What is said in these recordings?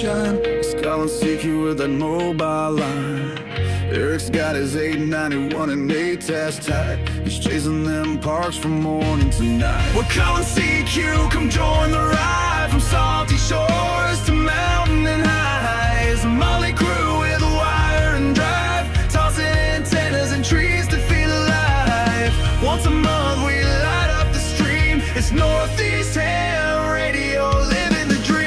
shine. He's calling CQ with that mobile line. Eric's got his 891 and 8 test tight. He's chasing them parks from morning to night. We're calling CQ, come join the ride. From salty shores to mountain and highs. A Molly crew with a wire and drive, tossing antennas and trees to feel alive. Once a month we light up the stream. It's Northeast Ham Radio, living the dream.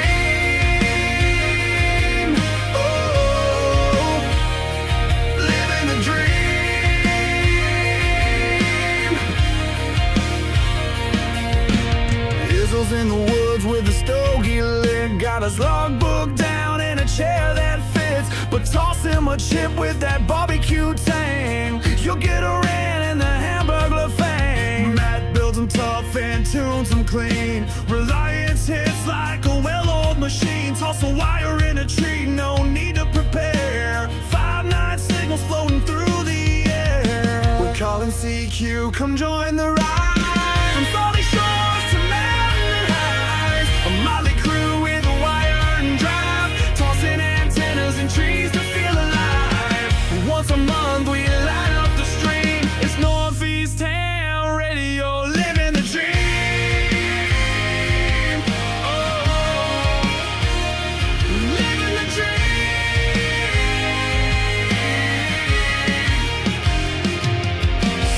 Oh, living the dream. Izzle's in the woods with a stogie lit. Got his logbook down in a chair that fits. But toss him a chip with that barbecue tang. You'll get a rant in the Hamburglar fang. Matt builds them tough and tunes them clean. Reliance hits like a well-oiled machine. Toss a wire in a tree, no need to prepare. 5-9 signals floating through the air. We're calling CQ, come join the ride. From salty shores to mountain and highs. A motley crew with a wire and drive, tossing antennas and trees to feel alive. Once a month we light up the stream. It's Northeast Ham Radio, living the dream. Oh, living the dream.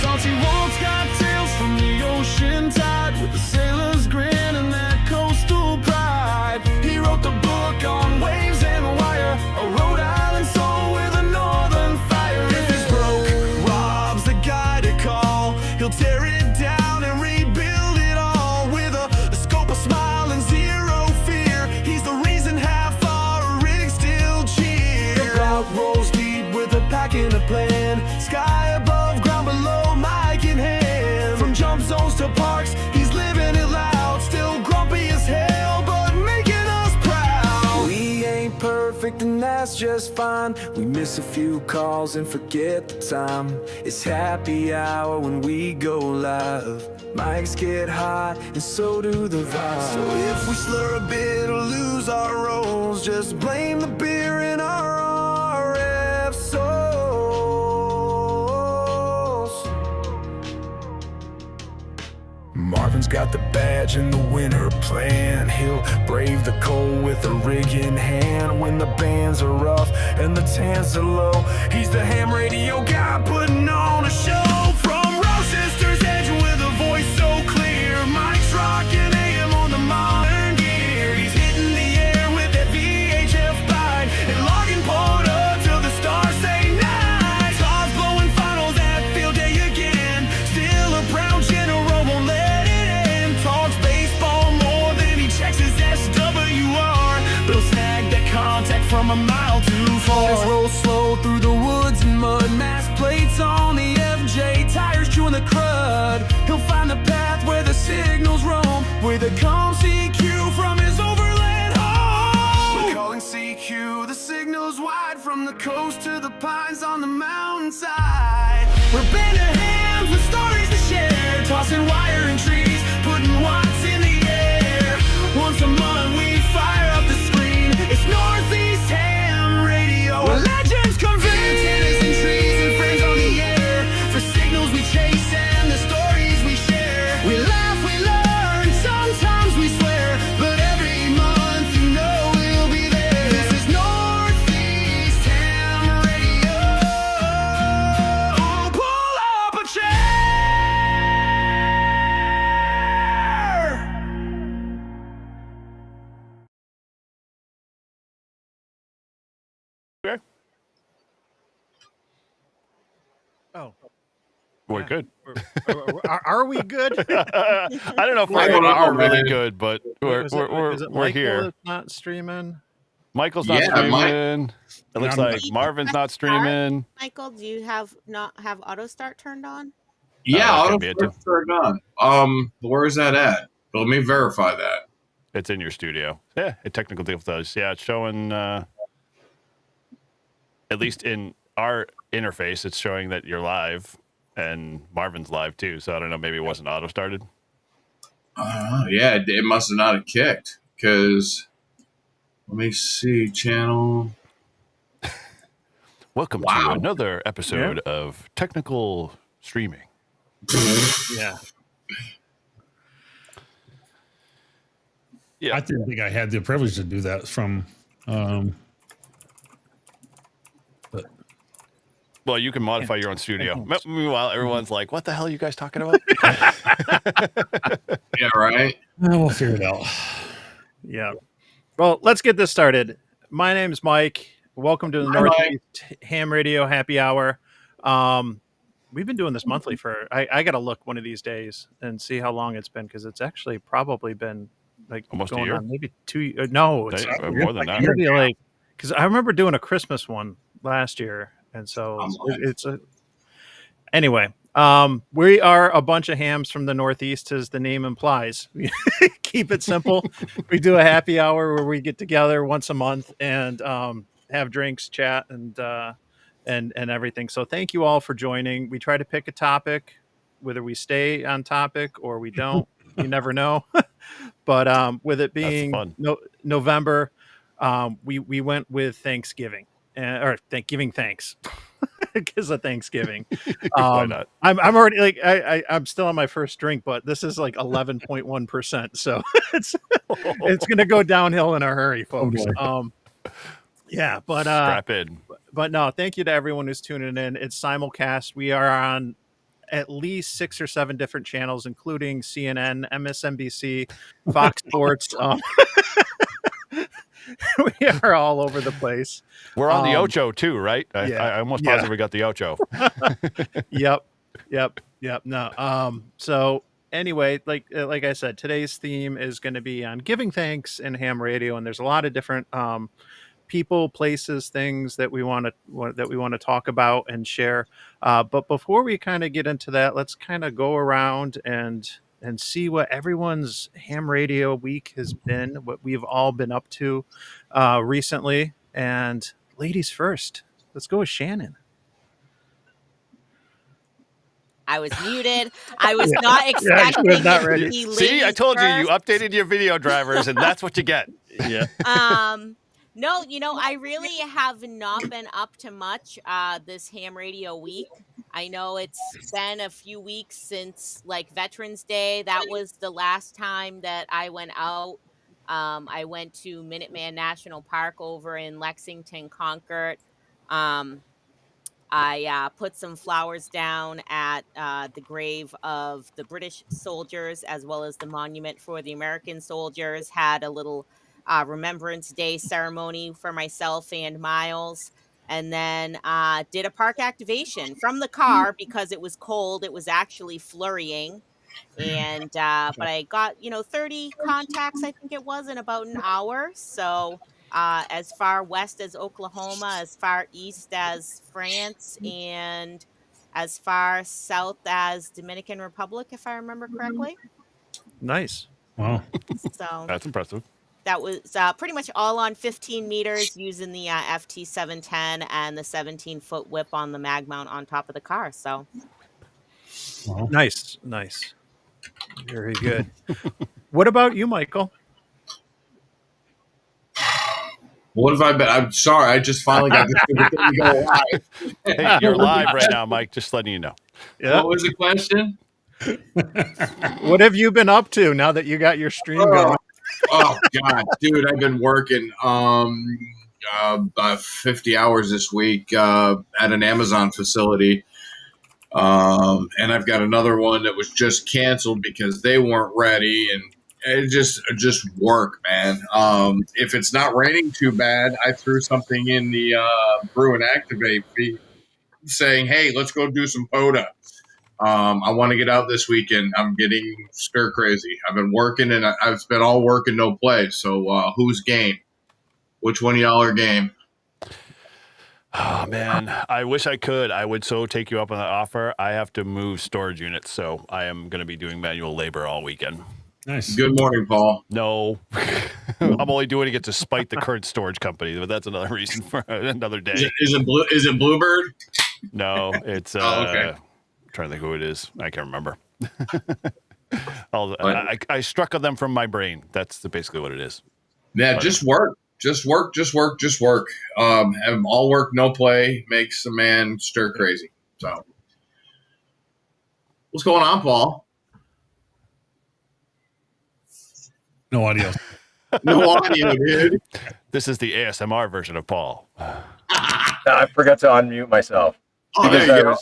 Salty walks got tales from the ocean tide, with the sailor's grin and that coastal pride. He wrote the book on waves and wire, a Rhode Island soul with a northern fire. If he's broke, Rob's the guy to call. He'll tear it down and rebuild it all with a scope, a smile, and zero fear. He's the reason half our rigs still cheer. The route rolls deep with a pack and a plan. Sky above, ground below, mic in hand. From jump zones to parks, he's living it loud. Still grumpy as hell, but making us proud. We ain't perfect and that's just fine. We miss a few calls and forget the time. It's happy hour when we go live. Mics get hot and so do the vibes. So if we slur a bit or lose our roles, just blame the beer in our RF souls. Marvin's got the badge and the winter plan. He'll brave the cold with a rig in hand. When the bands are rough and the tans are low, he's the ham radio guy putting on a show. From Rochester's Edge with a voice so clear, Mike's rocking AM on the modern gear. He's hitting the air with that VHF bite and logging port up till the stars say night. Stars blowing finals at field day again. Still a proud general, won't let it end. Talks baseball more than he checks his SWR. But he'll snag that contact from a mile too far. Just roll slow through the woods and mud. Mass plates on the FJ, tires chewing the crud. He'll find the path where the signals roam, where they come CQ from his overland home. We're calling CQ, the signal's wide. From the coast to the pines on the mountainside. We're band of hands with stories to share, tossing wire and trees, putting watts in the air. Once a month we fire up the screen. It's Northeast Ham Radio, where legends convene. Antennas and trees and friends on the air, for signals we chase and the stories we share. We laugh, we learn, sometimes we swear, but every month you know we'll be there. This is Northeast Ham Radio. Pull up a chair. Okay. Oh, We're yeah. good. Are we good? I don't know if I we don't know, are really man. good, but Is we're it we're Michael here. that's not streaming? Michael's not Yeah, Mike- streaming. It looks No, like Marvin's not streaming. Michael, do you not have auto start turned on? Yeah, that auto could be it, too. turned on. Where is that at? Let me verify that. It's in your studio. Yeah, it technical difficulties. Yeah, it's showing. At least in our interface, it's showing that you're live, and Marvin's live too. So I don't know. Maybe it wasn't auto started. Yeah, it must have not have kicked because Let me see. Channel. Welcome to Wow. another episode of Technical Streaming. Yeah. Yeah. I didn't think I had the privilege to do that from. But Well, you can modify your own studio. Meanwhile, everyone's like, what the hell are you guys talking about? Yeah, right. we'll figure it out. Yeah. Well, let's get this started. My name's Mike. Welcome to the Hi, Mike. Northeast Ham Radio Happy Hour. We've been doing this monthly for, I got to look one of these days and see how long it's been, because it's actually probably been like Almost a going year? on maybe 2 no, it's More than that. maybe like, because I remember doing a Christmas one last year, and so it's a anyway. We are a bunch of hams from the Northeast, as the name implies. Keep it simple. We do a happy hour where we get together once a month and have drinks, chat, and everything. So thank you all for joining. We try to pick a topic, whether we stay on topic or we don't. You never know. But with it being November, we went with Thanksgiving, or Thanksgiving thanks. Because of Thanksgiving. Why not? I'm already like I'm still on my first drink, but this is like 11.1%. So it's gonna go downhill in a hurry, folks. Yeah, but strap in. But no, thank you to everyone who's tuning in. It's simulcast. We are on at least 6 or 7 different channels, including CNN, MSNBC, Fox Sports. We are all over the place. We're on the Ocho too, right? Yeah. I almost positive we got the Ocho. Yep. No. So anyway, like I said, today's theme is going to be on giving thanks in ham radio, and there's a lot of different people, places, things that we want to talk about and share. But before we kind of get into that, let's kind of go around and see what everyone's ham radio week has been, what we've all been up to recently. And ladies first, let's go with Shannon. I was muted. I was not expecting it to be ladies See, I told first. you updated your video drivers, and that's what you get. Yeah. No, I really have not been up to much this ham radio week. I know it's been a few weeks since like Veterans Day. That was the last time that I went out. I went to Minuteman National Park over in Lexington, Concord. I put some flowers down at the grave of the British soldiers, as well as the monument for the American soldiers. Had a little Remembrance Day ceremony for myself and Miles. And then did a park activation from the car because it was cold. It was actually flurrying. And but I got 30 contacts, I think it was, in about an hour. So as far west as Oklahoma, as far east as France, and as far south as Dominican Republic, if I remember correctly. Nice. Wow. So That's impressive. that was pretty much all on 15 meters using the FT710 and the 17-foot whip on the mag mount on top of the car. So Wow. Nice. Very good. What about you, Michael? What have I been? I'm sorry. I just finally got this stupid thing to go live. Hey, you're live right now, Mike. Just letting you know. Yeah. What was the question? What have you been up to now that you got your stream going? Oh God, dude, I've been working about 50 hours this week at an Amazon facility. And I've got another one that was just canceled because they weren't ready, and it just work, man. If it's not raining too bad, I threw something in the Brew and Activate feed saying, "Hey, let's go do some POTA." I want to get out this weekend. I'm getting stir crazy. I've been working, and I've been all work and no play. So who's game? Which one of y'all are game? Oh, man. I wish I could. I would so take you up on that offer. I have to move storage units, so I am going to be doing manual labor all weekend. Nice. Good morning, Paul. No. I'm only doing it to spite the current storage company, but that's another reason for another day. Is it Bluebird? No, it's okay. I'm trying to think who it is. I can't remember. I struck on them from my brain. That's basically what it is. Yeah, just work. just work. All work, no play makes a man stir crazy. So, what's going on, Paul? No audio. No audio, dude. This is the ASMR version of Paul. I forgot to unmute myself Oh, because there you go.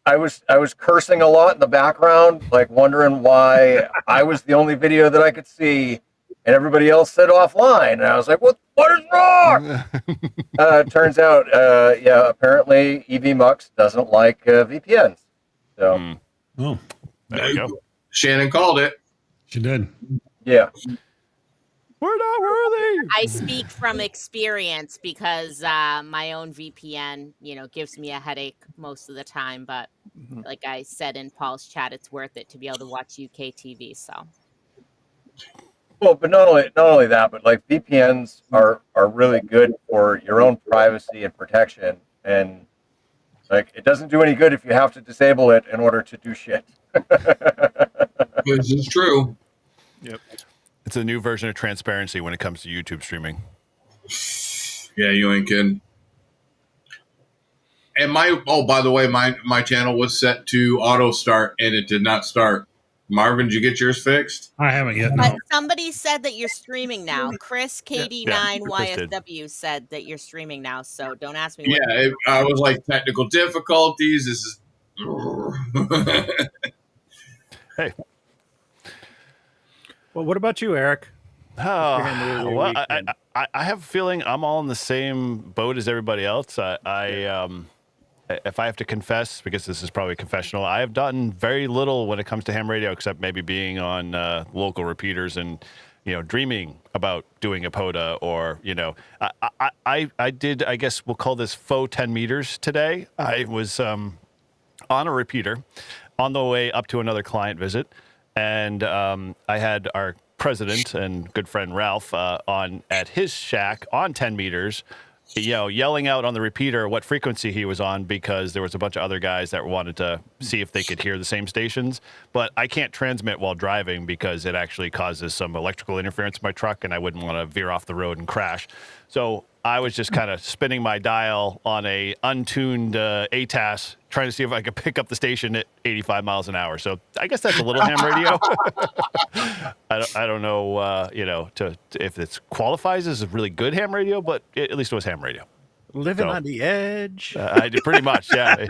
I was cursing a lot in the background, like wondering why I was the only video that I could see, and everybody else said offline. And I was like, "What is wrong?" Turns out, yeah, apparently EVMux doesn't like VPNs. So Oh, There you go. Shannon called it. she did. yeah, We're not worthy. I speak from experience because my own VPN, gives me a headache most of the time. But like I said in Paul's chat, it's worth it to be able to watch UK TV. So well, but not only that, but like VPNs are really good for your own privacy and protection, and like it doesn't do any good if you have to disable it in order to do shit. This is true. Yep. It's a new version of transparency when it comes to YouTube streaming. Yeah, you ain't kidding. And by the way, my channel was set to auto start and it did not start. Marvin, did you get yours fixed? I haven't yet. but No. somebody said that you're streaming now. Chris Chris KD9YSW said that you're streaming now. So don't ask me. Yeah, I was like technical difficulties. This is. Hey. Well, what about you, Eric? Oh, handling your well, weekend? I have a feeling I'm all in the same boat as everybody else. If I have to confess, because this is probably confessional, I have done very little when it comes to ham radio, except maybe being on local repeaters and, dreaming about doing a POTA or, I did, I guess we'll call this faux 10 meters today. I was on a repeater on the way up to another client visit. And I had our president and good friend Ralph on at his shack on 10 meters, yelling out on the repeater what frequency he was on because there was a bunch of other guys that wanted to see if they could hear the same stations. But I can't transmit while driving because it actually causes some electrical interference in my truck and I wouldn't want to veer off the road and crash. So I was just kind of spinning my dial on a untuned ATAS, trying to see if I could pick up the station at 85 miles an hour. So I guess that's a little ham radio. I don't know, if it qualifies as a really good ham radio, but at least it was ham radio. Living on the edge. I did pretty much, yeah.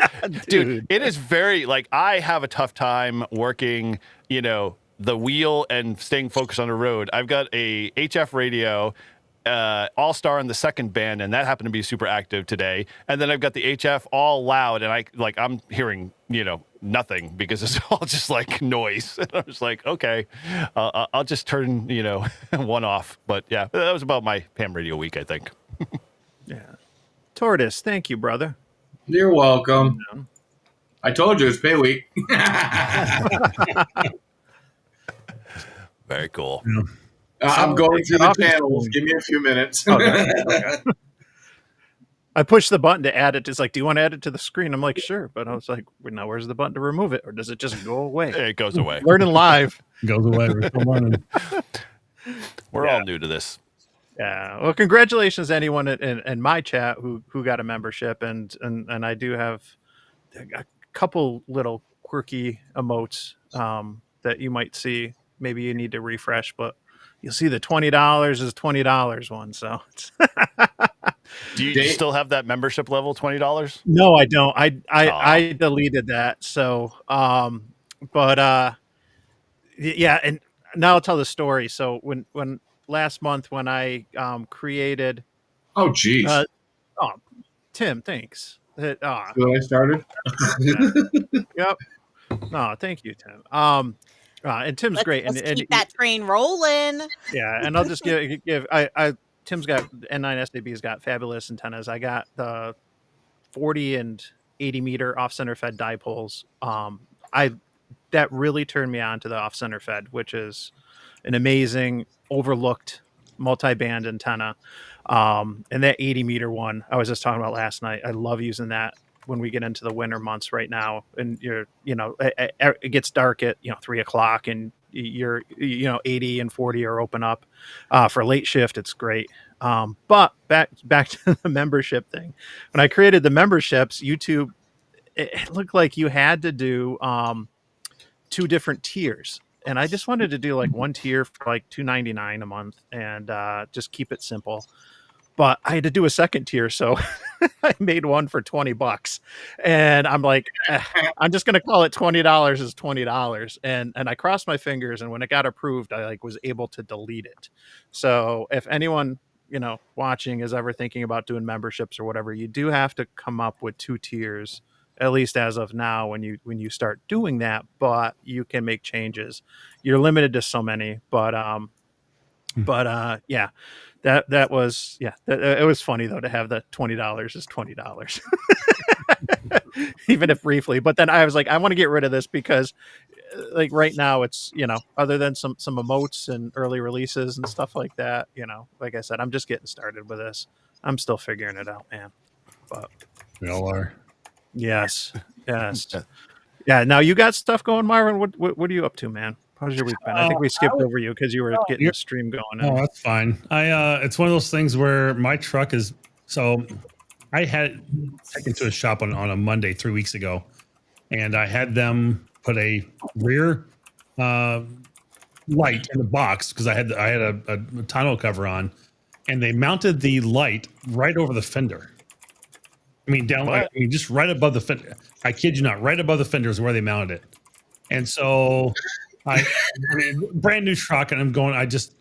Dude. It is very, I have a tough time working, the wheel and staying focused on the road. I've got a HF radio, all-star in the second band, and that happened to be super active today. And then I've got the HF all loud, and I'm hearing, nothing because it's all just like noise. And I'm just like, okay, I'll just turn, one off. But yeah, that was about my ham radio week, I think. Yeah. Tortoise, thank you, brother. You're welcome. I told you it's pay week. Very cool. Yeah. I'm going through the channels. Give me a few minutes. Okay. I pushed the button to add it. It's like, do you want to add it to the screen? I'm like, sure. But I was like, now where's the button to remove it? Or does it just go away? It goes away. Learning live. Goes away. We're still learning. We're all new to this. Yeah. Well, congratulations to anyone in my chat who got a membership. And I do have a couple little quirky emotes that you might see. Maybe you need to refresh, but you'll see the $20 is $20 one. So Do you still have that membership level, $20? no, I don't. I deleted that. So, yeah. And now I'll tell the story. So when last month when I created, Oh, geez. Tim, thanks. When I started? Yep. No, thank you, Tim. And Tim's great. Let's And keep that train rolling. yeah, and I'll just give Tim's got N9 SDB's got fabulous antennas. I got the 40 and 80 meter off center fed dipoles. That really turned me on to the off center fed, which is an amazing overlooked multi-band antenna. And that 80 meter one I was just talking about last night. I love using that when we get into the winter months right now, and it gets dark at 3:00 and you're 80 and 40 are open up for late shift. It's great. But back to the membership thing. When I created the memberships, YouTube, it looked like you had to do 2 different tiers, and I just wanted to do like one tier for like $2.99 a month and just keep it simple. But I had to do a second tier, so I made one for $20, and I'm like, I'm just gonna call it $20 is $20, and I crossed my fingers, and when it got approved, I like was able to delete it. So if anyone watching is ever thinking about doing memberships or whatever, you do have to come up with 2 tiers, at least as of now, when you start doing that. But you can make changes. You're limited to so many, but yeah, that was it was funny though to have the $20 is $20, even if briefly. But then I was like, I want to get rid of this because like right now it's other than some emotes and early releases and stuff like that, like I said, I'm just getting started with this. I'm still figuring it out, man. But We all are. yes. Yeah. Now you got stuff going, Marvin. What are you up to, man? How's your week been? I think we skipped over you because you were getting the stream going. Oh, that's fine. It's one of those things where my truck is, so I had it taken to a shop on a Monday 3 weeks ago, and I had them put a rear light in the box because I had a tonneau cover on, and they mounted the light right over the fender. I mean, just right above the fender. I kid you not, right above the fender is where they mounted it. And so I mean, brand new truck, and I'm going. I just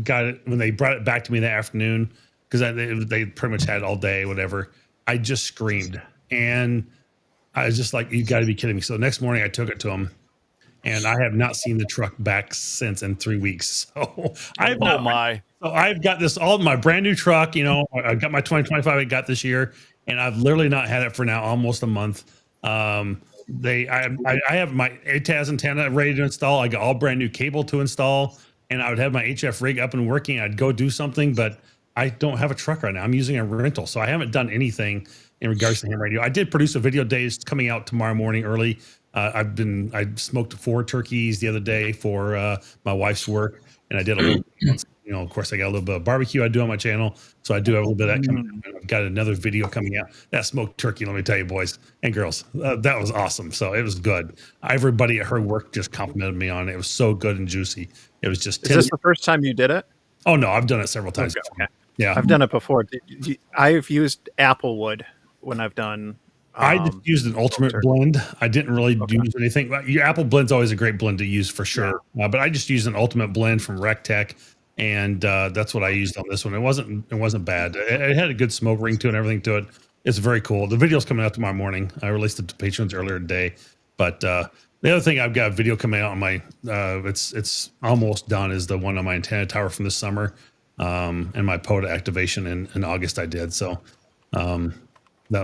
got it when they brought it back to me that afternoon because they pretty much had it all day, whatever. I just screamed, and I was just like, "You got to be kidding me!" So the next morning, I took it to them, and I have not seen the truck back since in 3 weeks. So I've got this all my brand new truck. I got my 2025 I got this year, and I've literally not had it for now almost a month. I have my ATAS antenna ready to install. I got all brand new cable to install, and I would have my HF rig up and working. I'd go do something, but I don't have a truck right now. I'm using a rental, so I haven't done anything in regards to ham radio. I did produce a video days coming out tomorrow morning early. I smoked 4 turkeys the other day for my wife's work, and I did a little. Of course, I got a little bit of barbecue I do on my channel, so I do have a little bit of that coming out. I've got another video coming out. That smoked turkey, let me tell you, boys and girls, that was awesome. So it was good. Everybody at her work just complimented me on it. It was so good and juicy. It was just. Is this the first time you did it? Oh no, I've done it several times. Okay. Yeah, I've done it before. I've used applewood when I've done. I just used an ultimate blend. I didn't really use anything. Your apple blend's always a great blend to use for sure. Yeah. But I just used an ultimate blend from RecTech, and that's what I used on this one. It wasn't bad. It had a good smoke ring to it and everything to it. It's very cool. The video's coming out tomorrow morning. I released it to patrons earlier today. But the other thing, I've got a video coming out on my. It's almost done. Is the one on my antenna tower from this summer, and my POTA activation in August. I did so. That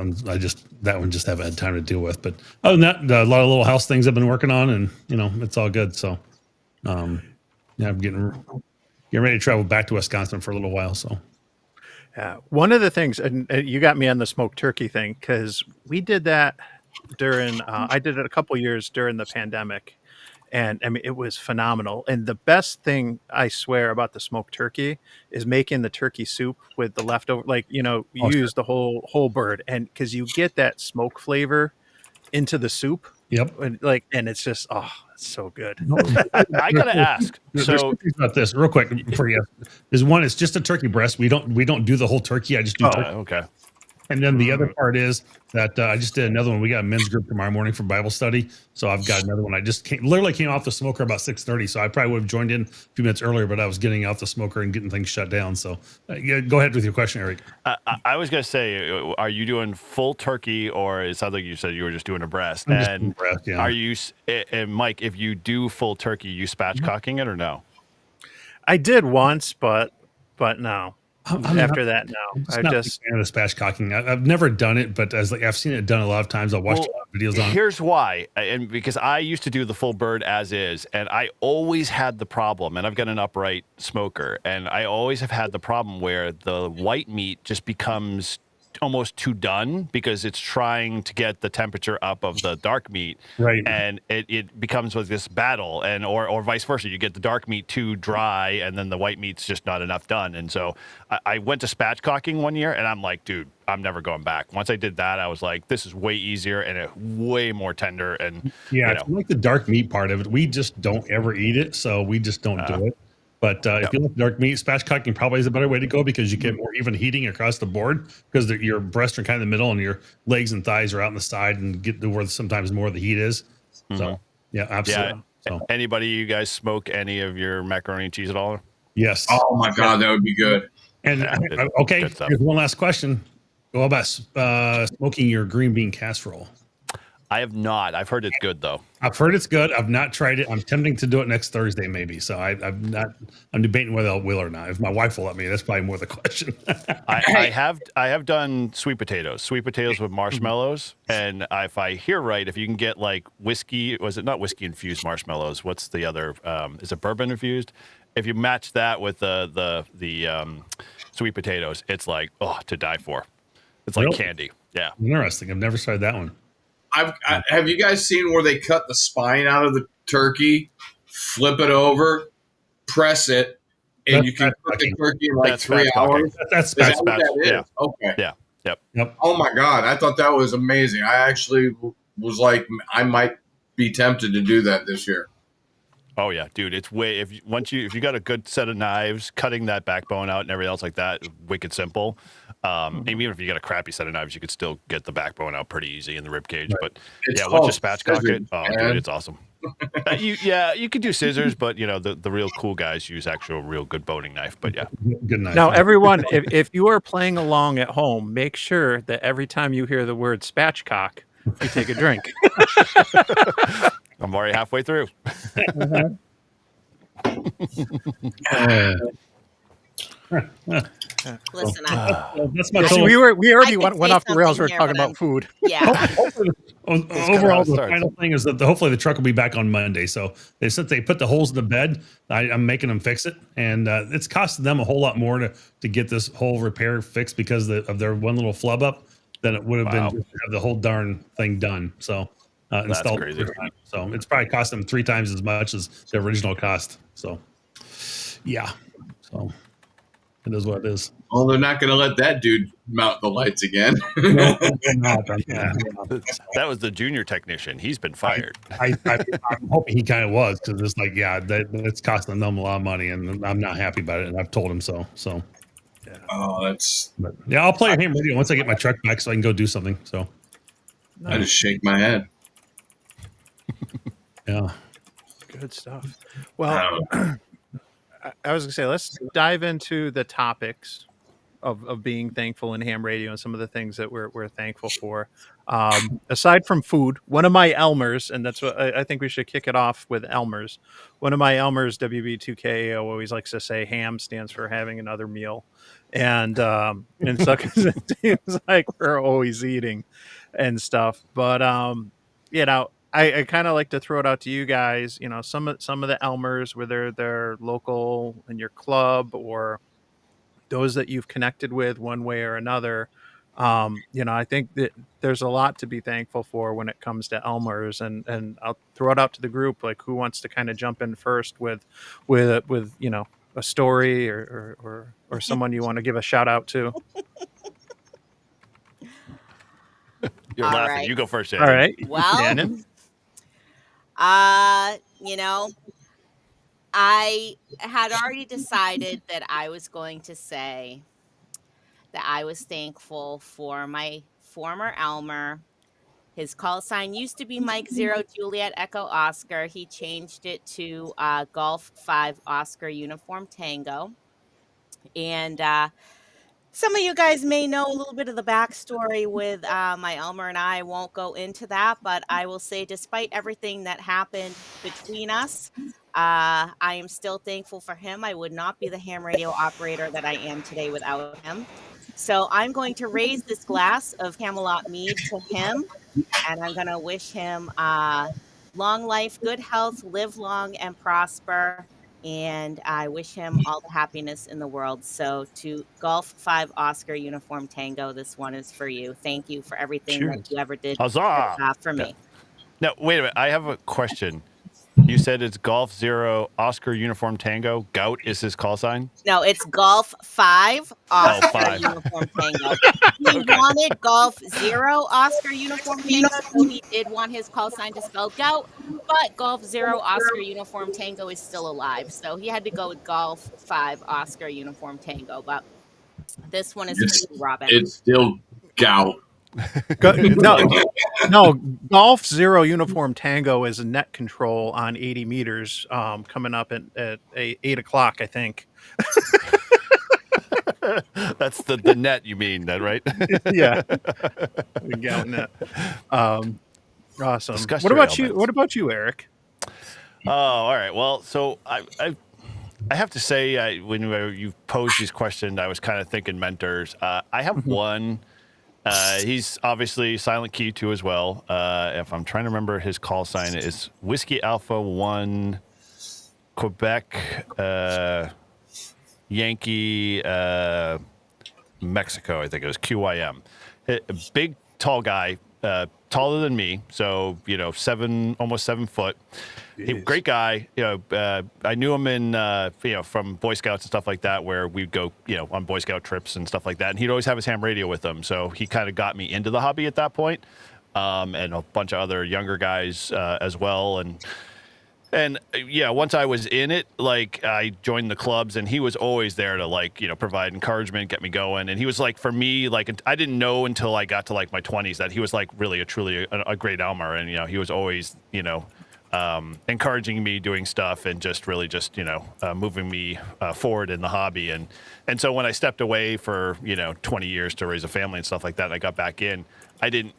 one just haven't had time to deal with. But other than that, a lot of little house things I've been working on, and it's all good. So, I'm getting ready to travel back to Wisconsin for a little while. So, yeah, one of the things, and you got me on the smoked turkey thing because we did that during. I did it a couple years during the pandemic, and I mean it was phenomenal. And the best thing I swear about the smoked turkey is making the turkey soup with the leftover, use the whole bird, and because you get that smoke flavor into the soup. Yep. And it's just it's so good. I gotta ask. So about this real quick for you. There's one. It's just a turkey breast. We don't do the whole turkey. I just do. Okay. And then the other part is that I just did another one. We got a men's group tomorrow morning for Bible study. So I've got another one. I just literally came off the smoker about 6:30. So I probably would have joined in a few minutes earlier, but I was getting off the smoker and getting things shut down. So go ahead with your question, Eric. I was going to say, are you doing full turkey, or it sounds like you said you were just doing a breast? I'm just doing breast, yeah. Are you, and Mike, if you do full turkey, you spatchcocking it or no? I did once, but no. After that, no. I just fan of spatchcocking. I've never done it, but I've seen it done a lot of times. I've watched a lot of videos on it. Here's why, and because I used to do the full bird as is, and I always had the problem, and I've got an upright smoker, and I always have had the problem where the white meat just becomes almost too done because it's trying to get the temperature up of the dark meat, Right. and it becomes with this battle, and or vice versa. You get the dark meat too dry, and then the white meat's just not enough done. And so I went to spatchcocking one year, and I'm like, dude, I'm never going back. Once I did that, I was like, this is way easier and way more tender. And Yeah, you if know, you like the dark meat part of it, we just don't ever eat it, so we just don't do it. But if you like dark meat, spatchcocking probably is a better way to go because you get more even heating across the board because your breasts are kind of in the middle and your legs and thighs are out on the side and get to where sometimes more of the heat is. So yeah, absolutely. So anybody, you guys smoke any of your macaroni and cheese at all? yes. Oh my God, that would be good. And okay, good stuff. here's one last question. What about smoking your green bean casserole? I have not. I've heard it's good though. I've heard it's good. I've not tried it. I'm tempting to do it next Thursday, maybe. So I'm debating whether I will or not. If my wife will let me, that's probably more the question. I have done sweet potatoes with marshmallows, and if I hear right, if you can get like whiskey, was it not whiskey infused marshmallows? What's the other? Is it bourbon infused? If you match that with the sweet potatoes, it's like to die for. It's like Really? candy. Yeah. Interesting. I've never tried that one. Have you guys seen where they cut the spine out of the turkey, flip it over, press it, and you can cook the turkey in like 3 hours? That's Is that what that is? Yeah. Okay. Yeah. Yep. Oh my God, I thought that was amazing. I actually was like, I might be tempted to do that this year. Oh yeah, dude, it's if you got a good set of knives, cutting that backbone out and everything else like that, wicked simple. Even if you got a crappy set of knives, you could still get the backbone out pretty easy in the rib cage. But once you spatchcock it, dude, it's awesome. You could do scissors, but the real cool guys use actual real good boning knife. But yeah, good knife. Now, everyone, if you are playing along at home, make sure that every time you hear the word spatchcock, you take a drink. I'm already halfway through. Listen, that's my we already I could went say off the rails. something We're here, talking but about food. yeah. Overall, the starts. final thing is that hopefully the truck will be back on Monday. So since they put the holes in the bed, I'm making them fix it, and it's costing them a whole lot more to get this whole repair fixed because of their one little flub up than it would have been just to have the whole darn thing done. So installed. crazy. So it's probably cost them 3 times as much as the original cost. So yeah, so it is what it is. Well, they're not going to let that dude mount the lights again. No, they're not. That was the junior technician. He's been fired. I'm hoping he kind of was because it's like, that's costing them a lot of money, and I'm not happy about it, and I've told him so. So, Oh, that's. but, I'll play him radio once I get my truck back so I can go do something. So, I just shake my head. yeah, Good stuff. Well, I was gonna say, let's dive into the topics of being thankful in ham radio and some of the things that we're thankful for. Aside from food, one of my Elmers, and that's what I think we should kick it off with Elmers. One of my Elmers, WB2K, always likes to say ham stands for having another meal. And so it seems like we're always eating and stuff. But I kind of like to throw it out to you guys. Some of the Elmers, whether they're local in your club or those that you've connected with one way or another. I think that there's a lot to be thankful for when it comes to Elmers, and I'll throw it out to the group. Like, who wants to kind of jump in first with a story or someone you want to give a shout out to? You're All laughing. right. You go first, All Shannon. right. Well, Shannon? I had already decided that I was going to say that I was thankful for my former Elmer. His call sign used to be Mike 0 Juliet Echo Oscar. He changed it to Golf 5 Oscar Uniform Tango. And some of you guys may know a little bit of the backstory with my Elmer and I won't go into that, but I will say, despite everything that happened between us, I am still thankful for him. I would not be the ham radio operator that I am today without him. So I'm going to raise this glass of Camelot mead to him, and I'm going to wish him long life, good health, live long and prosper. and I wish him all the happiness in the world. So to Golf 5 Oscar Uniform Tango, this one is for you. Thank you for everything that Cheers. you ever did Huzzah! for Yeah. me. Now, wait a minute. I have a question. You said it's Golf 0 Oscar Uniform Tango. Gout is his call sign? No, it's Golf 5 Oscar 5. Uniform Tango. He wanted Golf 0 Oscar Uniform Tango, so he did want his call sign to spell gout, but Golf 0 Oscar Uniform Tango is still alive, so he had to go with Golf 5 Oscar Uniform Tango, but this one is for you, Robin. It's still gout. No, Golf 0 Uniform Tango is a net control on 80 meters coming up at 8 o'clock, I think. That's the net, you mean, that right? Yeah. The gout net. Awesome. Discuss What your about you? ailments. What about you, Eric? Oh, all right. Well, so I have to say, when you posed these questions, I was kind of thinking mentors. I have one. He's obviously Silent Key 2 as well. If I'm trying to remember, his call sign is Whiskey Alpha 1 Quebec Yankee Mexico. I think it was QYM. A big, tall guy, taller than me. So, almost 7 foot. Great guy. I knew him in, from Boy Scouts and stuff like that, where we'd go, on Boy Scout trips and stuff like that. And he'd always have his ham radio with him. So he kind of got me into the hobby at that point. And a bunch of other younger guys as well. And yeah, once I was in it, I joined the clubs, and he was always there to provide encouragement, get me going. And he was for me, I didn't know until I got to my 20s that he was really truly a great Elmer. And, he was always, encouraging me doing stuff and just really moving me forward in the hobby. And so when I stepped away for, 20 years to raise a family and stuff like that, and I got back in, I didn't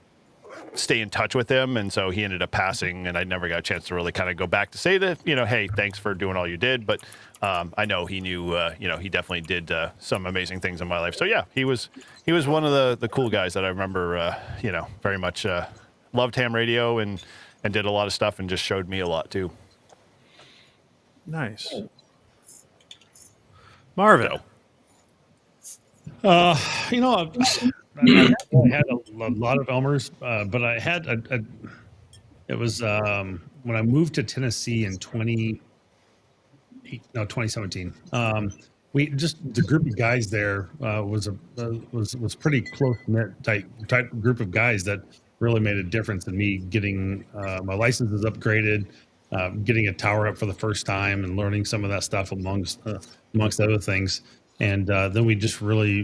stay in touch with him, and so he ended up passing, and I never got a chance to really kind of go back to say that, hey, thanks for doing all you did. But I know he knew, he definitely did some amazing things in my life. So yeah, he was one of the cool guys that I remember, very much loved ham radio and did a lot of stuff and just showed me a lot too. Nice. Marvin. I had a lot of Elmers, but I had it was when I moved to Tennessee in 2017. We just, the group of guys there was pretty close knit type group of guys that really made a difference in me getting my licenses upgraded, getting a tower up for the first time, and learning some of that stuff amongst other things. And then we just really,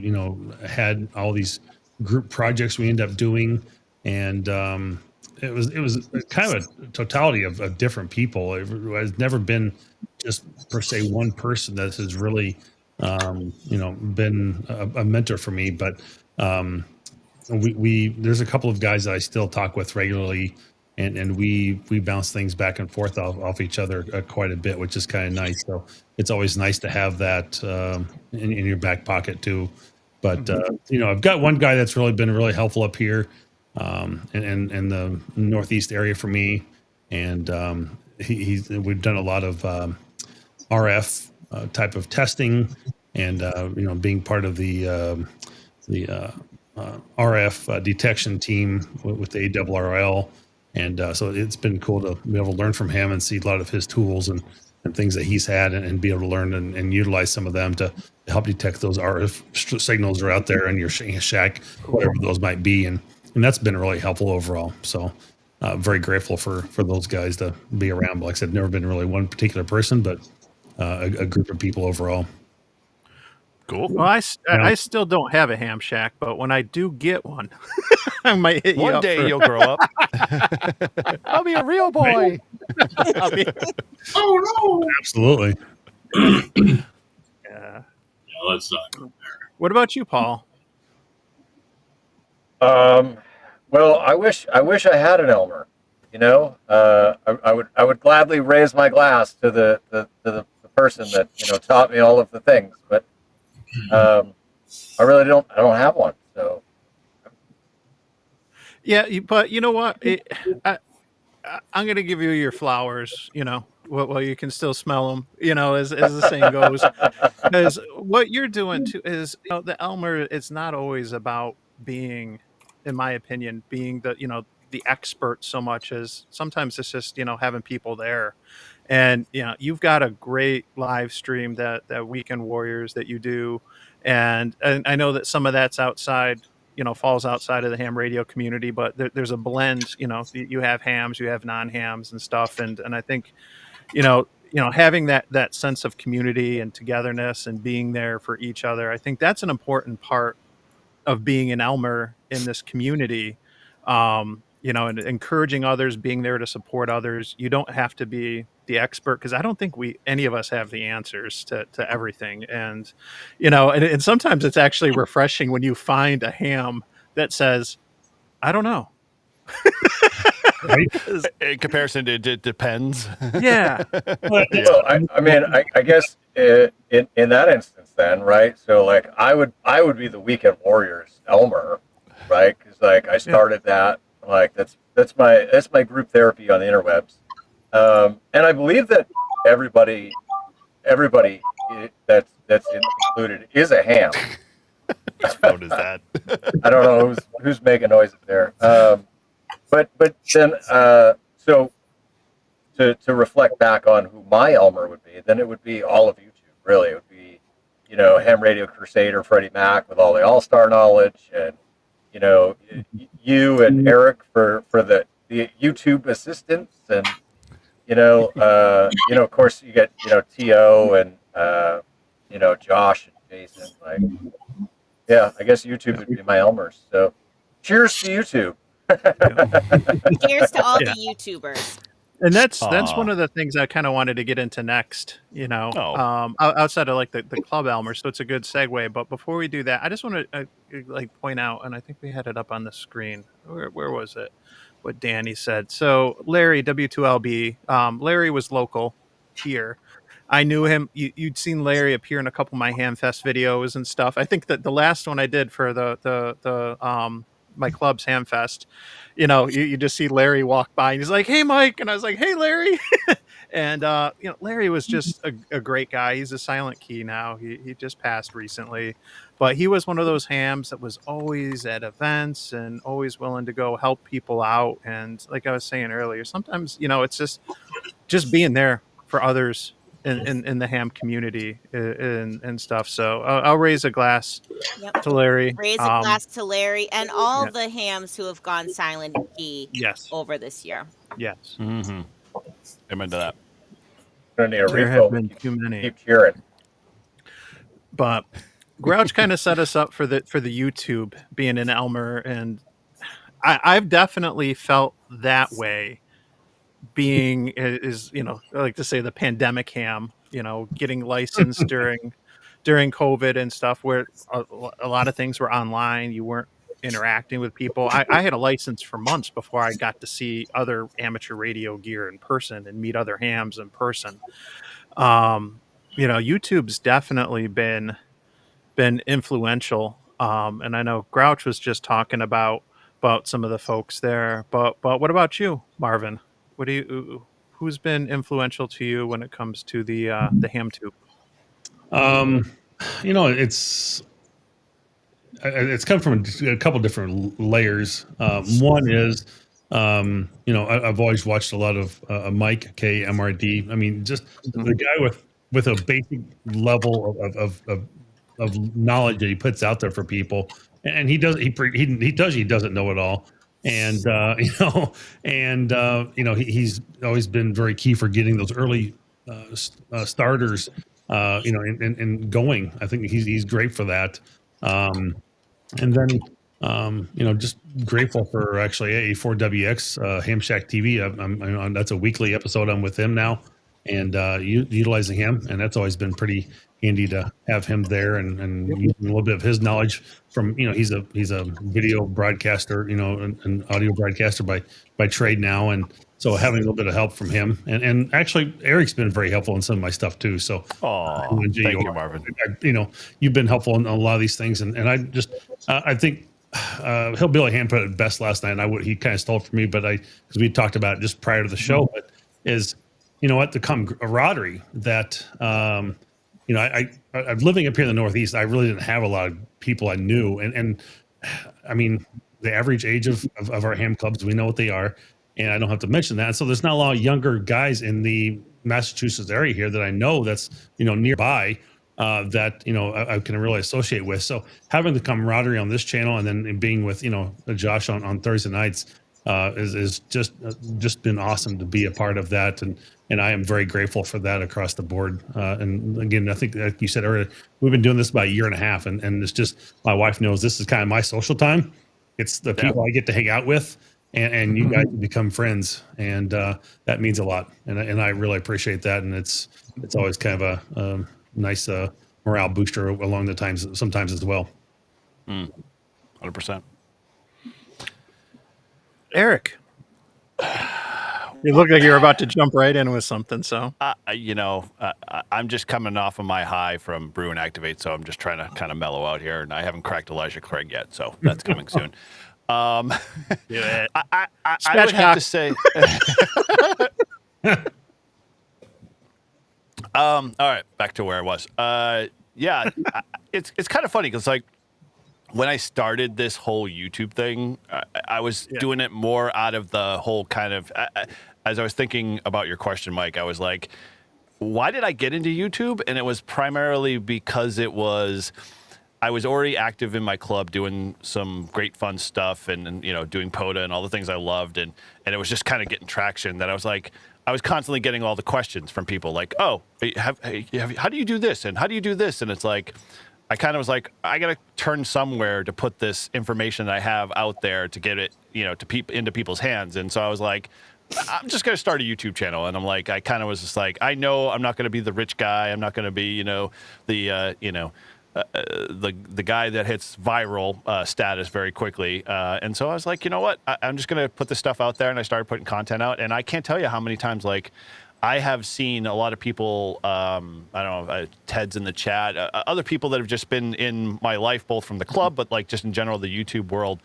had all these group projects we ended up doing, and it was kind of a totality of different people. It has never been just per se one person that has really, been a mentor for me. But we there's a couple of guys that I still talk with regularly, and we bounce things back and forth off each other quite a bit, which is kind of nice. So it's always nice to have that in your back pocket too. But I've got one guy that's really been really helpful up here in the Northeast area for me, and we've done a lot of RF type of testing, and being part of the RF detection team with the ARRL. And so it's been cool to be able to learn from him and see a lot of his tools and things that he's had, and be able to learn and utilize some of them to help detect those RF signals that are out there in your shack, whatever those might be. And that's been really helpful overall. So very grateful for those guys to be around. But like I said, never been really one particular person, but a group of people overall. Cool. Well, I still don't have a ham shack, but when I do get one, I might hit you One up day for- you'll grow up. I'll be a real boy. Oh no! Absolutely. Yeah. Yeah, let's not go there. What about you, Paul? Well, I wish I had an Elmer. I would gladly raise my glass to the person that taught me all of the things, but I really don't have one. So Yeah, but you know what? I'm going to give you your flowers, well, you can still smell them, as the saying goes. Because what you're doing too is, the Elmer, it's not always about being, in my opinion, being the expert so much as sometimes it's just, having people there. And, you've got a great live stream that Weekend Warriors that you do. And I know that some of that's outside, falls outside of the ham radio community, but there's a blend, you have hams, you have non-hams and stuff. And I think, having that sense of community and togetherness and being there for each other, I think that's an important part of being an Elmer in this community. And encouraging others, being there to support others. You don't have to be the expert, because I don't think any of us have the answers to everything. And sometimes it's actually refreshing when you find a ham that says, I don't know. Right? In comparison to it depends. Yeah. Well, I mean, I guess in that instance, then, right? So, like, I would be the Weekend Warriors Elmer, right? Because like I started that, like that's my group therapy on the interwebs, and I believe that everybody that's included is a ham. Whose phone is that? I don't know who's making noises there. But then so to reflect back on who my Elmer would be, then it would be all of YouTube. Really, it would be Ham Radio Crusader Freddie Mac with all the All-Star knowledge, and you and Eric for the YouTube assistants, and of course you get To and Josh and Jason. Like, yeah, I guess YouTube would be my Elmers. So cheers to YouTube. Cheers to all Yeah. the YouTubers. And that's Aw. one of the things I kind of wanted to get into next, outside of like the club Elmer. So it's a good segue. But before we do that, I just want to point out, and I think we had it up on the screen. Where was it? What Danny said. So Larry, W2LB, Larry was local here. I knew him. You'd seen Larry appear in a couple of my Hamfest videos and stuff. I think that the last one I did for the my club's Hamfest, you just see Larry walk by and he's like, "Hey, Mike," and I was like, "Hey, Larry." And Larry was just a great guy. He's a silent key now. He just passed recently, but he was one of those hams that was always at events and always willing to go help people out. And like I was saying earlier, sometimes it's just being there for others in the ham community and stuff. So I'll raise a glass Yep. to Larry. Raise a glass to Larry and all yeah. the hams who have gone silent key Yes. over this year. Yes. Mm-hmm. Amen to that. Gonna need a There refill. have been too many. Keep cheering. But Grouch kind of set us up for the YouTube being an Elmer, and I've definitely felt that way. Being is I like to say the pandemic ham, getting licensed during COVID and stuff, where a lot of things were online. You weren't interacting with people. I had a license for months before I got to see other amateur radio gear in person and meet other hams in person. YouTube's definitely been influential. And I know Grouch was just talking about some of the folks there, but what about you, Marvin? Who's been influential to you when it comes to the ham tube? It's come from a couple different layers. One is, I've always watched a lot of Mike K MRD. I mean, just the guy with a basic level of knowledge that he puts out there for people, and he doesn't know it all. And he's always been very key for getting those early starters, and going. I think he's great for that. And then, just grateful for actually A4WX Ham Shack TV. I'm that's a weekly episode. I'm with him now, and utilizing him, and that's always been pretty handy to have him there and using a little bit of his knowledge from he's a video broadcaster, an audio broadcaster by trade now, and so having a little bit of help from him, and actually Eric's been very helpful in some of my stuff too. So Thank you, Marvin. You've been helpful in a lot of these things, and I just I think Hillbilly Ham put it best last night, and he kind of stole it from me, but because we talked about it just prior to the show, but is, you know what, the camaraderie that, you know, I'm living up here in the Northeast. I really didn't have a lot of people I knew, and I mean, the average age of our ham clubs, we know what they are, and I don't have to mention that. So there's not a lot of younger guys in the Massachusetts area here that I know that's, you know, nearby, that, you know, I can really associate with. So having the camaraderie on this channel, and then being with, you know, Josh on Thursday nights, is just been awesome to be a part of that, and I am very grateful for that across the board. And again, I think, like you said earlier, we've been doing this about a year and a half, and it's just, my wife knows this is kind of my social time. It's the people I get to hang out with, and you guys become friends, and that means a lot, and I really appreciate that. And it's always kind of a nice morale booster along the times sometimes as well. 100%. Eric, you look like you're about to jump right in with something. So, you know, I'm just coming off of my high from Brew and Activate, so I'm just trying to kind of mellow out here, and I haven't cracked Elijah Craig yet, so that's coming soon. do it. I would have to say. All right, back to where I was. Yeah, it's kind of funny because, like, when I started this whole YouTube thing, I was doing it more out of the whole kind of, as I was thinking about your question, Mike, I was like, why did I get into YouTube? And it was primarily because I was already active in my club doing some great fun stuff, and you know, doing POTA and all the things I loved, and it was just kind of getting traction that I was like, I was constantly getting all the questions from people like, oh, how do you do this? And how do you do this? And it's like, I kind of was like, I got to turn somewhere to put this information that I have out there to get it, you know, into people's hands. And so I was like, I'm just going to start a YouTube channel. And I'm like, I kind of was just like, I know I'm not going to be the rich guy. I'm not going to be, you know, the guy that hits viral status very quickly. And so I was like, you know what? I'm just going to put this stuff out there. And I started putting content out. And I can't tell you how many times, like, I have seen a lot of people, I don't know, Ted's in the chat, other people that have just been in my life, both from the club, but like just in general, the YouTube world,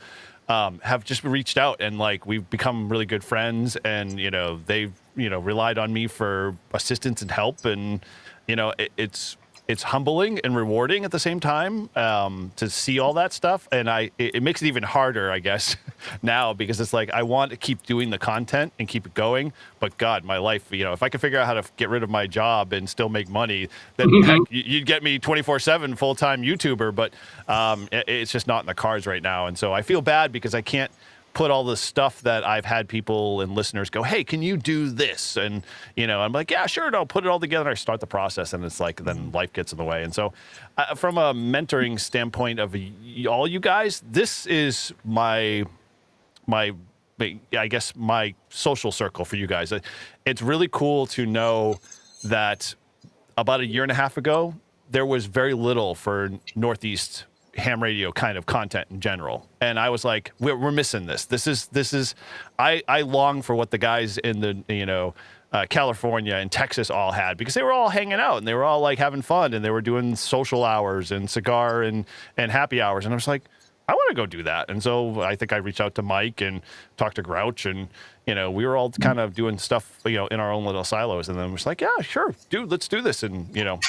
have just reached out, and like, we've become really good friends, and, you know, they've, you know, relied on me for assistance and help. And, you know, it's humbling and rewarding at the same time, to see all that stuff. And it makes it even harder, I guess, now, because it's like, I want to keep doing the content and keep it going. But God, my life, you know, if I could figure out how to get rid of my job and still make money, then heck, you'd get me 24/7 full-time YouTuber. But it's just not in the cards right now. And so I feel bad because I can't put all the stuff that I've had people and listeners go, hey, can you do this? And, you know, I'm like, yeah, sure. And I'll put it all together. And I start the process, and it's like, then life gets in the way. And so from a mentoring standpoint of all you guys, this is my, I guess, my social circle for you guys. It's really cool to know that about a year and a half ago, there was very little for Northeast ham radio kind of content in general. And I was like, we're missing this. This is, I long for what the guys in the, you know, California and Texas all had, because they were all hanging out and they were all like having fun, and they were doing social hours and cigar and happy hours. And I was like, I want to go do that. And so I think I reached out to Mike and talked to Grouch, and, you know, we were all kind of doing stuff, you know, in our own little silos. And then we're just like, yeah, sure, dude, let's do this. And, you know,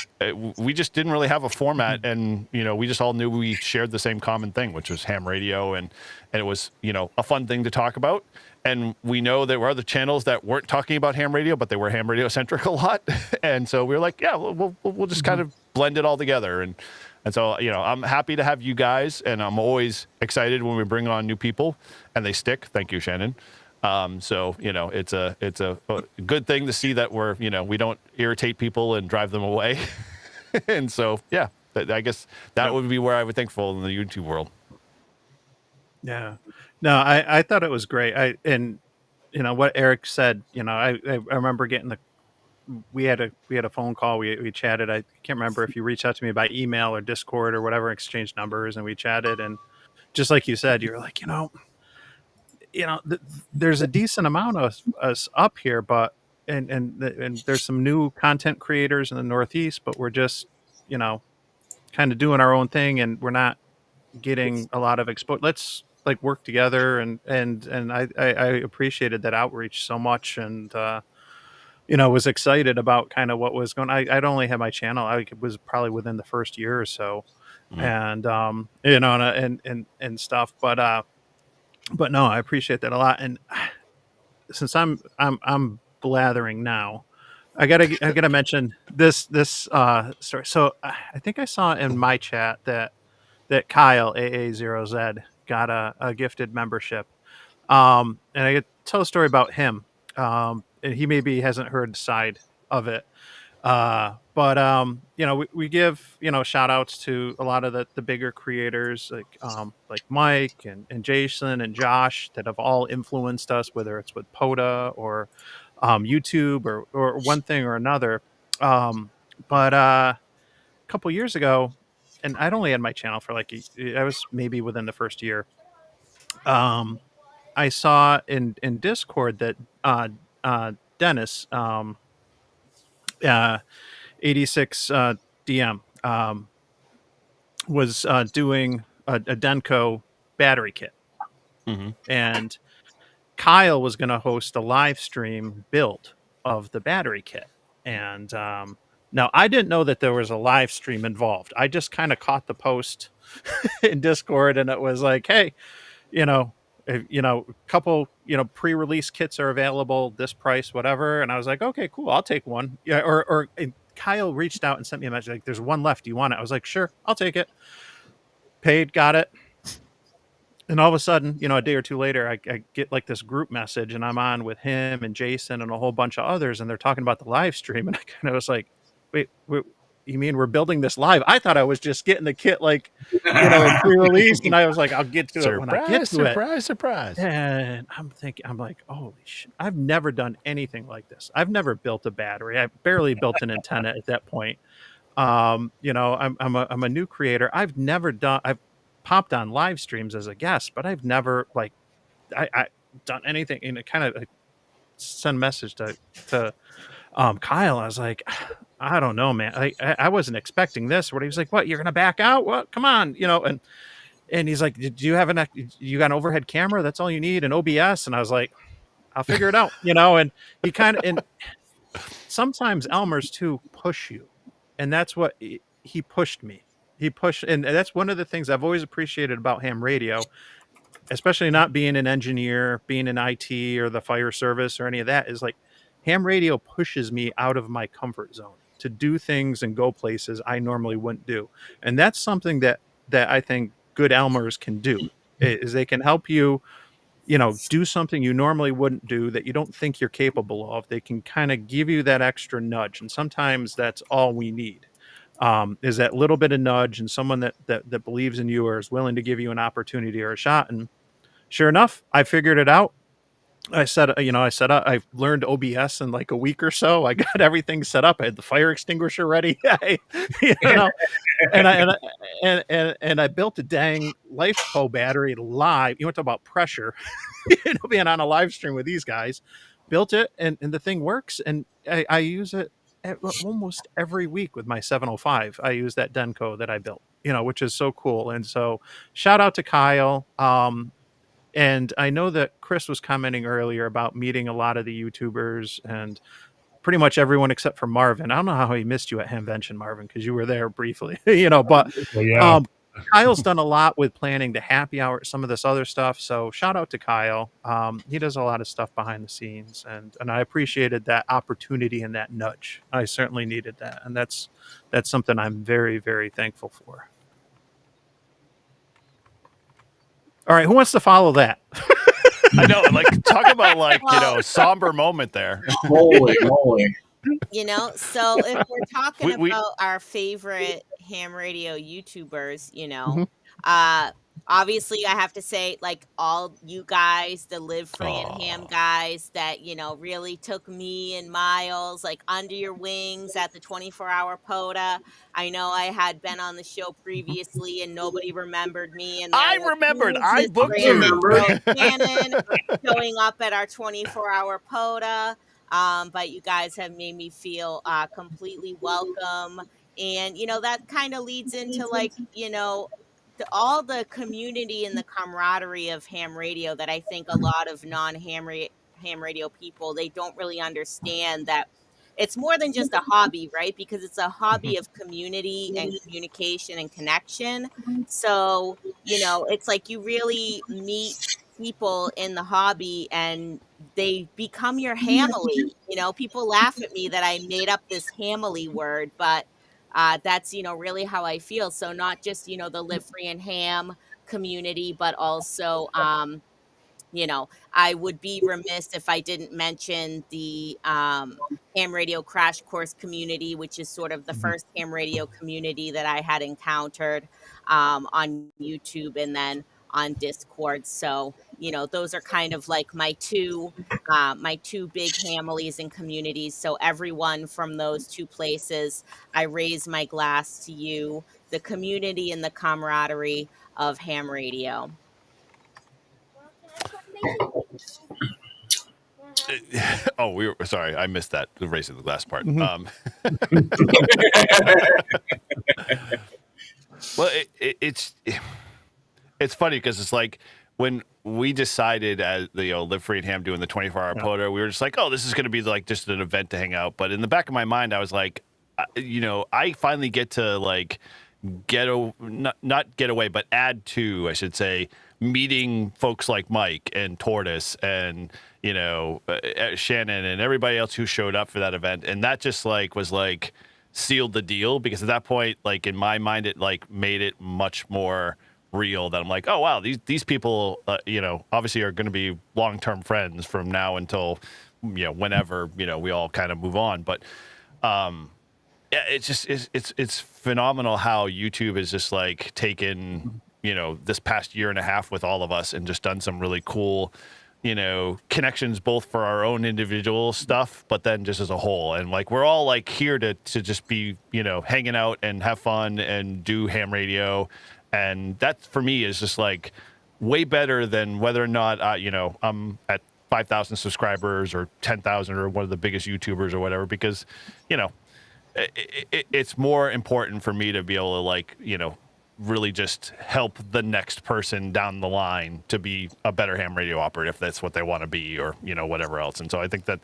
we just didn't really have a format. And, you know, we just all knew we shared the same common thing, which was ham radio. And it was, you know, a fun thing to talk about. And we know there were other channels that weren't talking about ham radio, but they were ham radio centric a lot. And so we were like, yeah, we'll just kind of blend it all together. And so, you know, I'm happy to have you guys, and I'm always excited when we bring on new people and they stick. Thank you, Shannon. So, you know, it's a good thing to see that we don't irritate people and drive them away. And so, yeah, I guess that would be where I would thankful in the YouTube world. Yeah, no, I thought it was great. And you know what Eric said, you know, I remember getting we had a phone call. We chatted. I can't remember if you reached out to me by email or Discord or whatever, exchanged numbers, and we chatted. And just like you said, you're like, you know, there's a decent amount of us up here, but and there's some new content creators in the Northeast, but we're just, you know, kind of doing our own thing, and we're not getting a lot of exposure. like work together, and I appreciated that outreach so much, and was excited about kind of what was going. I'd only had my channel. I was probably within the first year or so, Mm. and and stuff. But no, I appreciate that a lot. And since I'm blathering now, I gotta mention this story. So I think I saw in my chat that Kyle AA0Z got a gifted membership. And I could tell a story about him. And he maybe hasn't heard the side of it. But we give, shout outs to a lot of the bigger creators like Mike and Jason and Josh that have all influenced us, whether it's with POTA or YouTube or one thing or another. But a couple years ago, and I'd only had my channel for I was maybe within the first year. I saw in Discord that Dennis, uh 86 DM, was doing a Denko battery kit, Mm-hmm. and Kyle was going to host a live stream build of the battery kit. And now I didn't know that there was a live stream involved. I just kind of caught the post in Discord, and it was like, hey, a couple, pre-release kits are available, this price, whatever. And I was like, okay, cool, I'll take one. Yeah. And Kyle reached out and sent me a message like, there's one left. Do you want it? I was like, sure, I'll take it. Paid, got it. And all of a sudden, a day or two later, I get like this group message, and I'm on with him and Jason and a whole bunch of others, and they're talking about the live stream. And I kind of was like, wait, you mean we're building this live? I thought I was just getting the kit in pre-release, and I was like, I'll get to it when I get to it. Surprise. And I'm like, holy shit, I've never done anything like this. I've never built a battery. I barely built an antenna at that point. I'm a new creator. I've popped on live streams as a guest, but I've never I done anything. And it kind of sent a message to Kyle. I was like, I don't know, man. I wasn't expecting this. What he was like, what, you're gonna back out? What? Come on, and he's like, do you have you got an overhead camera? That's all you need, an OBS. And I was like, I'll figure it out, and he kind of, and sometimes Elmer's too push you. And that's what he pushed me. He pushed, and that's one of the things I've always appreciated about ham radio, especially not being an engineer, being in IT or the fire service or any of that, is like ham radio pushes me out of my comfort zone to do things and go places I normally wouldn't do. And that's something that I think good Elmers can do, is they can help you, do something you normally wouldn't do that you don't think you're capable of. They can kind of give you that extra nudge. And sometimes that's all we need, is that little bit of nudge, and someone that believes in you or is willing to give you an opportunity or a shot. And sure enough, I figured it out. I learned OBS in like a week or so. I got everything set up. I had the fire extinguisher ready. And I built a dang LifePo battery live. You want to talk about pressure, being on a live stream with these guys. Built it, and the thing works, and I use it almost every week with my 705. I use that Denko that I built, which is so cool. And so shout out to Kyle. And I know that Chris was commenting earlier about meeting a lot of the YouTubers, and pretty much everyone except for Marvin. I don't know how he missed you at Hamvention, Marvin, because you were there briefly, but yeah. Kyle's done a lot with planning the happy hour, some of this other stuff. So shout out to Kyle. He does a lot of stuff behind the scenes, and I appreciated that opportunity and that nudge. I certainly needed that. And that's something I'm very, very thankful for. All right, who wants to follow that? I know, talk about somber moment there. Holy moly. So if we're talking about our favorite ham radio YouTubers, obviously I have to say, all you guys, the Live Free and Ham guys that, really took me and Miles under your wings at the 24-hour POTA. I know I had been on the show previously and nobody remembered me. And I remembered. I booked you. Cannon showing up at our 24-hour POTA. But you guys have made me feel completely welcome. And, that kind of leads into all the community and the camaraderie of ham radio that I think a lot of ham radio people, they don't really understand that it's more than just a hobby, right? Because it's a hobby of community and communication and connection. So, it's like you really meet people in the hobby and they become your hamily. People laugh at me that I made up this hamily word, but that's really how I feel. So not just the Live Free and Ham community, but also I would be remiss if I didn't mention the ham radio crash course community, which is sort of the first ham radio community that I had encountered on YouTube and then on Discord. So, those are kind of like my two big families and communities. So everyone from those two places, I raise my glass to you, the community and the camaraderie of ham radio. Oh, we were sorry, I missed that, the raising the glass part. Well, it's funny because it's like when we decided as the Live Free and Ham doing the 24-hour POTA, we were just like, oh, this is going to be like just an event to hang out. But in the back of my mind, I was like, I finally get to like not get away, but add to, I should say, meeting folks like Mike and Tortoise and Shannon and everybody else who showed up for that event, and that just like was like sealed the deal, because at that point, like in my mind, it like made it much more real that I'm like, oh wow, these people obviously are going to be long-term friends from now until whenever we all kind of move on. But yeah, it's phenomenal how YouTube is just like taken this past year and a half with all of us and just done some really cool connections, both for our own individual stuff, but then just as a whole. And like we're all like here to just be hanging out and have fun and do ham radio, and that for me is just like way better than whether or not I'm at 5,000 subscribers or 10,000 or one of the biggest YouTubers or whatever, because it's more important for me to be able to like really just help the next person down the line to be a better ham radio operator if that's what they want to be, or whatever else. And so I think that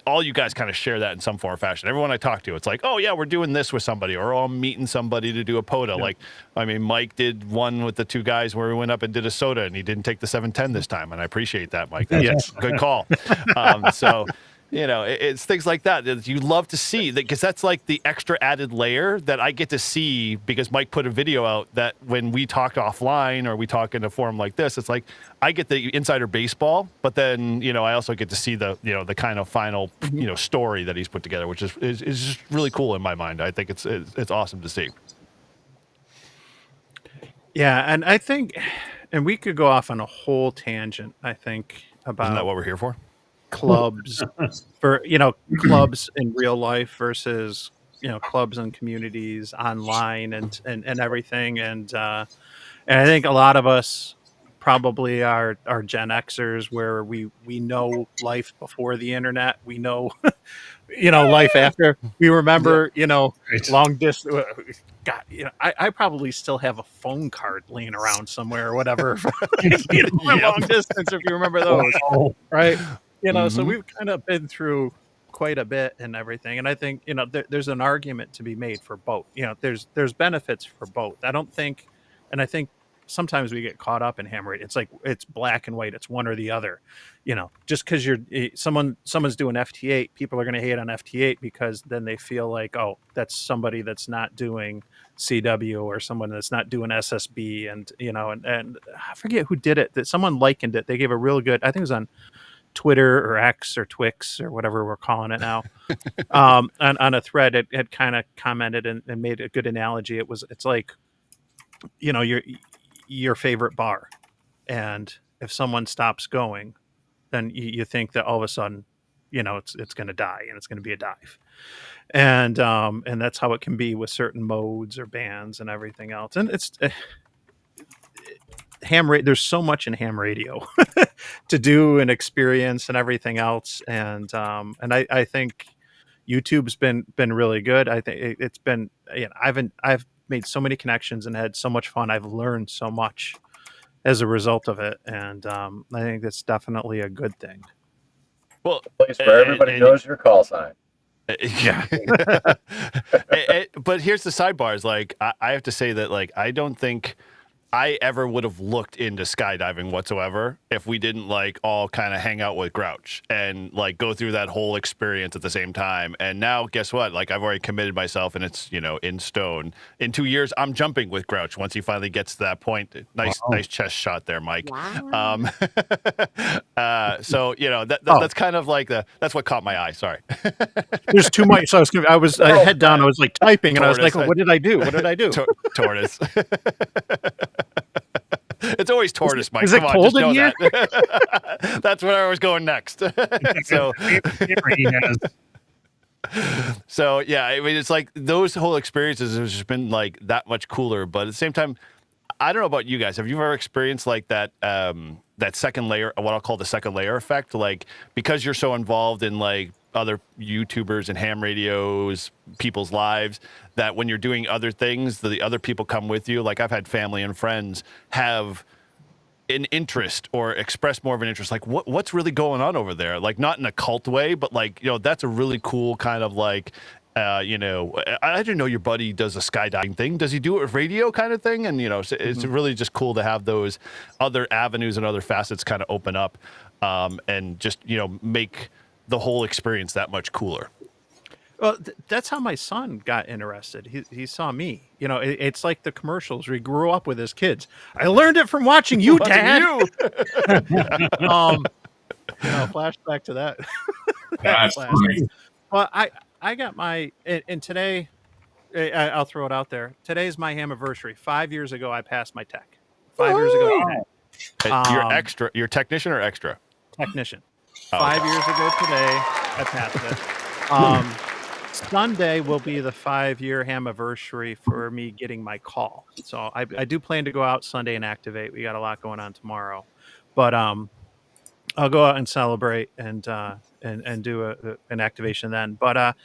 all you guys kind of share that in some form or fashion. Everyone I talk to, it's like, oh yeah, we're doing this with somebody, or oh, I'm meeting somebody to do a POTA. Like, I mean, Mike did one with the two guys where we went up and did a soda, and he didn't take the 710 this time, and I appreciate that, Mike. That's a good call. So it's things like that you love to see, because that's like the extra added layer that I get to see, because Mike put a video out that when we talk offline or we talk in a forum like this, it's like I get the insider baseball, but then I also get to see the the kind of final story that he's put together, which is just really cool in my mind. I think it's awesome to see. Yeah, and I think, and we could go off on a whole tangent, I think, about Isn't that what we're here for? Clubs for clubs in real life versus clubs and communities online and everything, and I think a lot of us probably are Gen Xers, where we know life before the internet, we know life after, we remember long distance. God, I probably still have a phone card laying around somewhere or whatever for long distance, if you remember those. Right. So we've kind of been through quite a bit and everything. And I think, there's an argument to be made for both. There's benefits for both. I think sometimes we get caught up in ham radio. It's like, it's black and white. It's one or the other. Just because someone's doing FT8, people are going to hate on FT8 because then they feel like, oh, that's somebody that's not doing CW, or someone that's not doing SSB. And, and I forget who did it, that someone likened it. They gave a real good, I think it was on Twitter or X or Twix or whatever we're calling it now, on a thread. It had kind of commented and made a good analogy. It's like, your favorite bar, and if someone stops going, then you think that all of a sudden, it's going to die, and it's going to be a dive. And that's how it can be with certain modes or bands and everything else. And it's there's so much in ham radio to do and experience and everything else. And I think YouTube's been really good. I think it's been, I've made so many connections and had so much fun. I've learned so much as a result of it, and I think that's definitely a good thing. Well, Place where everybody knows your call sign. Yeah. But here's the sidebars. Like, I have to say that, like, I don't think I ever would have looked into skydiving whatsoever if we didn't like all kind of hang out with Grouch and like go through that whole experience at the same time. And now, guess what? Like, I've already committed myself, and it's, you know, in stone. In 2 years, I'm jumping with Grouch once he finally gets to that point. Nice chest shot there, Mike. Wow. So you know that's kind of like that's what caught my eye. Sorry. There's too much. So I head down. I was like typing, and I was like, "What did I do? What did I do?" Tortoise. It's always tortoise, Mike. Is it Come on, cold just know in here? that. That's where I was going next. So, so yeah, I mean, it's like those whole experiences have just been like that much cooler. But at the same time, I don't know about you guys. Have you ever experienced like that that second layer, what I'll call the second layer effect? Like, because you're so involved in like other YouTubers and ham radios, people's lives, that when you're doing other things, the other people come with you. Like, I've had family and friends have an interest or express more of an interest. Like, what's really going on over there? Like, not in a cult way, but like, you know, that's a really cool kind of like, you know, I didn't know your buddy does a skydiving thing. Does he do it with radio kind of thing? And, you know, it's really just cool to have those other avenues and other facets kind of open up and just, you know, make the whole experience that much cooler. Well, that's how my son got interested. He saw me. You know, it's like the commercials where he grew up with his kids. I learned it from watching you, Dad. You. You know, flashback to that. That's funny. Well, I got my and today, I'll throw it out there. Today's my anniversary. 5 years ago, I passed my tech. 5 years ago today. You're extra. You're technician or extra? Technician. Oh. 5 years ago today, I passed it. Sunday will be the 5-year anniversary for me getting my call. So I do plan to go out Sunday and activate. We got a lot going on tomorrow, but I'll go out and celebrate and do an activation then. But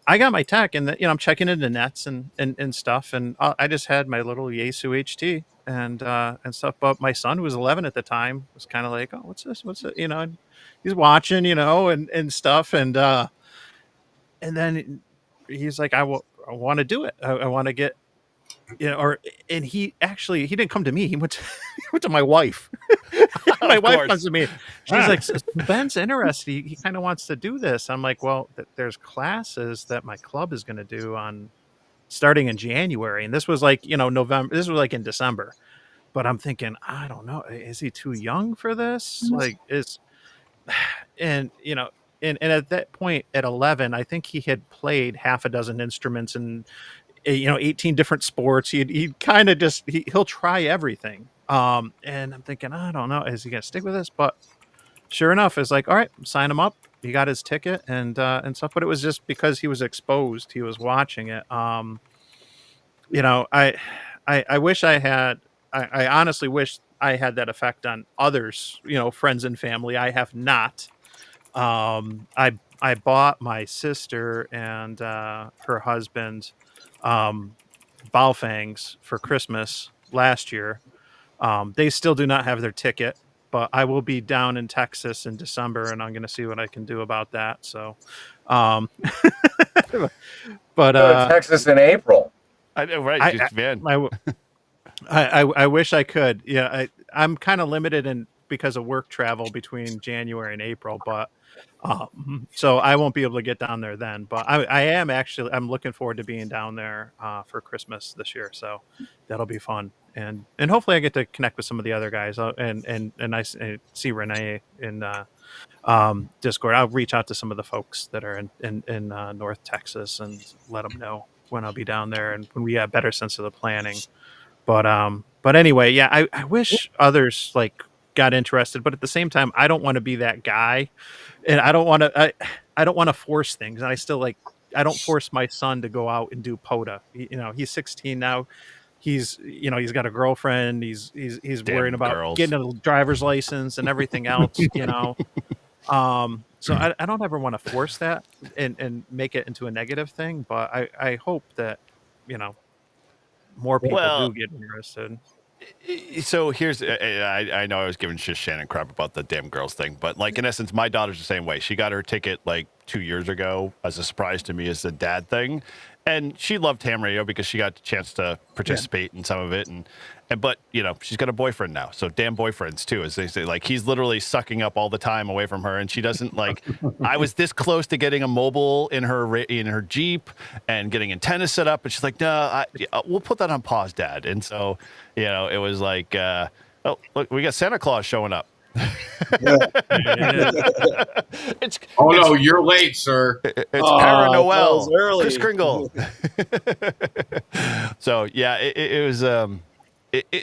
I got my tech, and you know, I'm checking into nets and stuff, and I just had my little Yaesu HT and stuff. But my son, who was 11 at the time, was kind of like, "Oh, what's this? What's it?" You know, and he's watching, you know, and stuff, and then he's like, I want to do it. I want to get, you know, and he didn't come to me. He went to my wife. My wife comes to me. She's like, Ben's interested. He kind of wants to do this. I'm like, well, there's classes that my club is going to do starting in January. And this was like, you know, November. This was like in December. But I'm thinking, I don't know. Is he too young for this? Like, and you know, and at that point at 11, I think he had played half a dozen instruments and, you know, 18 different sports. He kind of just, he'll try everything. And I'm thinking, I don't know, is he going to stick with this? But sure enough, it's like, all right, sign him up. He got his ticket and stuff, but it was just because he was exposed. He was watching it. You know, I wish I honestly wish I had that effect on others, you know, friends and family. I have not. I bought my sister and her husband Balfangs for Christmas last year. They still do not have their ticket, but I will be down in Texas in December, and I'm going to see what I can do about that. So, but Texas in April. I know, right? Man. I wish I could. Yeah, I'm kind of limited because of work travel between January and April, but so I won't be able to get down there then. But I'm looking forward to being down there for Christmas this year. So that'll be fun, and hopefully I get to connect with some of the other guys and I see Renee in Discord. I'll reach out to some of the folks that are in North Texas and let them know when I'll be down there and when we have a better sense of the planning. But anyway, yeah, I wish others like got interested, but at the same time, I don't want to be that guy, and I don't want to force things. And I don't force my son to go out and do POTA. You know, he's 16 now. He's got a girlfriend. He's worrying about girls. getting a driver's license and everything else. You know, so I don't ever want to force that and make it into a negative thing. But I hope that, you know, more people Well, do get interested. So here's, I know I was giving just Shannon crap about the damn girls thing, but like in essence, my daughter's the same way. She got her ticket like 2 years ago as a surprise to me as a dad thing. And she loved ham radio because she got the chance to participate in some of it. But you know, she's got a boyfriend now. So damn boyfriends too, as they say, like he's literally sucking up all the time away from her. And she doesn't like, I was this close to getting a mobile in her Jeep and getting antennas set up. And she's like, no, we'll put that on pause, Dad. And so, you know, it was like, oh, look, we got Santa Claus showing up. No, you're late, sir. It's Para that was Noel, early. Chris Kringle. So yeah, it was.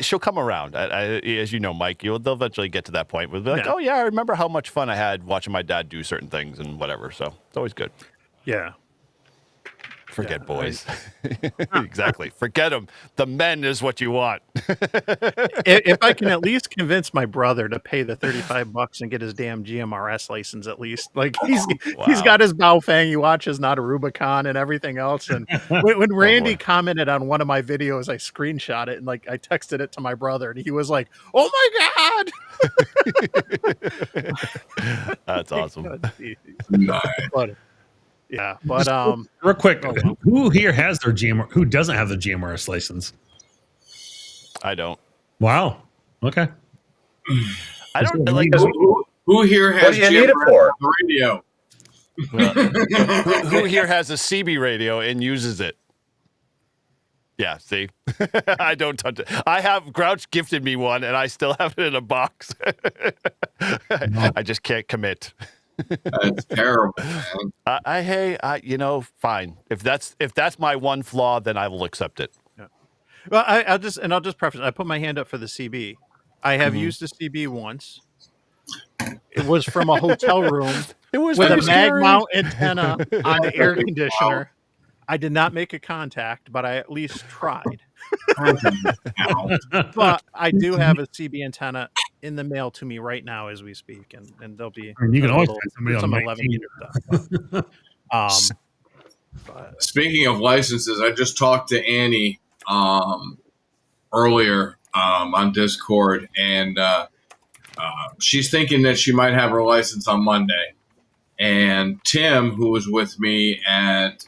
She'll come around. As you know, Mike, they'll eventually get to that point where they'll be like, oh yeah, I remember how much fun I had watching my dad do certain things and whatever. So it's always good. Yeah. Forget boys. Exactly. Forget them. The men is what you want. If I can at least convince my brother to pay the $35 and get his damn GMRS license, at least like he's got his Baofeng, he watches Not a Rubicon and everything else. And when Randy commented on one of my videos, I screenshot it and like I texted it to my brother, and he was like, "Oh my god!" That's awesome. But, yeah, but real quick, who here has their GMR? Who doesn't have the GMRS license? I don't. Wow. Okay. I don't like. Who here has What do you need it for? radio? Who here has a CB radio and uses it? Yeah, see, I don't touch it. I have Grouch gifted me one, and I still have it in a box. I just can't commit. That's terrible. Man. Fine. If that's my one flaw, then I will accept it. yeah. Well, I'll just preface. I put my hand up for the CB. I have used a CB once. It was from a hotel room. It was with a very mag scary. mount antenna on the air conditioner. I did not make a contact, but I at least tried. But I do have a CB antenna in the mail to me right now as we speak, and they'll be. And you can always find somebody on 11 meter stuff. But, Speaking of licenses, I just talked to Annie earlier on Discord, and she's thinking that she might have her license on Monday. And Tim, who was with me at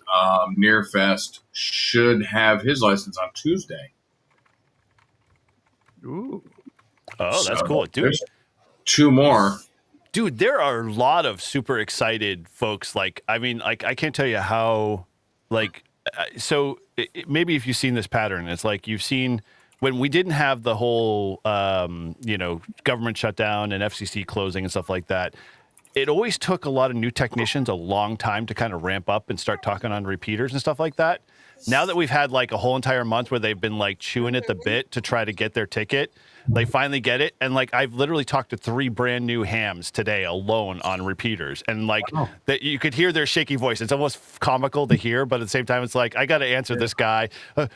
Nearfest, should have his license on Tuesday. ooh. Oh, that's cool, dude. There's 2 more. Dude, there are a lot of super excited folks. Like, I mean, like I can't tell you how. Like, maybe if you've seen this pattern, it's like you've seen when we didn't have the whole, government shutdown and FCC closing and stuff like that. It always took a lot of new technicians a long time to kind of ramp up and start talking on repeaters and stuff like that. Now that we've had like a whole entire month where they've been like chewing at the bit to try to get their ticket, they finally get it. And like I've literally talked to 3 brand new hams today alone on repeaters, and like that you could hear their shaky voice. It's almost comical to hear, but at the same time, it's like I got to answer this guy, blah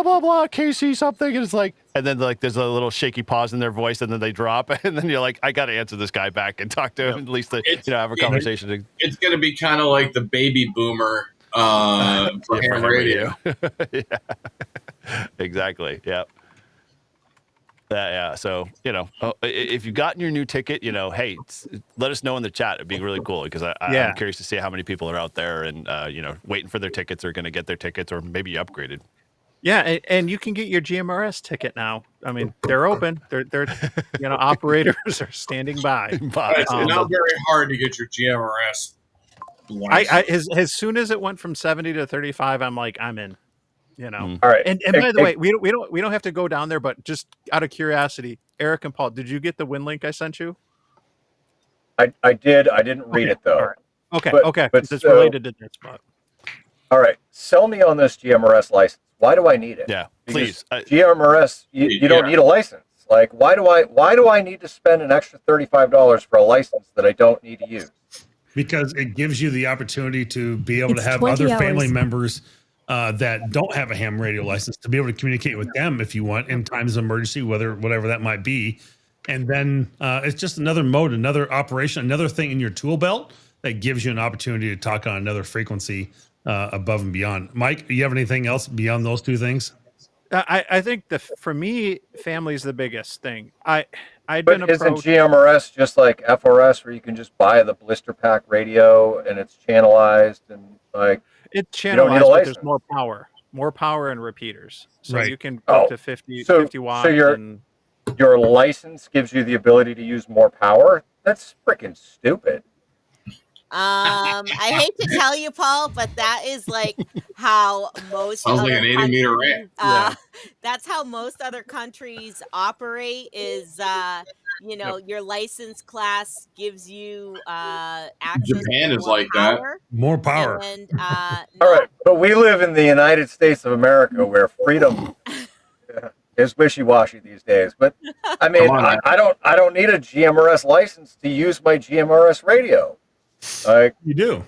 blah blah, KC something, and it's like, and then like there's a little shaky pause in their voice, and then they drop, and then you're like, I got to answer this guy back and talk to him at least, have a conversation. It's going to be kind of like the baby boomer for ham radio. Yeah, exactly. Yeah. Yeah. So, if you've gotten your new ticket, hey, let us know in the chat. It'd be really cool because I'm curious to see how many people are out there and, waiting for their tickets or going to get their tickets or maybe upgraded. Yeah, and you can get your GMRS ticket now. I mean, they're open. They're operators are standing by. It's not very hard to get your GMRS. As soon as it went from 70 to 35, I'm like, I'm in. All right. And by the way, we don't have to go down there, but just out of curiosity, Eric and Paul, did you get the win link I sent you? I did. I didn't read it though. Okay, But- okay. but It's so- related to this spot. All right. Sell me on this GMRS license. Why do I need it? Yeah, Because please. GMRS, you don't need a license. Like, why do I need to spend an extra $35 for a license that I don't need to use? Because it gives you the opportunity to be able It's to have 20 other family hours. members that don't have a ham radio license to be able to communicate with them if you want in times of emergency, whatever that might be. And then it's just another mode, another operation, another thing in your tool belt that gives you an opportunity to talk on another frequency above and beyond. Mike, do you have anything else beyond those 2 things? I think for me, family is the biggest thing. I'd But been isn't approached. GMRS just like FRS, where you can just buy the blister pack radio and it's channelized and like It's you don't need a channelized, but there's license? more power and repeaters. So Right. you can go up Oh, to 50 so watts. your license gives you the ability to use more power? That's freaking stupid. I hate to tell you, Paul, but that is like how most Sounds like other an 80-meter countries, ramp. that's how most other countries operate is, your license class gives you access Japan to is more like that. power. More power. And All right, but we live in the United States of America where freedom is wishy-washy these days. But I mean, Come on, man. I don't need a GMRS license to use my GMRS radio. Like, You do.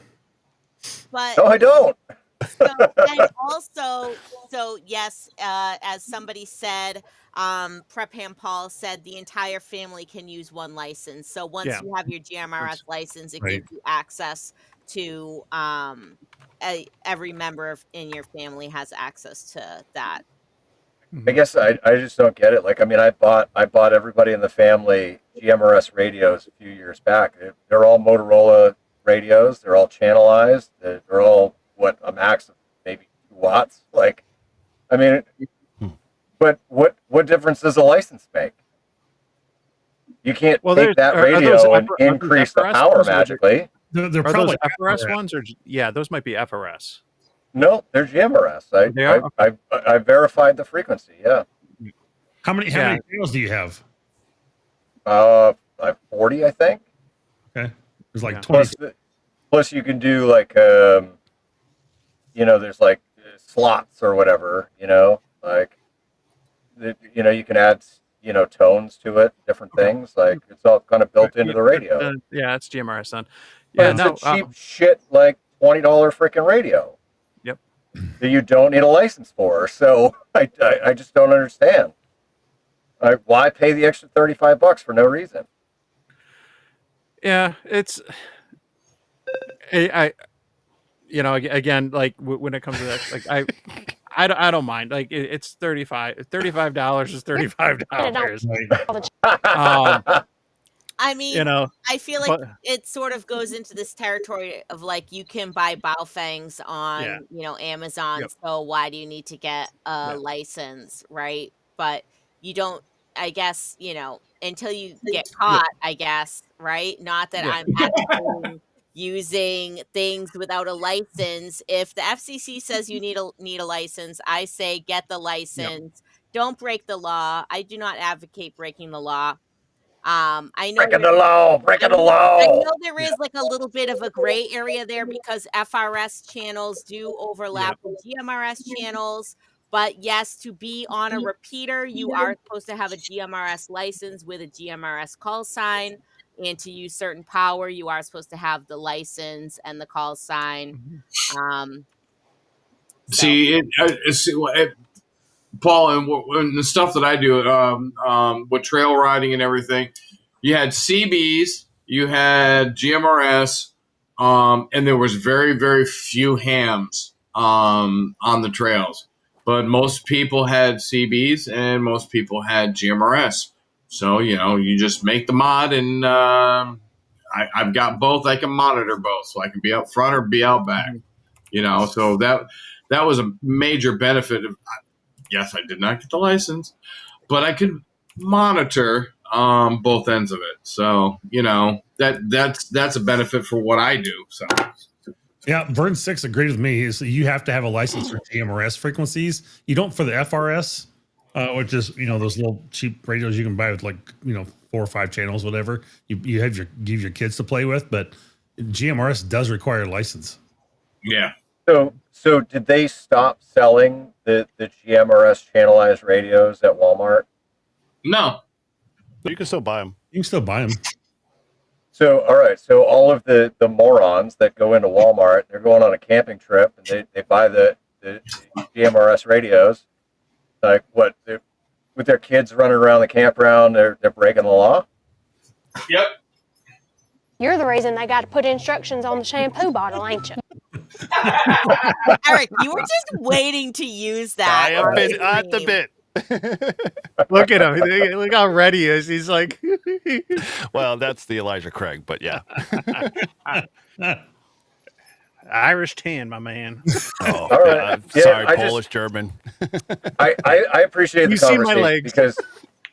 but no, I don't. so and also, so yes, as somebody said, Prep Ham Paul said the entire family can use one license. So once Yeah. you have your GMRS license, it Right. gives you access to every member in your family has access to that. I guess I just don't get it. Like, I mean, I bought everybody in the family GMRS radios a few years back. They're all Motorola radios. They're all channelized. They're all a max of maybe 2 watts. Like, I mean, but what difference does a license make? You can't take that radio and increase the power magically. They're Are probably those FRS ones, or those might be FRS. No, they're GMRS. They are? I verified the frequency. Yeah. How many channels do you have? I have 40, I think. Okay. There's like Yeah. 20. Plus you can do like there's like slots or whatever, like you can add tones to it, different things. Like it's all kind of built into the radio. Yeah, it's GMRS then. But Yeah, it's a cheap shit like $20 freaking radio. Yep. That you don't need a license for. So I just don't understand. Why pay the extra $35 for no reason? Yeah, it's again, like when it comes to that, like I don't mind. Like it's $35 is $35. I mean, I feel like but- it sort of goes into this territory of like you can buy Baofangs on Amazon. Yep. So why do you need to get a license, right? But you don't. I guess until you get caught. I guess right. Not that I'm advocating using things without a license. If the FCC says you need a license, I say get the license. Don't break the law. I do not advocate breaking the law. I know breaking the law. I know there is like a little bit of a gray area there because FRS channels do overlap with GMRS channels. But yes, to be on a repeater, you are supposed to have a GMRS license with a GMRS call sign. And to use certain power, you are supposed to have the license and the call sign. Paul, and the stuff that I do with trail riding and everything, you had CBs, you had GMRS, and there was very, very few hams on the trails. But most people had CBs and most people had GMRS. So, you just make the mod, and I've got both. I can monitor both, so I can be out front or be out back. So that was a major benefit of. Yes, I did not get the license, but I could monitor both ends of it. So that's a benefit for what I do. So. Yeah, Vern 6 agreed with me. Is you have to have a license for GMRS frequencies. You don't for the FRS, which is those little cheap radios you can buy with 4 or 5 channels, whatever. You give your kids to play with, but GMRS does require a license. Yeah. So did they stop selling the GMRS channelized radios at Walmart? No. You can still buy them. You can still buy them. So, all right. So all of the morons that go into Walmart, they're going on a camping trip and they buy the GMRS radios. Like what? With their kids running around the campground, they're breaking the law? Yep. You're the reason they got to put instructions on the shampoo bottle, ain't you? Eric, you were just waiting to use that. I have on been at the stream. bit. Look at him. Look how ready he is. He's like, Well, that's the Elijah Craig, but yeah. Irish tan, my man. Oh, All right. I'm Yeah, sorry, I Polish, German. I appreciate the You see my conversation legs. because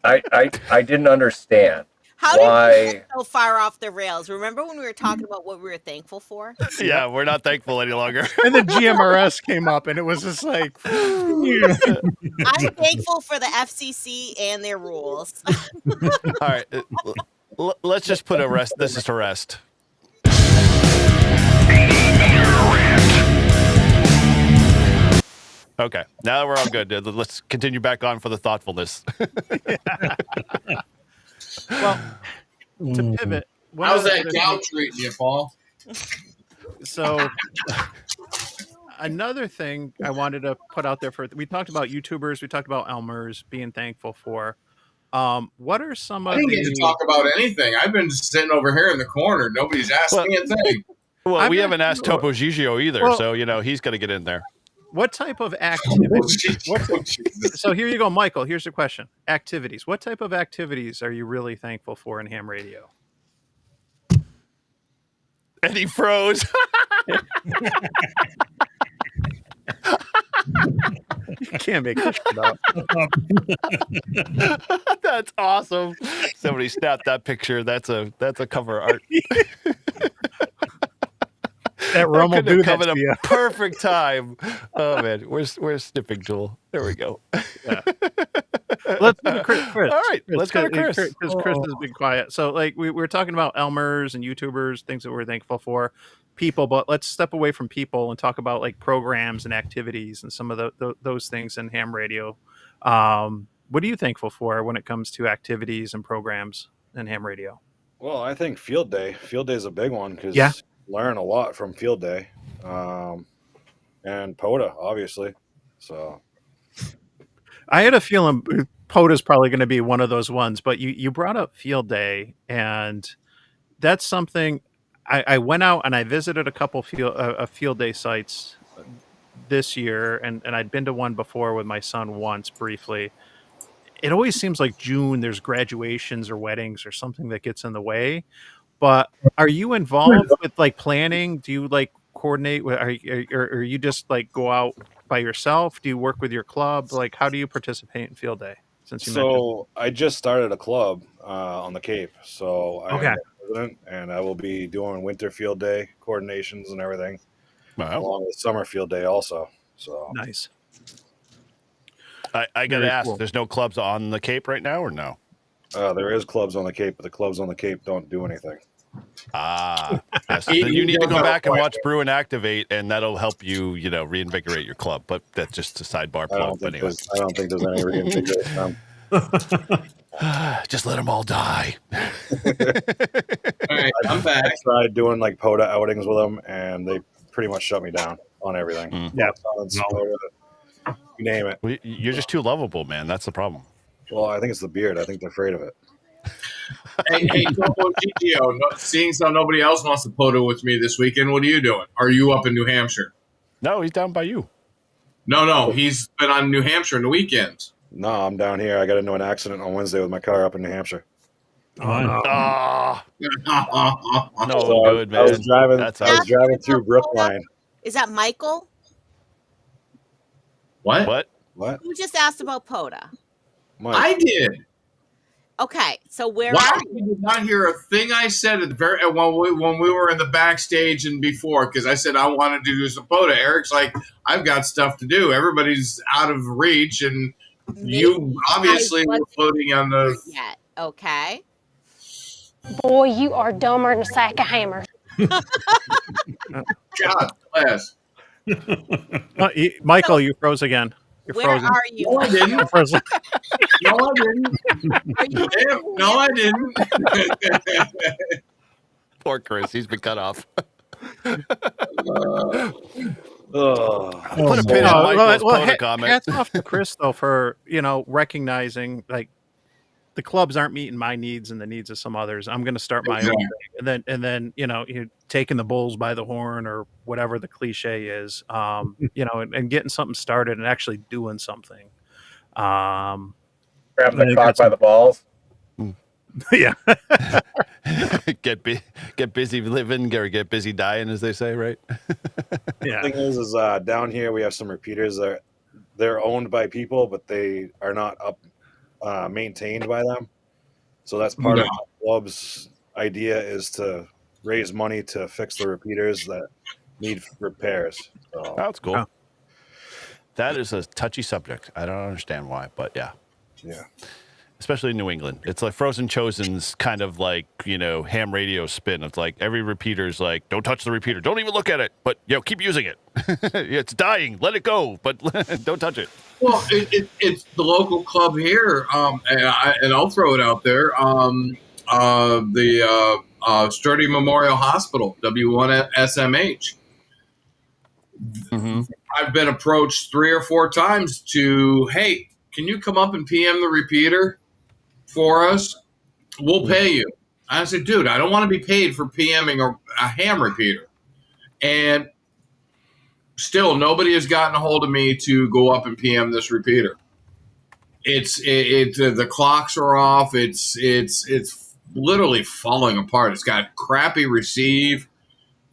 I didn't understand How did we why. get so far off the rails? Remember when we were talking about what we were thankful for? Yeah, we're not thankful any longer. And the GMRS came up, and it was just like, I'm thankful for the FCC and their rules. All right, let's just put a rest. This is to rest. Okay, now we're all good. Let's continue back on for the thoughtfulness. well, to pivot. one How's of the that other gal things- treating you, Paul? So another thing I wanted to put out there we talked about YouTubers, we talked about Elmers being thankful for. What are some I of didn't get to talk about anything. I've been just sitting over here in the corner. Nobody's asked me a thing. Well, we I'm haven't not asked sure. Topo Gigio either, Well- so he's got to get in there. what type of activities? Oh, Jesus. So here you go, Michael. Here's the question: activities. What type of activities are you really thankful for in ham radio? And he froze. You can't make this shit up. That's awesome. Somebody snapped that picture. That's a cover art. That Rum will couldn't do have that come to at you. a perfect time. Oh man, where's snipping tool? There we go. Let's go to Chris. All right, let's go to Chris. Because Chris has been quiet. So, like, we were talking about Elmers and YouTubers, things that we're thankful for, people. But let's step away from people and talk about like programs and activities and some of those things in ham radio. What are you thankful for when it comes to activities and programs in ham radio? Well, I think field day. Field day is a big one because Yeah. learn a lot from field day, and POTA obviously. So I had a feeling POTA's probably going to be one of those ones, but you brought up field day, and that's something I went out and I visited a couple field day sites this year, and I'd been to one before with my son once briefly. It always seems like June, there's graduations or weddings or something that gets in the way. But are you involved with like planning? Do you like coordinate with, or you just like go out by yourself? Do you work with your club? Like, how do you participate in field day? Since you mentioned, so I just started a club on the Cape. So I'm Okay. the president, and I will be doing winter field day coordinations and everything, Wow. along with summer field day also. So nice. I got to Very ask, cool. there's no clubs on the Cape right now, or no? there is clubs on the Cape, but the clubs on the Cape don't do anything. Ah, yes. He- Then you he need to does go have a back and point watch Brew and Activate, and that'll help you, reinvigorate your club. But that's just a sidebar I plug. don't But think anyway, there's any reinvigoration. just let them all die. All right, I'm back. I tried doing like POTA outings with them, and they pretty much shut me down on everything. Mm. Yeah. POTA, you name it. Well, you're just too lovable, man. That's the problem. Well, I think it's the beard. I think they're afraid of it. Hey, Topo Gigio, seeing so nobody else wants to POTA with me this weekend, what are you doing? Are you up in New Hampshire? No, he's down by you. No, he's been on New Hampshire in the weekends. No, I'm down here. I got into an accident on Wednesday with my car up in New Hampshire. Ah, no So good, man. I was driving. That's I was out. driving through Brookline. Is that Michael? What? What? What? Who just asked about POTA? Mike, I did. Okay, so where Wow, are you did not hear a thing I said at the very when we were in the backstage and before, because I said I wanted to do some POTA. Eric's like, I've got stuff to do. Everybody's out of reach, and you obviously were floating on the. yet? Okay. Boy, you are dumber than a sack of hammers. God bless. Michael, you froze again. You're Where frozen. are you? No, I didn't. You're frozen. No, I didn't. Are you Damn, no, I didn't. Poor Chris. He's been cut off. Put a pin in Michael's POTA comment. Hats off to Chris though for recognizing like the clubs aren't meeting my needs and the needs of some others, I'm going to start my own thing. And then you're taking the bulls by the horn or whatever the cliche is, and getting something started and actually doing something. Grabbing the cock by the balls. Yeah. get busy living or get busy dying, as they say, right? Yeah. The thing is down here we have some repeaters that they're owned by people, but they are not maintained by them. So that's part of the club's idea, is to raise money to fix the repeaters that need repairs. So, That's cool. Oh. That is a touchy subject. I don't understand why, but yeah. Especially in New England. It's like Frozen Chosen's kind of like, ham radio spin. It's like every repeater's like, don't touch the repeater. Don't even look at it. But, keep using it. It's dying. Let it go. But don't touch it. Well, it's the local club here. And I'll throw it out there. The Sturdy Memorial Hospital, W1SMH. Mm-hmm. I've been approached 3 or 4 times to, hey, can you come up and PM the repeater for us? We'll pay you. I said, dude, I don't want to be paid for PMing a ham repeater. And still, nobody has gotten a hold of me to go up and PM this repeater. The clocks are off. It's literally falling apart. It's got crappy receive.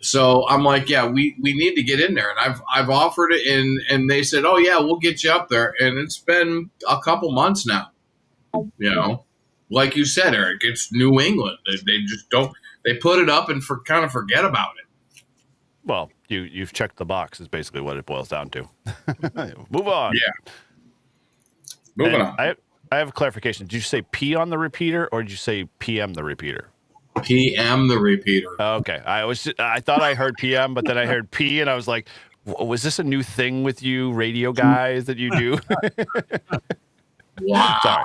So I'm like, yeah, we need to get in there. And I've offered it, and they said, oh yeah, we'll get you up there. And it's been a couple months now. Like you said, Eric, it's New England. They just don't. They put it up and kind of forget about it. Well, you've checked the box is basically what it boils down to. Move on. Yeah. Moving on. I have a clarification. Did you say P on the repeater or did you say PM the repeater? PM the repeater. Okay. I thought I heard PM, but then I heard P and I was like, was this a new thing with you radio guys that you do? Wow. Sorry.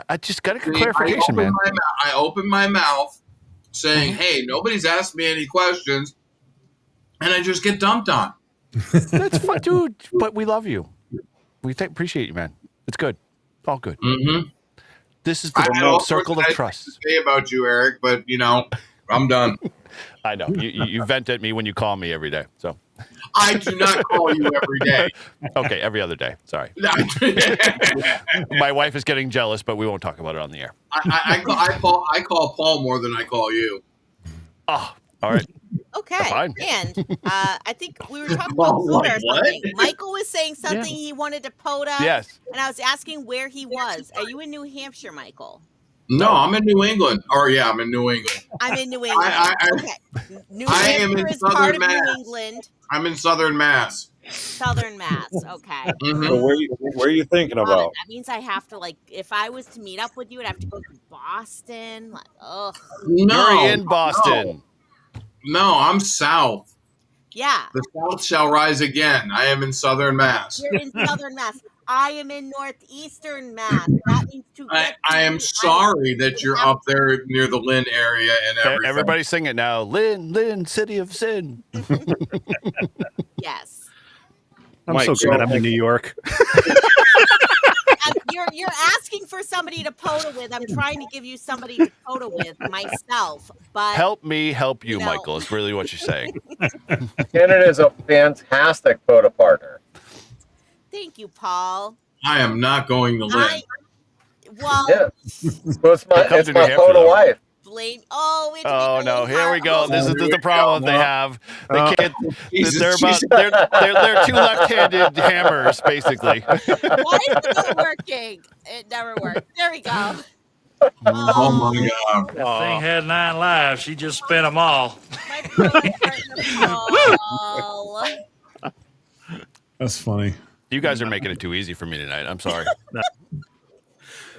I just got a clarification, man. I opened my mouth saying, hey, nobody's asked me any questions, and I just get dumped on. That's fun, dude. But we love you. We appreciate you, man. It's good. All good. Mm-hmm. This is the circle of trust. To say about you, Eric, but I'm done. I know you vent at me when you call me every day. So I do not call you every day. Okay, every other day. Sorry. My wife is getting jealous, but we won't talk about it on the air. I call Paul more than I call you. Oh, all right. Okay. Fine. And I think we were talking about POTA or something. Michael was saying something he wanted to POTA. Yes. And I was asking where he was. Are you in New Hampshire, Michael? No, I'm in New England. I'm in New England. I'm in New England. Okay. New I am Hampshire in is part Southern of Mass. New England. I'm in Southern Mass. Southern Mass. Okay. Mm-hmm. So where are you thinking about? That means I have to, if I was to meet up with you, I'd have to go to Boston. Ugh. No, You're in Boston. No, I'm south. Yeah. The South shall rise again. I am in Southern Mass. You're in Southern Mass. I am in Northeastern Mass. That means I am sorry that you're up there near the Lynn area and everything. Everybody sing it now. Lynn, city of sin. Yes. I'm so glad I'm in New York. You're asking for somebody to POTA with. I'm trying to give you somebody to POTA with myself. But help me help you, Michael, is really what you're saying. Canada is a fantastic POTA partner. Thank you, Paul. I am not going to Lynn. Well, it's my POTA wife. Blame. Oh no! Here we go. This is the problem they have. They can't. They're two left-handed hammers, basically. Why is it not working? It never worked. There we go. Oh my God! That thing had 9 lives. She just spent them all. My partner, Paul. That's funny. You guys are making it too easy for me tonight. I'm sorry.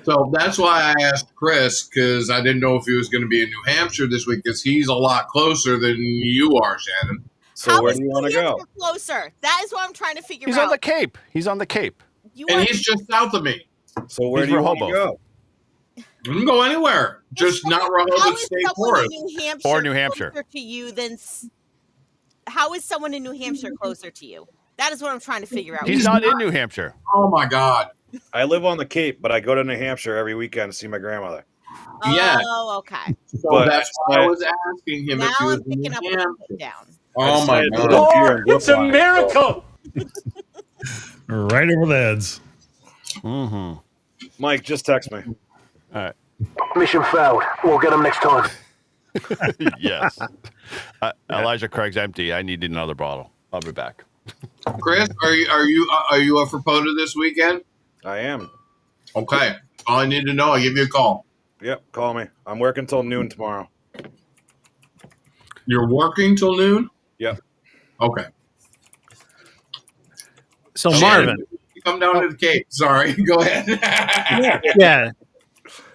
So that's why I asked Chris, because I didn't know if he was going to be in New Hampshire this week, because he's a lot closer than you are, Shannon. So where do you want to go? Closer. That is what I'm trying to figure out. He's on the Cape. He's on the Cape. And he's just south of me. So where do you want to go? I can go anywhere, just not Rehoboth State Forest. Or New Hampshire. Closer to you than, how is someone in New Hampshire closer to you? That is what I'm trying to figure out. He's not in New Hampshire. Oh my God. I live on the Cape, but I go to New Hampshire every weekend to see my grandmother. Yeah. Oh, okay. So But that's why I was asking him Now if he was I'm in picking New up what you Hampshire. put down. Oh my decided to god! live here in It's a Brookline, miracle. Right over the heads. Mm-hmm. Mike, just text me. All right. Mission failed. We'll get them next time. Yes. Elijah Craig's empty. I need another bottle. I'll be back. Chris, are you up for POTA this weekend? I am. Okay. All I need to know, I'll give you a call. Yep, call me. I'm working till noon tomorrow. You're working till noon? Yep. Okay. So Shannon, Marvin, you come down to the Cape. Sorry. Go ahead. yeah,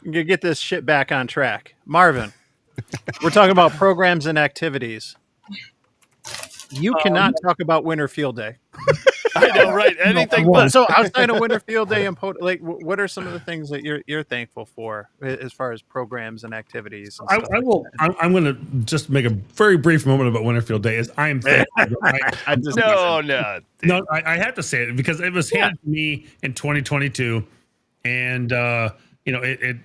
you get this shit back on track. Marvin, we're talking about programs and activities. You cannot talk about Winter Field Day. I know, right? Anything but. So outside of Winter Field Day and like, what are some of the things that you're thankful for as far as programs and activities? And stuff I will. I'm going to just make a very brief moment about Winterfield Day. Is I am thankful. I just No, I have to say it because it was handed to me in 2022, and it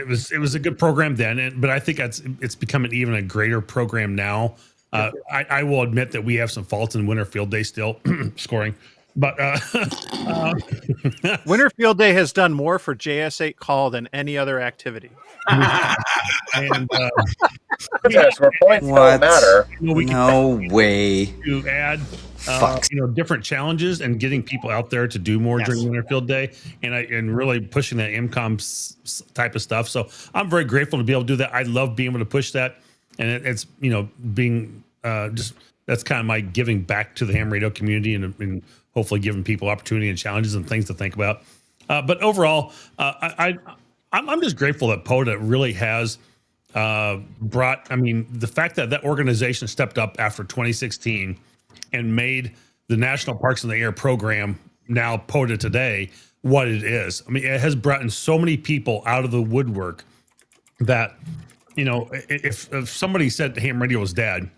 was a good program then, but I think it's becoming even a greater program now. I will admit that we have some faults in Winter Field Day still scoring, but Winter Field Day has done more for JS8 call than any other activity. and Yes, where points don't matter. No way. To add different challenges and getting people out there to do more during Winter Field Day, and really pushing that MCOM type of stuff. So I'm very grateful to be able to do that. I love being able to push that, and it's being just that's kind of my giving back to the ham radio community, and hopefully giving people opportunity and challenges and things to think about. But overall, I'm just grateful that POTA really has brought. I mean, the fact that organization stepped up after 2016 and made the National Parks in the Air program, now POTA today, what it is. I mean, it has brought in so many people out of the woodwork that, if somebody said ham radio was dead,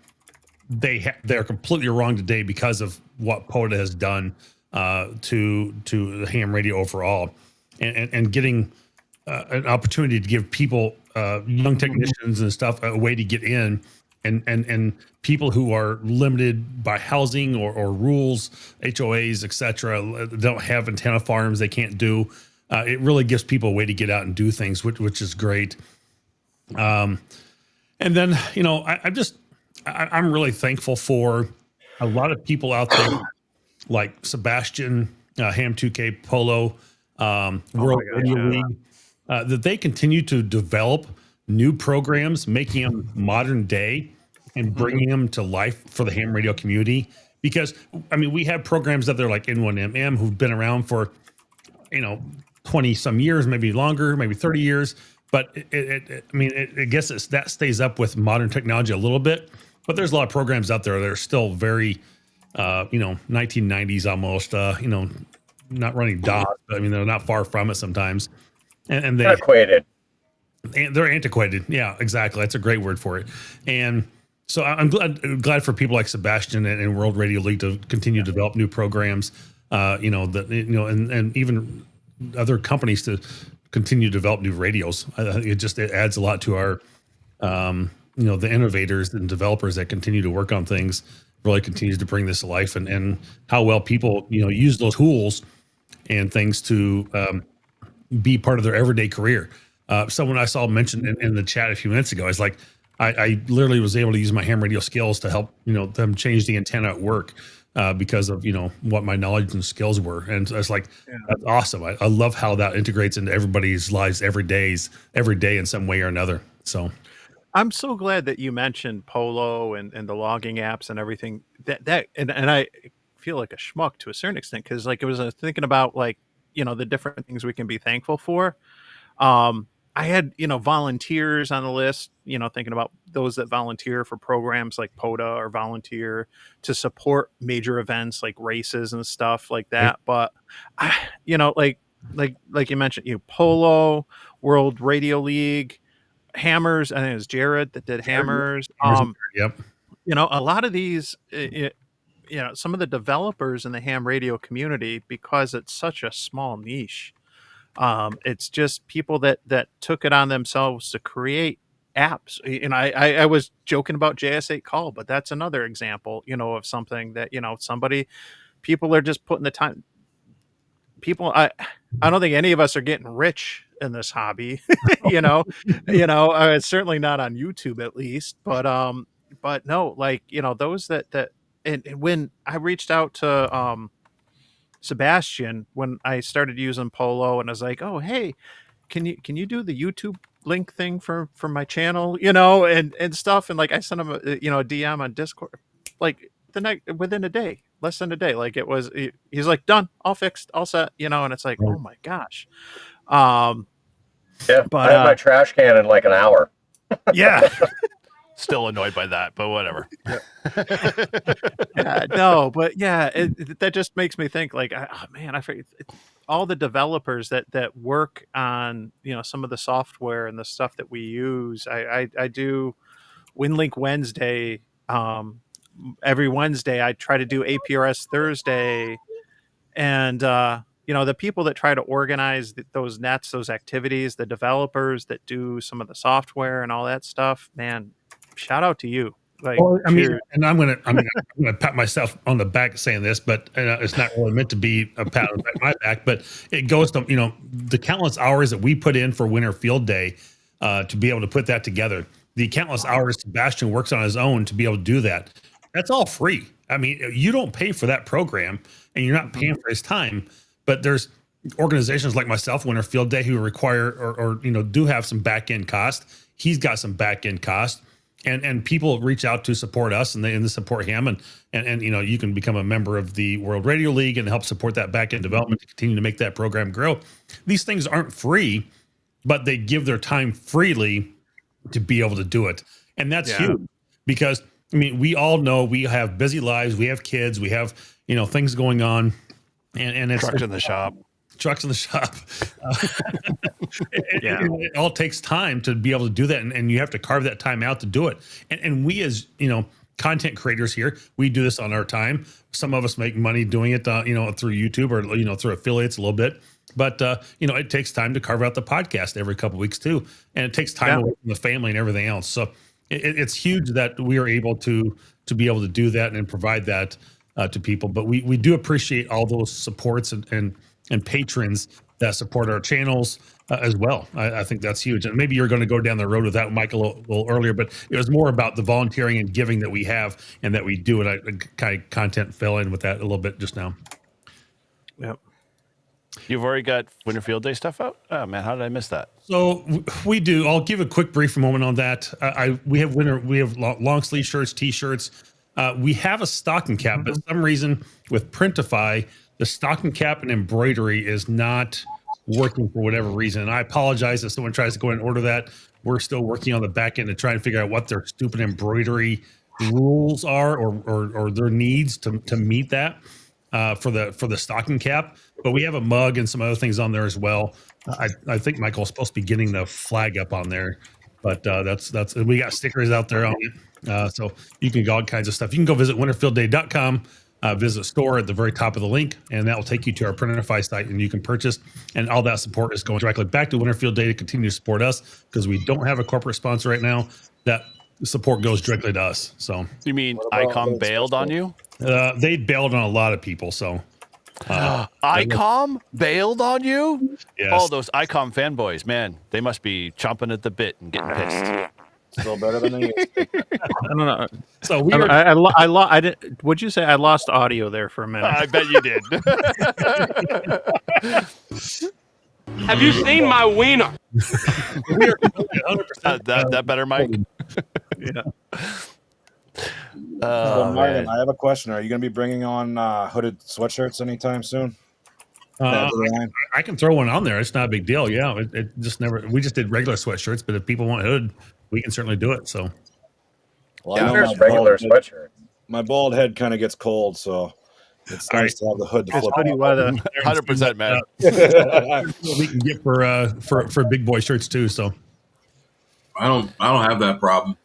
they're completely wrong today because of what POTA has done to the ham radio overall, and getting an opportunity to give people, young technicians and stuff, a way to get in, and people who are limited by housing or rules, HOAs, etc., don't have antenna farms, they can't do. It really gives people a way to get out and do things, which is great. And then, I'm really thankful for a lot of people out there like Sebastian, Ham 2K, Polo, World Radio League, that they continue to develop new programs, making them modern day and bringing them to life for the ham radio community. Because, I mean, we have programs out there like N1MM who've been around for, 20 some years, maybe longer, maybe 30 years. But I guess that stays up with modern technology a little bit. But there's a lot of programs out there that are still very, 1990s almost, not running DOS, but I mean, they're not far from it sometimes. And they're antiquated. And they're antiquated. Yeah, exactly. That's a great word for it. And so I'm glad for people like Sebastian and World Radio League to continue to develop new programs, and even other companies to continue to develop new radios. It adds a lot to our, the innovators and developers that continue to work on things, really continues to bring this to life, and how well people, use those tools and things to be part of their everyday career. Someone I saw mentioned in the chat a few minutes ago, is like, I literally was able to use my ham radio skills to help, them change the antenna at work, because of, what my knowledge and skills were. And it's like, that's awesome. I love how that integrates into everybody's lives every day in some way or another. So I'm so glad that you mentioned Polo and the logging apps and everything and I feel like a schmuck to a certain extent, because like it was thinking about like, the different things we can be thankful for. I had, volunteers on the list, thinking about those that volunteer for programs like POTA or volunteer to support major events like races and stuff like that. But like you mentioned, Polo, World Radio League, Hammers. I think it was Jared that did Hammers. Yep. A lot of these, some of the developers in the ham radio community, because it's such a small niche, It's just people that took it on themselves to create apps. And I was joking about JS8 Call, but that's another example, of something that, people are just putting the time. People, I don't think any of us are getting rich in this hobby, it's certainly not on YouTube at least, but no, like, those and when I reached out to, Sebastian, when I started using Polo, and I was like, oh, hey, can you do the YouTube link thing for my channel, and stuff. And like, I sent him a DM on Discord, like within a day, less than a day. Like he's like, done, all fixed, all set, and it's like, oh my gosh. Yeah, but I had my trash can in like an hour. Yeah. Still annoyed by that, but whatever. Yeah, no, but yeah, that just makes me think, like, oh man, I forget all the developers that work on some of the software and the stuff that we use. I do WinLink Wednesday. Every Wednesday I try to do APRS Thursday, and the people that try to organize those nets, those activities, the developers that do some of the software and all that stuff, man, shout out to you. Like, well, I mean, and I'm gonna pat myself on the back saying this, but it's not really meant to be a pat on my back. But it goes to the countless hours that we put in for Winter Field Day to be able to put that together. The countless hours Sebastian works on his own to be able to do that. That's all free. I mean, you don't pay for that program, and you're not paying for his time. But there's organizations like myself, Winter Field Day, who require or do have some back end cost. He's got some back end cost. And people reach out to support us, and they support him, and you can become a member of the World Radio League and help support that back end development to continue to make that program grow. These things aren't free, but they give their time freely to be able to do it, and that's huge because we all know we have busy lives, we have kids, we have things going on, and it's trucks in the shop. It all takes time to be able to do that, and you have to carve that time out to do it. And we, as content creators here, we do this on our time. Some of us make money doing it, through YouTube or through affiliates a little bit. But it takes time to carve out the podcast every couple of weeks too, and it takes time away from the family and everything else. So it's huge that we are able to be able to do that and provide that to people. But we do appreciate all those supports and patrons that support our channels as well. I think that's huge. And maybe you're going to go down the road with that, Michael, a little earlier, but it was more about the volunteering and giving that we have and that we do. And I kind of content fell in with that a little bit just now. Yep. You've already got Winter Field Day stuff out? Oh man, how did I miss that? So we do. I'll give a quick brief moment on that. We have long sleeve shirts, t-shirts. We have a stocking cap, but for some reason with Printify, the stocking cap and embroidery is not working for whatever reason. And I apologize if someone tries to go and order that. We're still working on the back end to try and figure out what their stupid embroidery rules are or their needs to meet that for the stocking cap. But we have a mug and some other things on there as well. I think Michael's supposed to be getting the flag up on there, but that's we got stickers out there on it. So you can get all kinds of stuff. You can go visit winterfieldday.com. Visit store at the very top of the link, and that will take you to our Printify site, and you can purchase. And all that support is going directly back to Winterfield Day to continue to support us because we don't have a corporate sponsor right now. That support goes directly to us. So you mean ICOM bailed on you? They bailed on a lot of people. So ICOM bailed on you? Yes. All those ICOM fanboys, man, they must be chomping at the bit and getting pissed. Still better than they used to. I don't know. So we I did. Would you say I lost audio there for a minute? I bet you did. Have you seen my wiener? that better, Mike? Yeah. So Marvin, I have a question. Are you going to be bringing on hooded sweatshirts anytime soon? I can throw one on there. It's not a big deal. Yeah, it just never. We just did regular sweatshirts, but if people want hood, we can certainly do it. So, well, there's regular sweatshirts. My bald head kind of gets cold, so it's nice to have the hood to flip. Hoodie weather, 100%, man. We can get for big boy shirts too. So, I don't have that problem.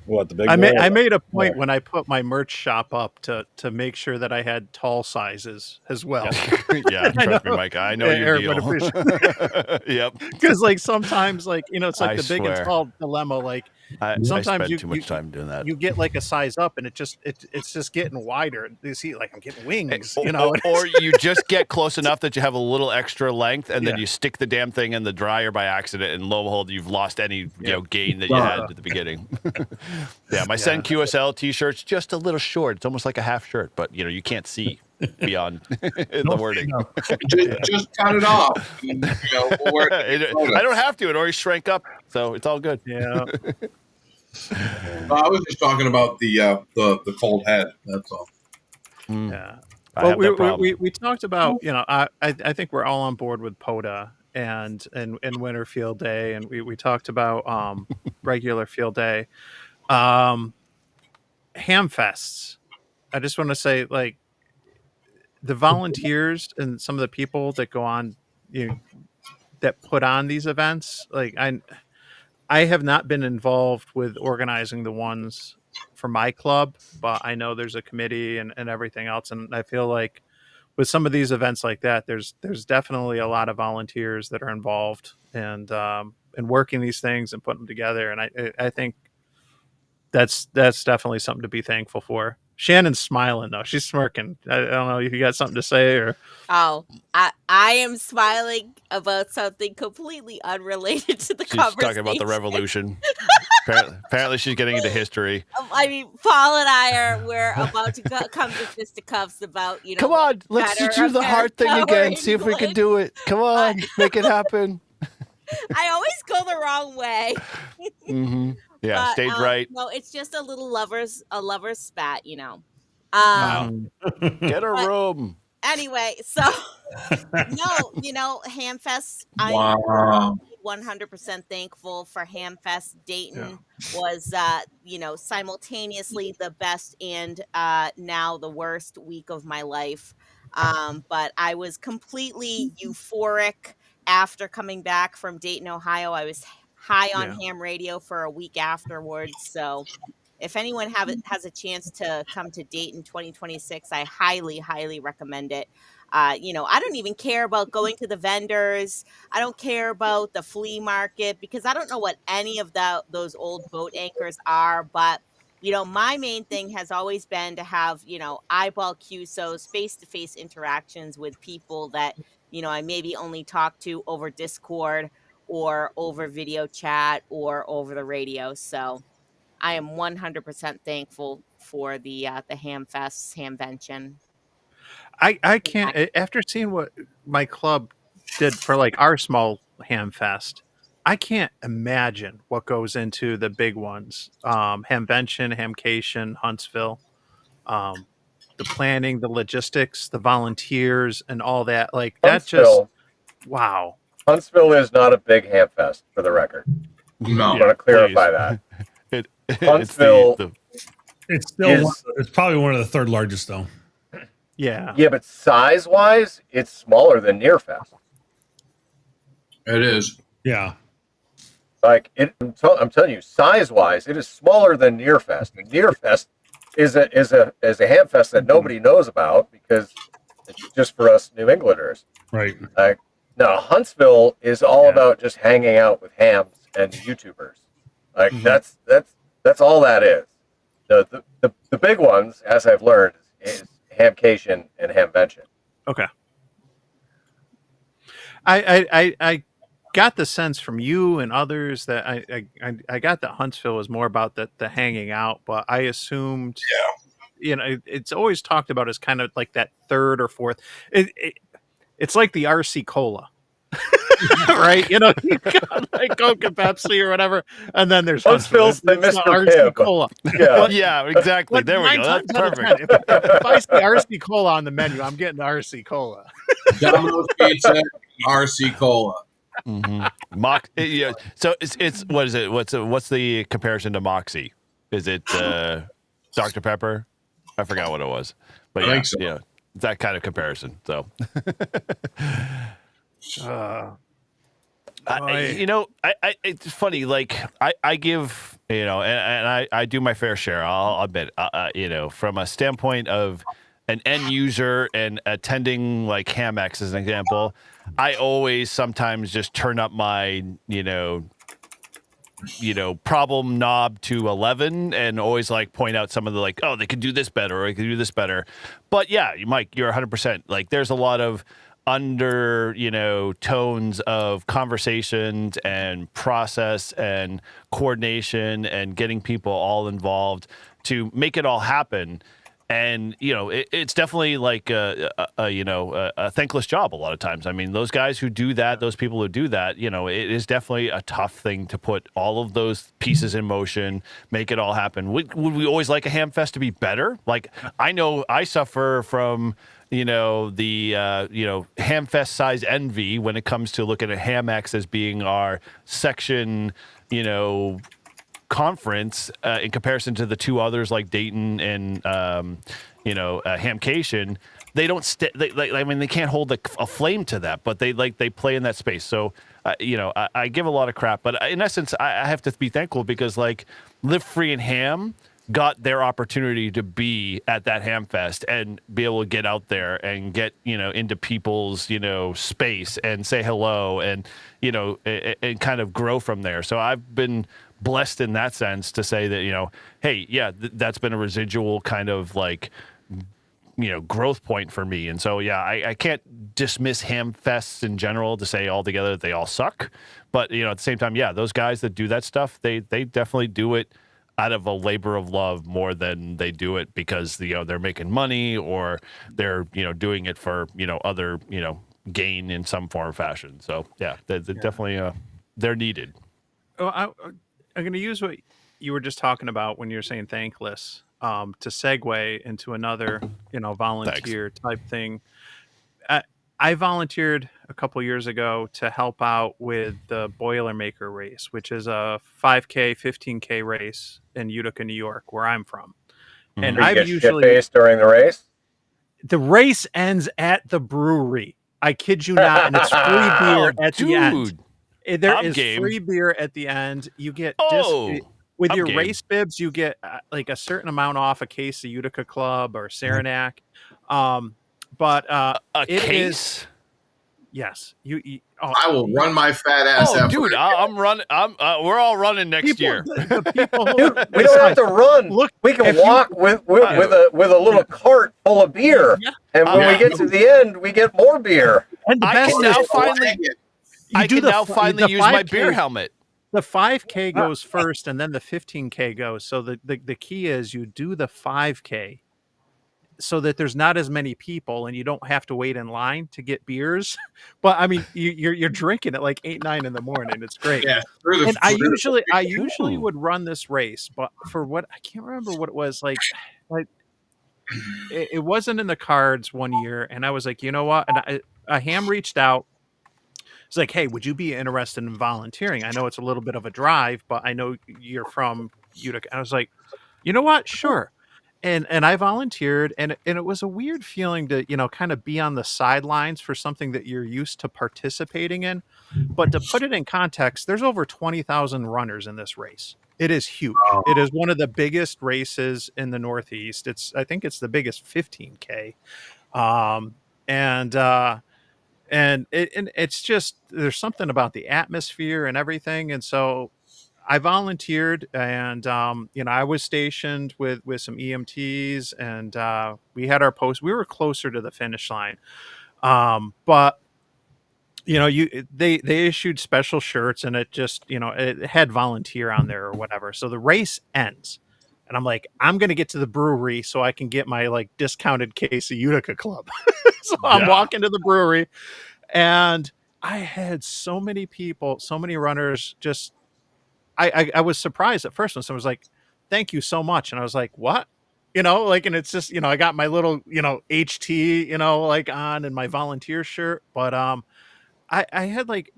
What, the big I boy? made a point Yeah. when I put my merch shop up to make sure that I had tall sizes as well. Yeah, I trust me, know Mike. I know your Eric would deal. appreciate Yep. because like sometimes like it's like I the big and swear. tall dilemma. Like I sometimes spend too much time doing that. you get like a size up and it's just getting wider. You see, like I'm getting wings, Or you just get close enough that you have a little extra length, and then Yeah. you stick the damn thing in the dryer by accident, and lo and behold, you've lost any gain that you had at the beginning. Yeah, my Send QSL T-shirt's just a little short. It's almost like a half shirt, but you can't see beyond the wording. Just cut it off. And, we'll wear it I don't have to. It already shrank up, so it's all good. Yeah. I was just talking about the cold head. That's all. Yeah. I Well, have that problem. we talked about I think we're all on board with POTA and Winter Field Day, and we talked about regular Field Day, ham fests. I just want to say, like, the volunteers and some of the people that go on, that put on these events. Like, I have not been involved with organizing the ones for my club, but I know there's a committee and everything else, and I feel like with some of these events like that, there's definitely a lot of volunteers that are involved and working these things and putting them together, and I think that's definitely something to be thankful for. Shannon's smiling though; she's smirking. I don't know if you got something to say or. Oh, I am smiling about something completely unrelated to the She's conversation. talking about the revolution. Apparently, she's getting into history. I mean, Paul and we're about to come to fisticuffs about, Come on, let's better do the hard thing America or again. See if we can England. do it. Come on, make it happen. I always go the wrong way. Mm-hmm. Yeah, But, stage right. No, it's just a little lover's spat, Wow. Get a room. Anyway, so no, Hamfest. Wow. I'm 100% thankful for Hamfest. Dayton was, simultaneously the best and now the worst week of my life. But I was completely euphoric after coming back from Dayton, Ohio. I was high on ham radio for a week afterwards. So if anyone has a chance to come to Dayton 2026, I highly, highly recommend it. I don't even care about going to the vendors. I don't care about the flea market because I don't know what any of those old boat anchors are. But, my main thing has always been to have, eyeball QSOs, face-to-face interactions with people that, I maybe only talk to over Discord or over video chat or over the radio. So I am 100% thankful for the Hamfest, Hamvention. I can't, after seeing what my club did for like our small ham fest, I can't imagine what goes into the big ones. Hamvention, Hamcation, Huntsville, the planning, the logistics, the volunteers, and all that. Like that Huntsville, wow. Huntsville is not a big ham fest, for the record. No. I'm going to clarify that. Huntsville, it's still it's probably one of the third largest though. Yeah. Yeah, but size-wise, it's smaller than Nearfest. It is. Yeah. Like I'm telling you, size-wise, it is smaller than Nearfest. And Nearfest is a ham fest that nobody knows about because it's just for us New Englanders. Right. Like, no, Huntsville is all about just hanging out with hams and YouTubers. Like that's all that is. The big ones, as I've learned, is Hamcation and Hamvention. Okay. I got the sense from you and others that I got that Huntsville was more about the hanging out, but I assumed, it's always talked about as kind of like that third or fourth. It's like the RC Cola, right? You got like Coke and Pepsi or whatever, and then there's Huntsville's the It's Mr. RC Pibb. Cola. Yeah. Yeah, exactly. There we go. That's perfect. If I see RC Cola on the menu, I'm getting RC Cola. Domino's Pizza, RC Cola. Mm-hmm. So it's what is it? What's the comparison to Moxie? Is it Dr. Pepper? I forgot what it was, but I think so. yeah, it's that kind of comparison. So, it's funny. Like I give and I do my fair share. I'll admit, from a standpoint of an end user and attending like Hamex as an example, I always sometimes just turn up my, problem knob to 11 and always like point out some of the like, oh, they could do this better or they could do this better. But yeah, Mike, you're 100%. Like there's a lot of tones of conversations and process and coordination and getting people all involved to make it all happen. And it's definitely like a thankless job a lot of times. I mean, those guys who do that, those people who do that, it is definitely a tough thing to put all of those pieces in motion, make it all happen. Would we always like a ham fest to be better? Like I know I suffer from the Hamfest size envy when it comes to looking at Hamex as being our section, conference in comparison to the two others like Dayton and Hamcation. They don't they can't hold a flame to that, but they play in that space. So I give a lot of crap, but in essence I have to be thankful because like Live Free and Ham got their opportunity to be at that ham fest and be able to get out there and get into people's space and say hello and and kind of grow from there. So I've been blessed in that sense to say that hey, yeah, that's been a residual kind of like growth point for me. And so yeah, I can't dismiss ham fests in general to say altogether that they all suck, but at the same time, yeah, those guys that do that stuff, they definitely do it out of a labor of love more than they do it because they're making money or they're doing it for other gain in some form or fashion. So yeah, they're definitely they're needed. Oh, I'm going to use what you were just talking about when you're saying thankless to segue into another volunteer type thing. I volunteered a couple years ago to help out with the Boilermaker race, which is a 5K, 15K race in Utica, New York, where I'm from. Mm-hmm. And I usually shit-faced during the race. The race ends at the brewery. I kid you not, and it's free beer at the end. There is free beer at the end. You get with your race bibs, you get like a certain amount off a case of Utica Club or Saranac. But a case. Yes, I will run my fat ass. Oh, dude, I'm running. We're all running next year. The people dude, we don't have to run. Look, we can walk with a little cart full of beer, and when we get to the end, we get more beer. And the best I can now finally use my beer helmet. The 5K goes first, and then the 15K goes. So the key is you do the 5K. So that there's not as many people and you don't have to wait in line to get beers. But I mean, you're drinking at like 8, 9 in the morning. It's great. Yeah. And I usually would run this race, but for what I can't remember what it was like it wasn't in the cards one year. And I was like, you know what? And a ham reached out. It's like, hey, would you be interested in volunteering? I know it's a little bit of a drive, but I know you're from Utica. And I was like, you know what? Sure. And I volunteered, and it was a weird feeling to, kind of be on the sidelines for something that you're used to participating in. But to put it in context, there's over 20,000 runners in this race. It is huge. Oh. It is one of the biggest races in the Northeast. I think it's the biggest 15K. And it's just, there's something about the atmosphere and everything. And so I volunteered, and I was stationed with some EMTs, and we had our post. We were closer to the finish line, but they issued special shirts, and it just it had volunteer on there or whatever. So the race ends, and I'm like, I'm gonna get to the brewery so I can get my like discounted case of Utica Club. So I'm walking to the brewery, and I had so many people, so many runners just. I was surprised at first when someone was like, thank you so much. And I was like, what? And it's just, I got my little, HT, like on and my volunteer shirt. But I had like,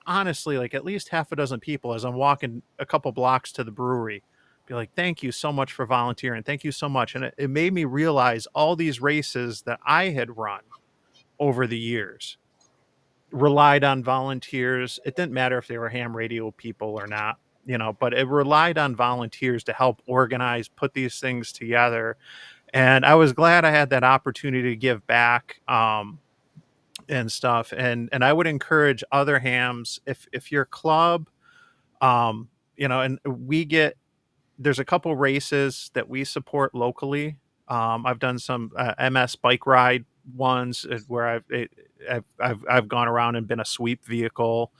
honestly, like at least half a dozen people as I'm walking a couple blocks to the brewery be like, thank you so much for volunteering. Thank you so much. And it made me realize all these races that I had run over the years relied on volunteers. It didn't matter if they were ham radio people or not. but it relied on volunteers to help organize, put these things together. And I was glad I had that opportunity to give back, and stuff. And I would encourage other hams, if your club, and there's a couple races that we support locally. I've done some MS bike ride ones where I've gone around and been a sweep vehicle.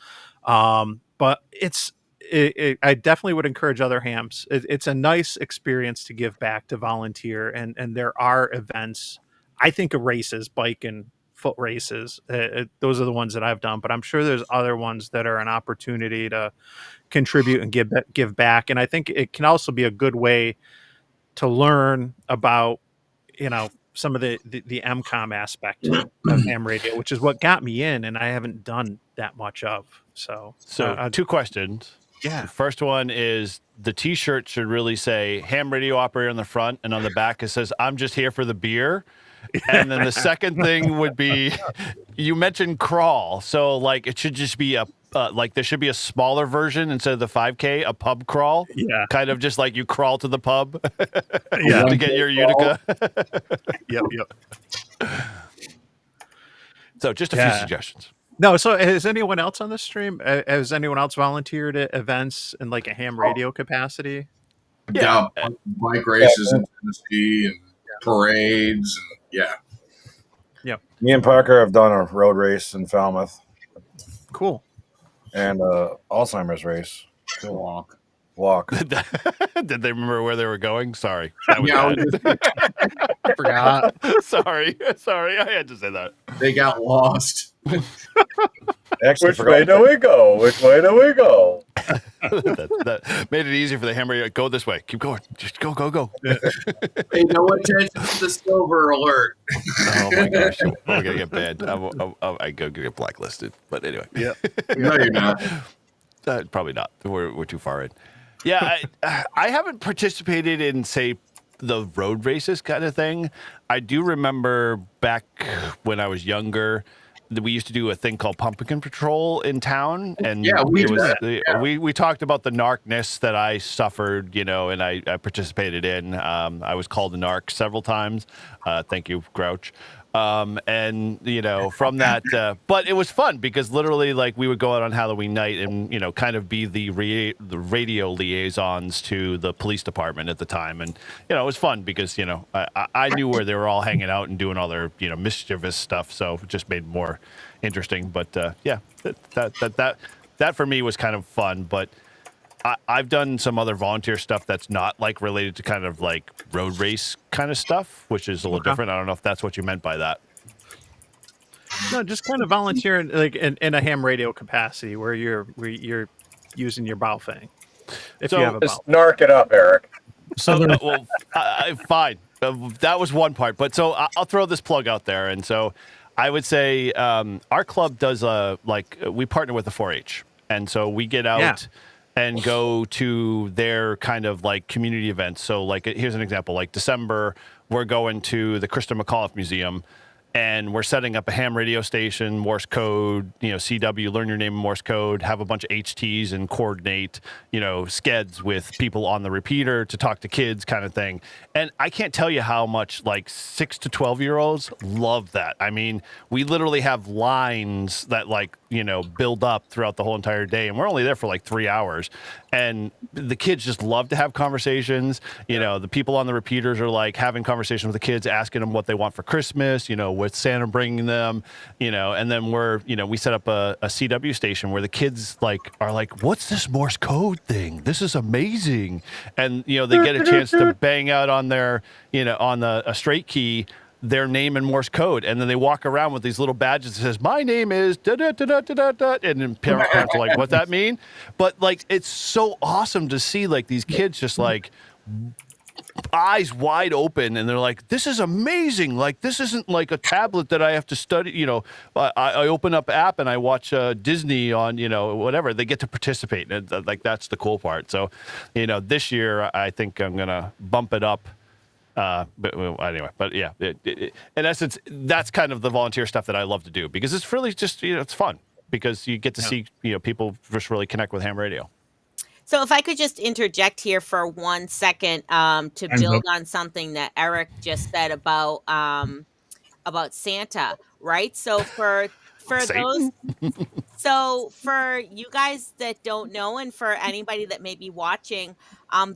But I definitely would encourage other hams. It's a nice experience to give back, to volunteer, and there are events. I think of races, bike and foot races. Those are the ones that I've done, but I'm sure there's other ones that are an opportunity to contribute and give back. And I think it can also be a good way to learn about, some of the MCOM aspect of ham radio, which is what got me in, and I haven't done that much of. So 2 questions. Yeah. The first one is the T-shirt should really say ham radio operator on the front, and on the back it says, "I'm just here for the beer." And then the second thing would be, you mentioned crawl. So like it should just be there should be a smaller version instead of the 5K, a pub crawl. Yeah. Kind of just like you crawl to the pub Yeah. to get your Utica. Yep. So just a few suggestions. No, so has anyone else on the stream? Has anyone else volunteered at events in like a ham radio capacity? Yeah, bike races in Tennessee and parades, and Yep. Me and Parker have done a road race in Falmouth. Cool. And Alzheimer's race. Walk. Did they remember where they were going? Sorry. That was bad. I forgot. Sorry. I had to say that. They got lost. Which way do we go? Which way do we go? that made it easy for the hammer. Go this way. Keep going. Just go. Hey, no attention to the silver alert. Oh my gosh. I'm gonna get banned. I go get blacklisted. But anyway. Yeah. No, you're not. Probably not. We're too far in. Yeah, I haven't participated in, say, the road races kind of thing. I do remember back when I was younger, we used to do a thing called Pumpkin Patrol in town, and we talked about the narcness that I suffered, and I participated in. I was called a narc several times. Thank you, Grouch. And from that, but it was fun because literally, like, we would go out on Halloween night and kind of be the radio liaisons to the police department at the time, and it was fun because I knew where they were all hanging out and doing all their mischievous stuff, so it just made it more interesting. But that for me was kind of fun. But I've done some other volunteer stuff that's not like related to kind of like road race kind of stuff, which is a little different. I don't know if that's what you meant by that. No, just kind of volunteering like in a ham radio capacity where you're using your bow thing. If you have a bow. Just narc it up, Eric. So fine. That was one part, but so I'll throw this plug out there, and so I would say our club does we partner with the 4-H, and so we get out and go to their kind of like community events. So like, here's an example, like December, we're going to the Krista McAuliffe Museum, and we're setting up a ham radio station, Morse code, CW, learn your name in Morse code, have a bunch of HTs and coordinate, skeds with people on the repeater to talk to kids kind of thing. And I can't tell you how much like 6 to 12-year-olds love that. I mean, we literally have lines that build up throughout the whole entire day, and we're only there for like 3 hours. And the kids just love to have conversations. The people on the repeaters are like having conversations with the kids, asking them what they want for Christmas, with Santa bringing them, and then we set up a CW station where the kids are like, what's this Morse code thing? This is amazing. And, they get a chance to bang out on their, on a straight key, their name in Morse code, and then they walk around with these little badges that says, my name is da da da da da da, and then parents are like, what's that mean? But it's so awesome to see these kids just eyes wide open, and they're like, this is amazing. This isn't like a tablet that I have to study. I open up app and I watch Disney on, whatever. They get to participate, and that's the cool part. So, this year I think I'm gonna bump it up. But yeah, in essence, that's kind of the volunteer stuff that I love to do, because it's really just, it's fun because you get to see, people just really connect with ham radio. So if I could just interject here for 1 second, to Time's up. build on something that Eric just said about Santa, right? So for those, Satan. so for you guys that don't know, and for anybody that may be watching,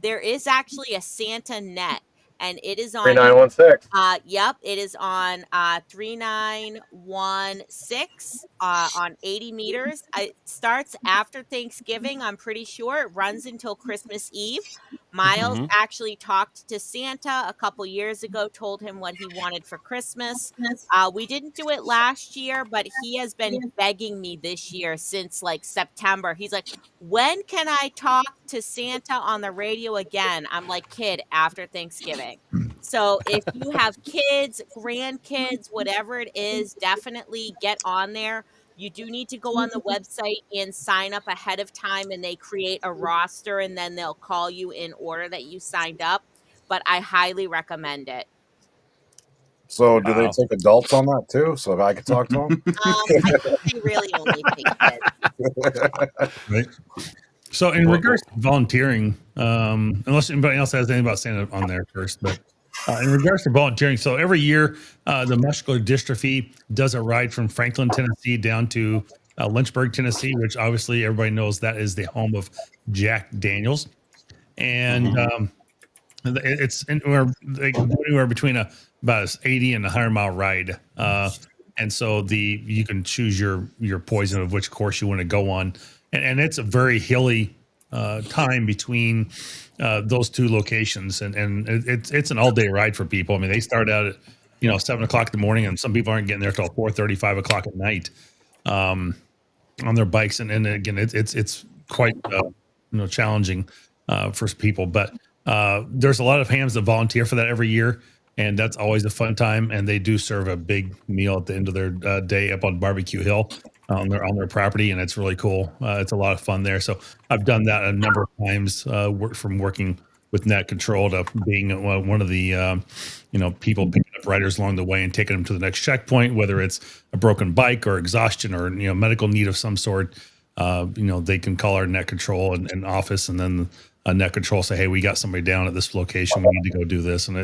there is actually a Santa net, and it is on 3916. Yep, it is on 3916 on 80 meters. It starts after Thanksgiving, I'm pretty sure. It runs until Christmas Eve. Miles hmm actually talked to Santa a couple years ago, told him what he wanted for Christmas. We didn't do it last year, but he has been begging me this year since like September. He's like, when can I talk to Santa on the radio again? I'm like, kid, after Thanksgiving. So if you have kids, grandkids, whatever it is, definitely get on there. You do need to go on the website and sign up ahead of time, and they create a roster, and then they'll call you in order that you signed up. But I highly recommend it. So, do they Wow. take adults on that too? So I could talk to them. I think they really only take kids. Right. So, in regards to volunteering, unless anybody else has anything about Santa on there first, but in regards to volunteering, so every year the Muscular Dystrophy does a ride from Franklin, Tennessee, down to Lynchburg, Tennessee, which obviously everybody knows that is the home of Jack Daniels, and it's anywhere between about 80 and 100-mile ride. And so you can choose your poison of which course you want to go on, and it's a very hilly time between those two locations, and it's an all day ride for people. I mean, they start out at 7 o'clock in the morning, and some people aren't getting there till 4:30, 5 o'clock at night on their bikes, and again, it's quite challenging for people, but there's a lot of hams that volunteer for that every year. And that's always a fun time. And they do serve a big meal at the end of their day up on Barbecue Hill on their property, and it's really cool. It's a lot of fun there. So I've done that a number of times. From working with Net Control to being one of the people picking up riders along the way and taking them to the next checkpoint, whether it's a broken bike or exhaustion or medical need of some sort. They can call our Net Control and office, and then Net Control say, hey, we got somebody down at this location, we need to go do this. And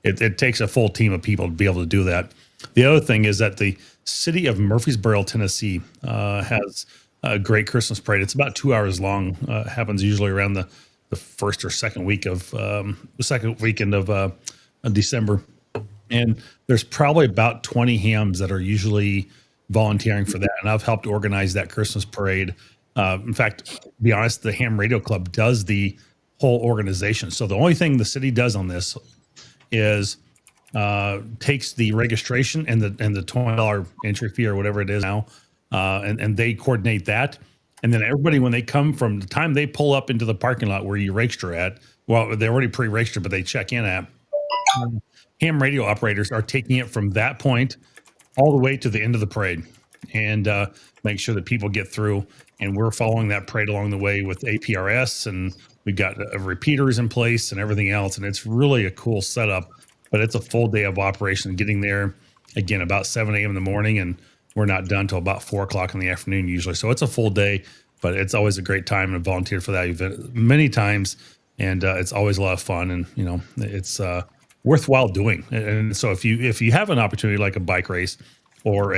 it takes a full team of people to be able to do that. The other thing is that the city of Murfreesboro, Tennessee has a great Christmas parade. It's about 2 hours long. Happens usually around the first or second weekend of December. And there's probably about 20 hams that are usually volunteering for that. And I've helped organize that Christmas parade. In fact, to be honest, the Ham Radio Club does the whole organization. So the only thing the city does on this is takes the registration and the $20 entry fee or whatever it is now, and they coordinate that. And then everybody, when they come, from the time they pull up into the parking lot where you register at, well, they're already pre-registered, but they check in at, ham radio operators are taking it from that point all the way to the end of the parade, and make sure that people get through. And we're following that parade along the way with APRS, and we've got repeaters in place and everything else. And it's really a cool setup, but it's a full day of operation, getting there again about 7 a.m. in the morning, and we're not done till about 4 o'clock in the afternoon usually. So it's a full day, but it's always a great time, and volunteered for that event many times. And it's always a lot of fun, and it's worthwhile doing. And so if you have an opportunity like a bike race or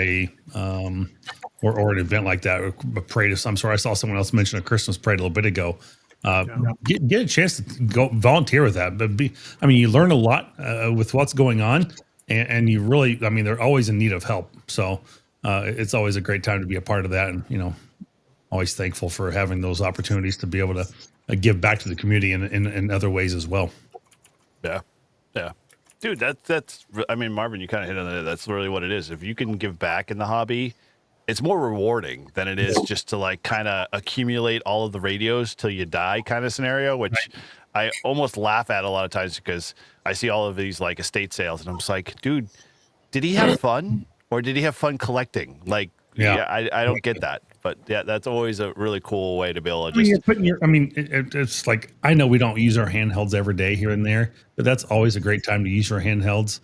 or an event like that, or a parade of some sort. I saw someone else mention a Christmas parade a little bit ago. Get a chance to go volunteer with that. But you learn a lot with what's going on, and you really, they're always in need of help. So it's always a great time to be a part of that, and always thankful for having those opportunities to be able to give back to the community in other ways as well. Yeah. Dude, that's Marvin, you kind of hit on it. That's really what it is. If you can give back in the hobby, it's more rewarding than it is just to like kind of accumulate all of the radios till you die kind of scenario, which I almost laugh at a lot of times because I see all of these like estate sales and I'm just like, dude, did he have fun or did he have fun collecting? Like, I don't get that. But yeah, that's always a really cool way to be able to just. It's like, I know we don't use our handhelds every day here and there, but that's always a great time to use your handhelds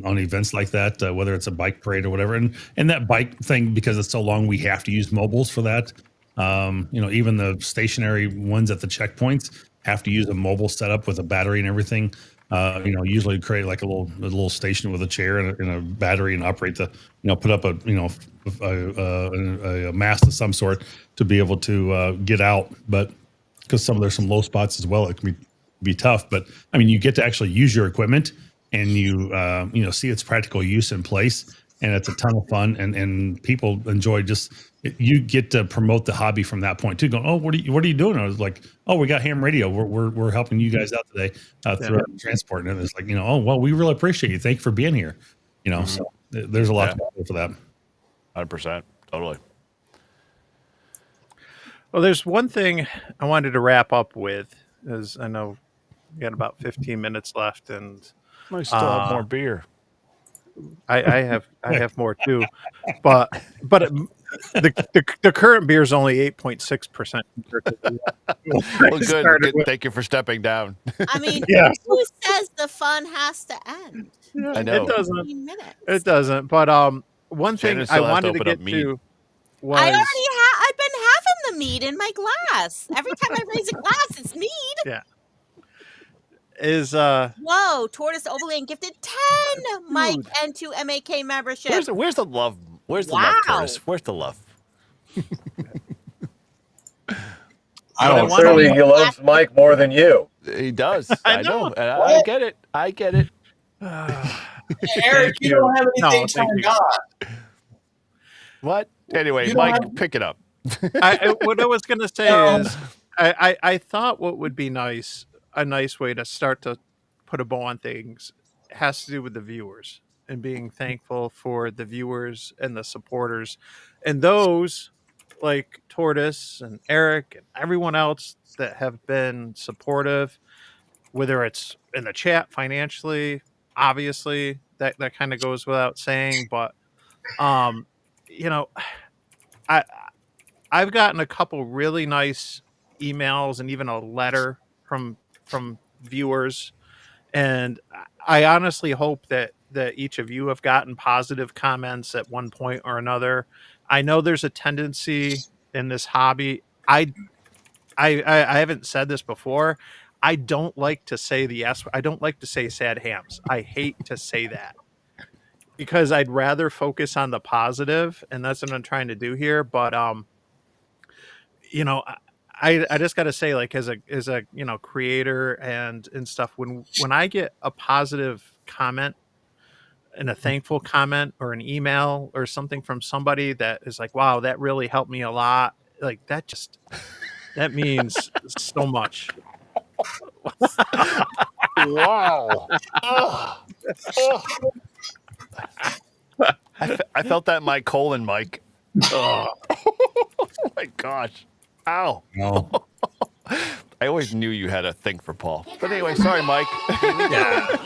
on events like that, whether it's a bike parade or whatever. And that bike thing, because it's so long, we have to use mobiles for that. Even the stationary ones at the checkpoints have to use a mobile setup with a battery and everything. Usually create like a little station with a chair and a battery and operate put up a mast of some sort to be able to get out. But because there's some low spots as well, it can be tough. But I mean, you get to actually use your equipment and you see its practical use in place, and it's a ton of fun, and people enjoy you get to promote the hobby from that point too. Going, oh, what are you doing? I was like, oh, we got ham radio. We're helping you guys out today through our transport, and it's like, oh, well, we really appreciate you. Thank you for being here. So there's a lot to do for that. 100%, totally. Well, there's one thing I wanted to wrap up with, as I know we got about 15 minutes left, and I still have more beer. I have more too, but the current beer is only 8.6%. Well, good. Thank you for stepping down. I mean, Yeah. who says the fun has to end? I know. It doesn't. 15 minutes. It doesn't. But one thing Shannon I still has to wanted to open up get mead. to was I've been having the mead in my glass. Every time I raise a glass, it's mead. Yeah. Is Whoa, Tortoise Overland gifted 10 Mike and 2 MAK memberships. Where's the love? Where's the love, Tortoise? Where's the love? Clearly he loves Mike more than you. He does. I know. I get it. I get it. Eric, you don't have anything turned on. What? Anyway, Mike, pick it up. what I was going to say is I thought what would be a nice way to start to put a bow on things has to do with the viewers and being thankful for the viewers and the supporters and those like Tortoise and Eric and everyone else that have been supportive, whether it's in the chat financially, obviously that kind of goes without saying, but I've gotten a couple really nice emails and even a letter from viewers, and I honestly hope that each of you have gotten positive comments at one point or another. I know there's a tendency in this hobby. I haven't said this before. I don't like to say the S. I don't like to say sad hams. I hate to say that because I'd rather focus on the positive, and that's what I'm trying to do here. But I just got to say, like, as a creator and stuff, when I get a positive comment and a thankful comment or an email or something from somebody that is like, wow, that really helped me a lot, like that means so much. Wow. I felt that in my colon, Mike. Oh my gosh. Ow. No. I always knew you had a thing for Paul. But anyway, sorry, Mike. Yeah.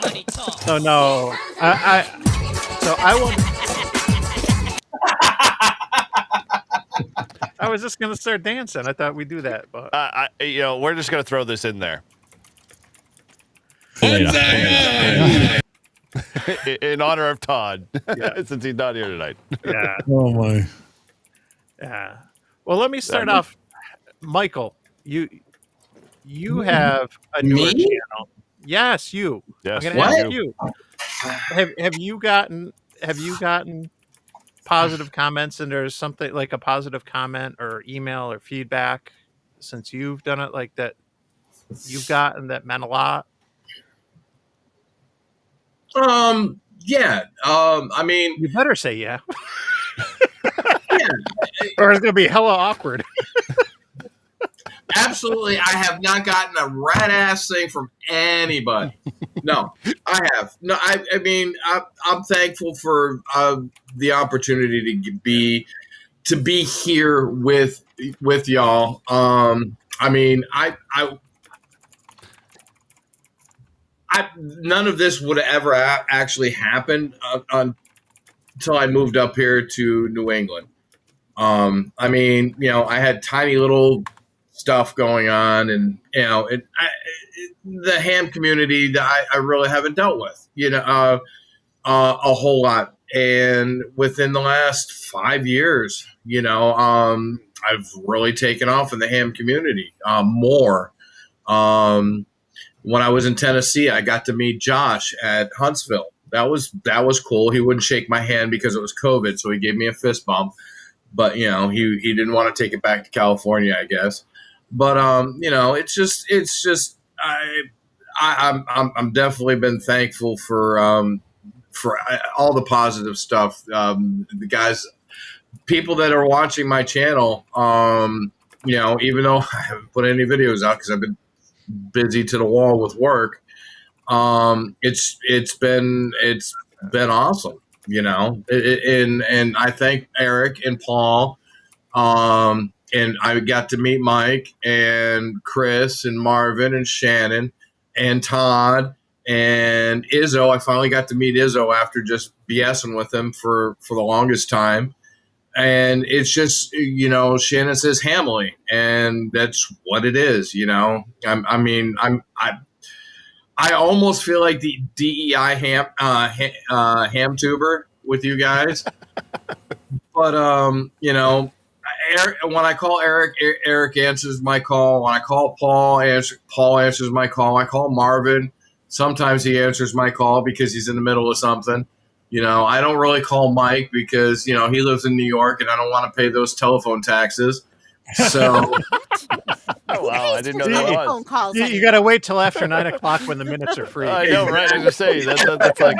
No. I was just gonna start dancing. I thought we'd do that, but we're just gonna throw this in there. In honor of Todd, since he's not here tonight. Yeah. Oh my. Yeah. Well, let me start off. Michael, you have a newer channel. Yes, you. Yes. I'm gonna ask you. Have you gotten positive comments, and there's something like a positive comment or email or feedback since you've done it, like that you've gotten that meant a lot? Yeah. I mean, you better say yeah. Yeah. Or it's gonna be hella awkward. Absolutely, I have not gotten a rat ass thing from anybody. No, I have. No, I mean, I'm thankful for the opportunity to be here with y'all. I mean, I none of this would have ever actually happened until I moved up here to New England. I mean, I had tiny little stuff going on, and the ham community that I really haven't dealt with, a whole lot, and within the last 5 years, I've really taken off in the ham community more. When I was in Tennessee, I got to meet Josh at Huntsville. That was cool. He wouldn't shake my hand because it was COVID, so he gave me a fist bump. But he didn't want to take it back to California, I guess. But it's just I'm definitely been thankful for all the positive stuff. The guys, people that are watching my channel, even though I haven't put any videos out because I've been busy to the wall with work, it's been awesome, and I thank Eric and Paul, and I got to meet Mike and Chris and Marvin and Shannon and Todd and Izzo. I finally got to meet Izzo after just BSing with him for the longest time. And it's just, Shannon says Hamley, and that's what it is, I almost feel like the DEI ham tuber with you guys. But, Eric, when I call Eric answers my call. When I call Paul answers my call. I call Marvin. Sometimes he answers my call because he's in the middle of something. I don't really call Mike because, he lives in New York and I don't want to pay those telephone taxes. So, oh, wow, I didn't know that was. You got to wait till after 9 o'clock when the minutes are free. I know, right? I was just saying that's like,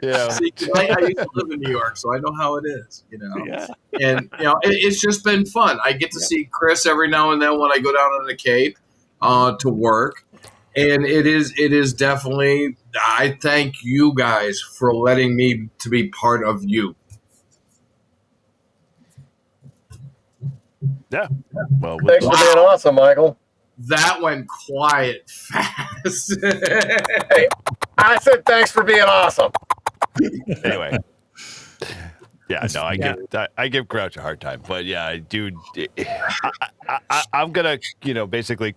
yeah. See, I used to live in New York, so I know how it is, Yeah. And it's just been fun. I get to see Chris every now and then when I go down on the Cape to work, and it is definitely. I thank you guys for letting me to be part of you. Yeah. Well, Thanks for being awesome, Michael. That went quiet fast. Hey, I said thanks for being awesome. Anyway. Yeah, no, I give Grouch a hard time, but yeah, dude, I'm gonna, basically,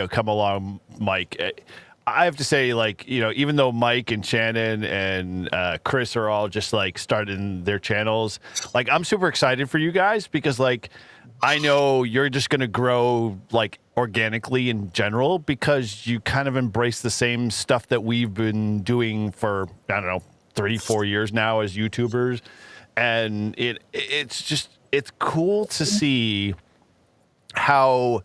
come along, Mike. I have to say, like, even though Mike and Shannon and Chris are all just like starting their channels, like, I'm super excited for you guys because, like, I know you're just going to grow, like, organically in general because you kind of embrace the same stuff that we've been doing for, I don't know, 3-4 years now as YouTubers. And it's cool to see how,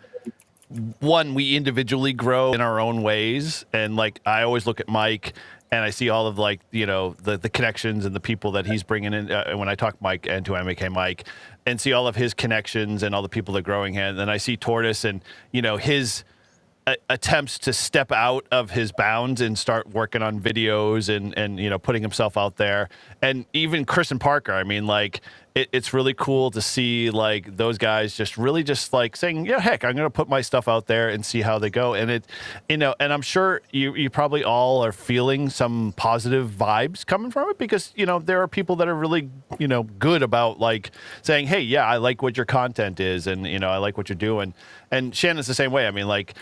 one, we individually grow in our own ways. And, like, I always look at Mike and I see all of, like, the connections and the people that he's bringing in. When I talk Mike and to MK Mike, and see all of his connections and all the people that are growing in. And then I see Tortoise and, his attempts to step out of his bounds and start working on videos and putting himself out there. And even Chris and Parker, I mean, like, it's really cool to see, like, those guys just really just like saying, yeah, heck, I'm going to put my stuff out there and see how they go. And and I'm sure you probably all are feeling some positive vibes coming from it because, there are people that are really, good about, like, saying, hey, yeah, I like what your content is. And, I like what you're doing. And Shannon's the same way. I mean, like,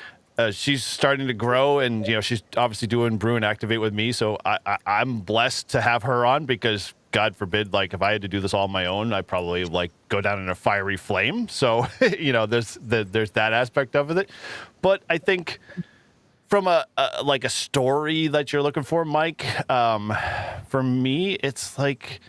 she's starting to grow and, she's obviously doing Brew and Activate with me. So I'm blessed to have her on because, God forbid, like, if I had to do this all on my own, I'd probably, like, go down in a fiery flame. So, there's that aspect of it. But I think from a story that you're looking for, Mike, for me, it's like,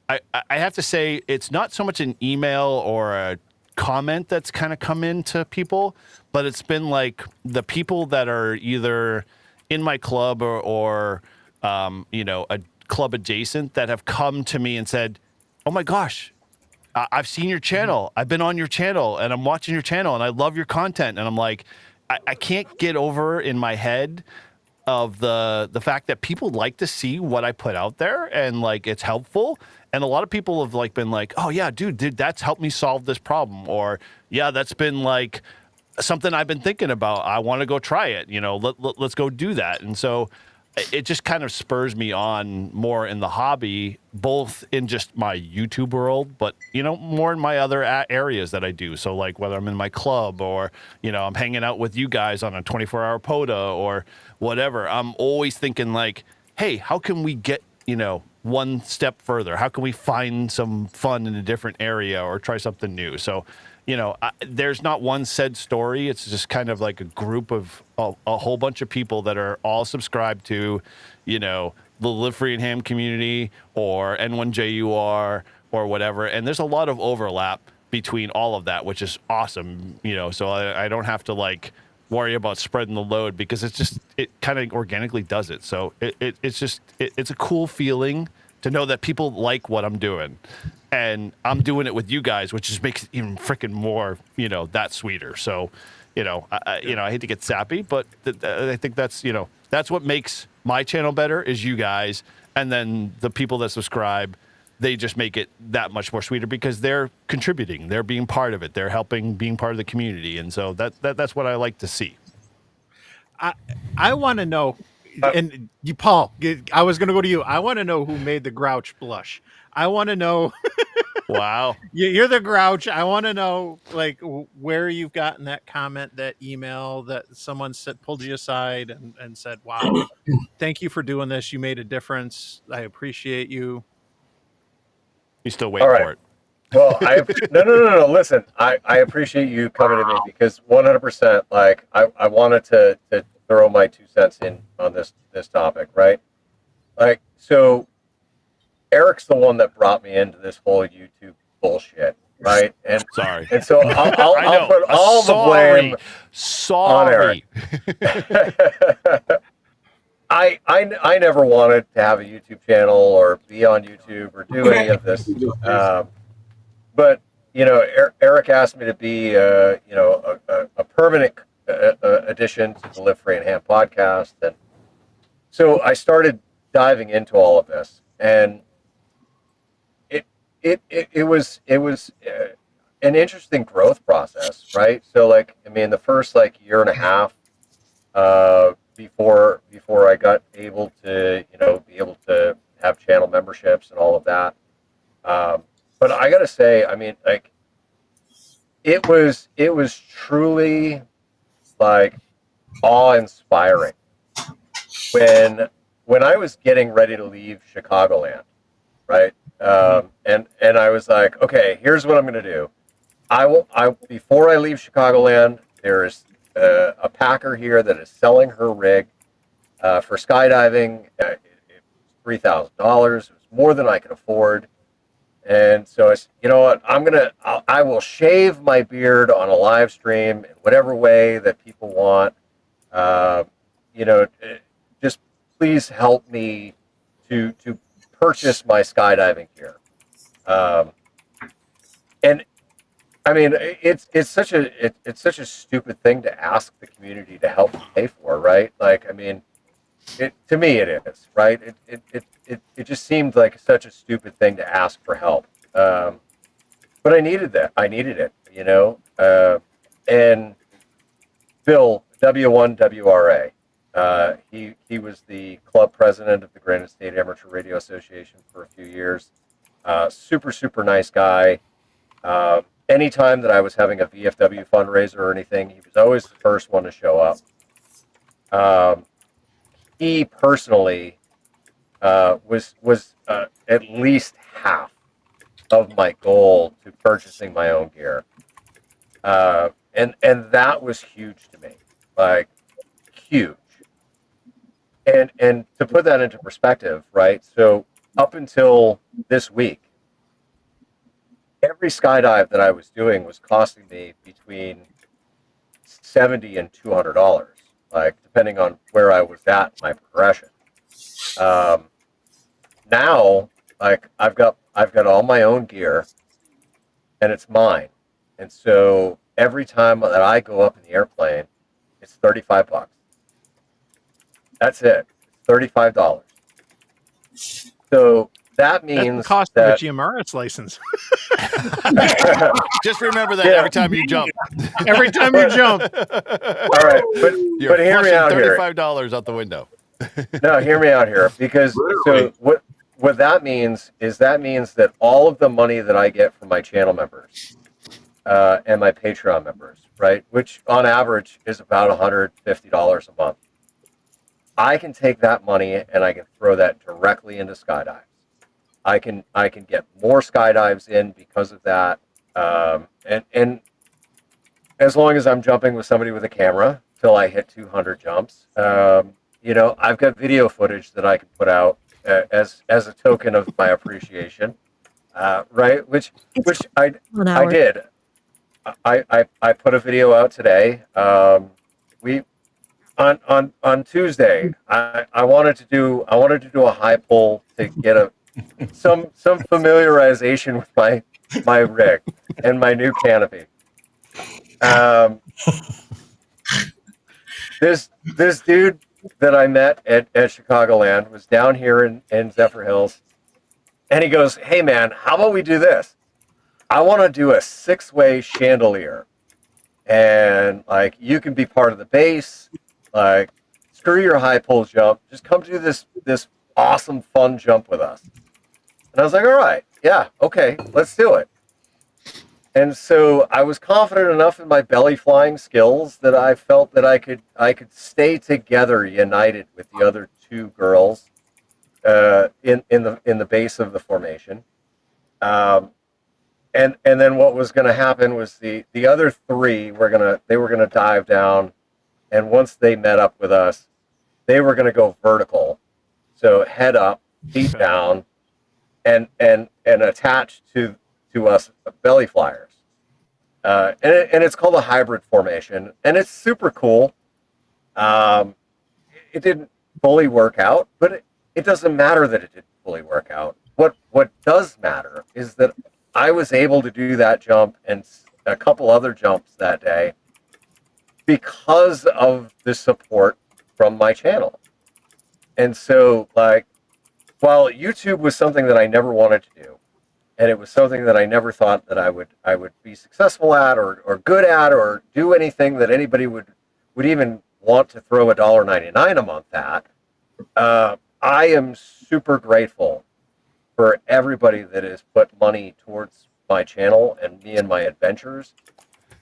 I have to say it's not so much an email or a comment that's kind of come into people, but it's been like the people that are either in my club or a club adjacent that have come to me and said, oh my gosh, I've seen your channel. I've been on your channel and I'm watching your channel and I love your content. And I'm like, I can't get over in my head of the fact that people like to see what I put out there and, like, it's helpful. And a lot of people have, like, been like, oh yeah, dude, that's helped me solve this problem. Or, yeah, that's been, like, something I've been thinking about. I want to go try it. Let's go do that. And so it just kind of spurs me on more in the hobby, both in just my YouTube world, but, more in my other areas that I do. So, like, whether I'm in my club or, I'm hanging out with you guys on a 24-hour POTA or whatever, I'm always thinking, like, hey, how can we get, one step further? How can we find some fun in a different area or try something new? So, there's not one said story. It's just kind of like a group of a whole bunch of people that are all subscribed to, the Live Free and Ham community or N1JUR or whatever. And there's a lot of overlap between all of that, which is awesome, so I don't have to like worry about spreading the load because it kind of organically does it. So it's a cool feeling to know that people like what I'm doing, and I'm doing it with you guys, which just makes it even freaking more, that sweeter. So, I hate to get sappy, but I think that's what makes my channel better is you guys, and then the people that subscribe, they just make it that much more sweeter because they're contributing, they're being part of it, they're helping, being part of the community, and so that's what I like to see. I want to know, and you, Paul, I was going to go to you. I want to know who made the Grouch blush. I want to know. Wow, you're the Grouch. I want to know like where you've gotten that comment, that email that someone pulled you aside and said, "Wow, thank you for doing this. You made a difference. I appreciate you." You still wait for it. Well, no. Listen, I appreciate you coming to me because 100%. Like I wanted to throw my 2 cents in on this topic, right? Like, so Eric's the one that brought me into this whole YouTube bullshit, right? And sorry, and so I'll put all the blame on Eric. I never wanted to have a YouTube channel or be on YouTube or do any of this. But Eric asked me to be a permanent addition to the Live Free and Ham podcast, and so I started diving into all of this, and it was an interesting growth process, right? So like, I mean, the first like year and a half before I got able to be able to have channel memberships and all of that. But I gotta say, I mean, like, it was truly like awe-inspiring when I was getting ready to leave Chicagoland, right? And I was like, okay, here's what I'm gonna do. Before I leave Chicagoland, there's a packer here that is selling her rig for skydiving. It was $3,000. It was more than I could afford. And so I said, you know what, I will shave my beard on a live stream in whatever way that people want. Just please help me to purchase my skydiving gear. And I mean, it's such a stupid thing to ask the community to help pay for, right? Like, I mean, to me it is, right? It just seemed like such a stupid thing to ask for help. But I needed that. I needed it, and Bill, W1WRA, he was the club president of the Granite State Amateur Radio Association for a few years. Super nice guy. Anytime that I was having a VFW fundraiser or anything, he was always the first one to show up. He personally was at least half of my goal to purchasing my own gear, and that was huge to me, like huge. And to put that into perspective, right? So up until this week, every skydive that I was doing was costing me between $70 and $200, like depending on where I was at in my progression. Now, like I've got all my own gear, and it's mine. And so every time that I go up in the airplane, it's $35. That's it, $35. So that means that's the cost of a GMRS license. Just remember that every time you jump. Every time you jump. All right, but hear me out here. $35 out the window. No, hear me out here, because so what that means is that all of the money that I get from my channel members and my Patreon members, right, which on average is about $150 a month, I can take that money and I can throw that directly into skydives. I can get more skydives in because of that. And as long as I'm jumping with somebody with a camera till I hit 200 jumps, I've got video footage that I can put out as a token of my appreciation, right? Which I did. I put a video out today. We on Tuesday. I wanted to do a high pull to get some familiarization with my rig and my new canopy. This dude that I met at Chicagoland was down here in Zephyr Hills, and he goes, "Hey man, how about we do this? I want to do a 6-way chandelier, and like you can be part of the base. Like, screw your high pull jump. Just come do this awesome fun jump with us." And I was like, "All right, yeah, okay, let's do it." And so I was confident enough in my belly flying skills that I felt that I could stay together, united with the other 2 girls in the base of the formation. And then what was going to happen was the other 3 were gonna dive down, and once they met up with us, they were going to go vertical, so head up, feet down, and attached to us belly flyers. And it's called a hybrid formation, and it's super cool. It didn't fully work out, but it doesn't matter that it didn't fully work out. What does matter is that I was able to do that jump and a couple other jumps that day because of the support from my channel. And so, like, while YouTube was something that I never wanted to do, and it was something that I never thought that I would be successful at or good at or do anything that anybody would even want to throw $1.99 a month at, I am super grateful for everybody that has put money towards my channel and me and my adventures,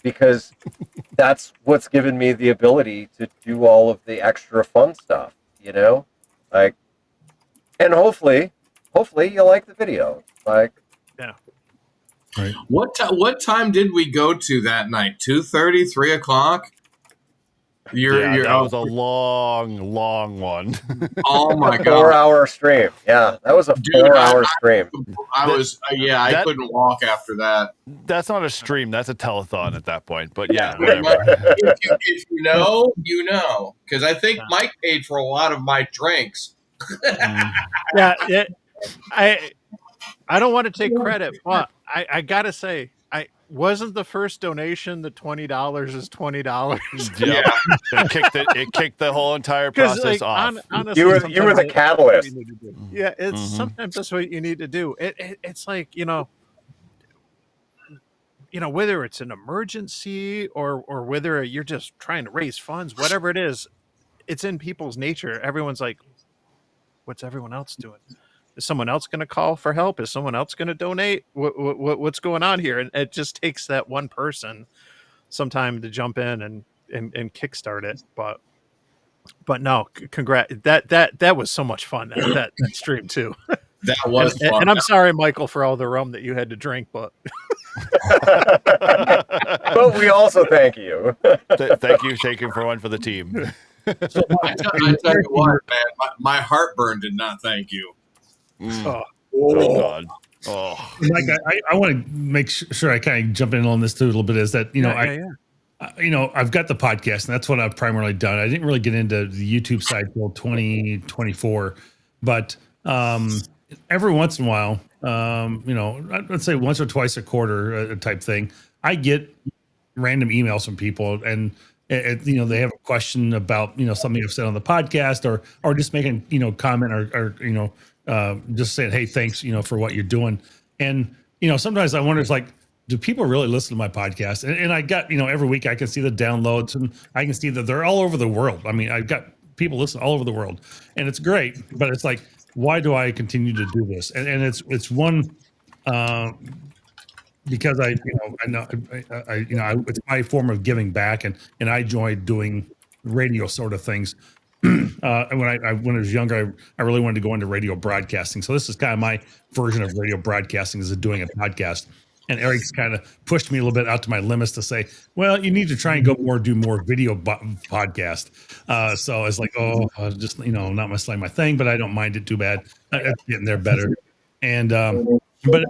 because that's what's given me the ability to do all of the extra fun stuff, like, and hopefully you like the video. Like, yeah. Right. What time did we go to that night? 2:30, 3 o'clock? That was a long one. Oh my god! 4-hour stream. Yeah, that was a 4-hour stream. I couldn't walk after that. That's not a stream. That's a telethon at that point. But yeah, if you know, you know. Because I think Mike paid for a lot of my drinks. Yeah, I don't want to take credit, but I gotta say, wasn't the first donation the $20 is $20. Yeah, it kicked the whole entire process off. Honestly, you were the catalyst. Yeah, it's sometimes that's what you need to do. It's like, whether it's an emergency or whether you're just trying to raise funds, whatever it is, it's in people's nature. Everyone's like, what's everyone else doing? Is someone else going to call for help? Is someone else going to donate? What's going on here? And it just takes that one person sometime to jump in and kickstart it. But no, congrats. That was so much fun. That stream too. That was fun. And I'm sorry, Michael, for all the rum that you had to drink, but but we also thank you. Thank you, shaking for one for the team. So I tell you what, man, my heartburn did not thank you. Oh God! Oh, Mike, I want to make sure I kind of jump in on this too a little bit. Is that I've got the podcast, and that's what I've primarily done. I didn't really get into the YouTube side till 2024, but every once in a while, let's say once or twice a quarter type thing, I get random emails from people, and they have a question about something I've said on the podcast, or just making comment or just saying, hey, thanks for what you're doing. And sometimes I wonder, it's like, do people really listen to my podcast? And I got every week I can see the downloads, and I can see that they're all over the world. I mean, I've got people listen all over the world, and it's great. But it's like, why do I continue to do this? And it's one because I know it's my form of giving back, and I enjoy doing radio sort of things. when I was younger, I really wanted to go into radio broadcasting. So this is kind of my version of radio broadcasting, is doing a podcast. And Eric's kind of pushed me a little bit out to my limits to say, well, you need to try and do more video podcast. So it's like, just, not necessarily my thing, but I don't mind it too bad. It's getting there better. And, but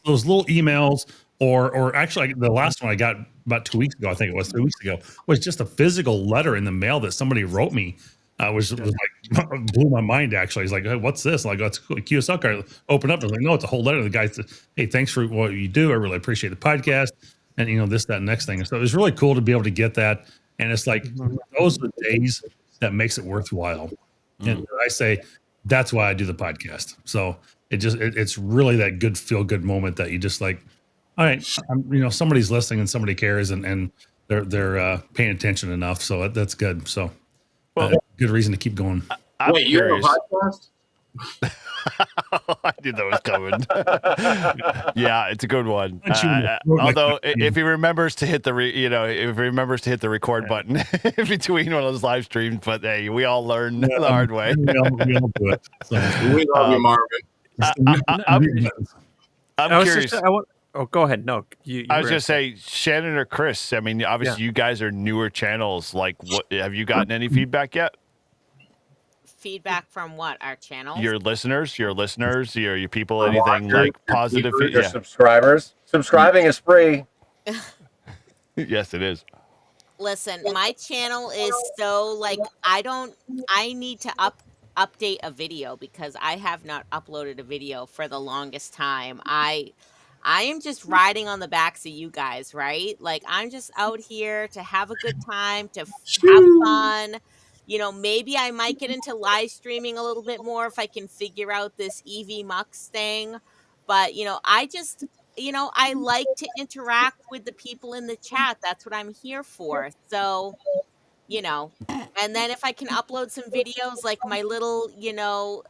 those little emails or actually the last one I got about 2 weeks ago, I think it was 3 weeks ago, was just a physical letter in the mail that somebody wrote me. Was like blew my mind. Actually, he's like, hey, "What's this?" I'm like, "That's a QSL card." Open up, I was like, "No, it's a whole letter." The guy said, "Hey, thanks for what you do. I really appreciate the podcast, and this, that, and next thing." So it was really cool to be able to get that. And it's like those are the days that makes it worthwhile. And I say that's why I do the podcast. So it's really that good feel good moment that you just like, all right, somebody's listening and somebody cares and they're paying attention enough. So that's good. So. Well, good reason to keep going. Wait, you have a podcast? I knew that was coming. Yeah, it's a good one. Although, if he remembers to hit the record button in between one of those live streams, but hey, we all learn the hard way. We all do it. So. We love you, Marvin. I'm curious. Go ahead. No, I was just say, Shannon or Chris. I mean, obviously, you guys are newer channels. Like, what have you gotten any feedback yet? Feedback from what? Our channel? Your listeners, your people, anything like positive? Your subscribers. Subscribing is free. Yes, it is. Listen, my channel is so like I need to update a video because I have not uploaded a video for the longest time. I am just riding on the backs of you guys, right? Like, I'm just out here to have a good time, to have fun. Maybe I might get into live streaming a little bit more if I can figure out this EV Mux thing. But, I like to interact with the people in the chat. That's what I'm here for. So, and then if I can upload some videos like my little,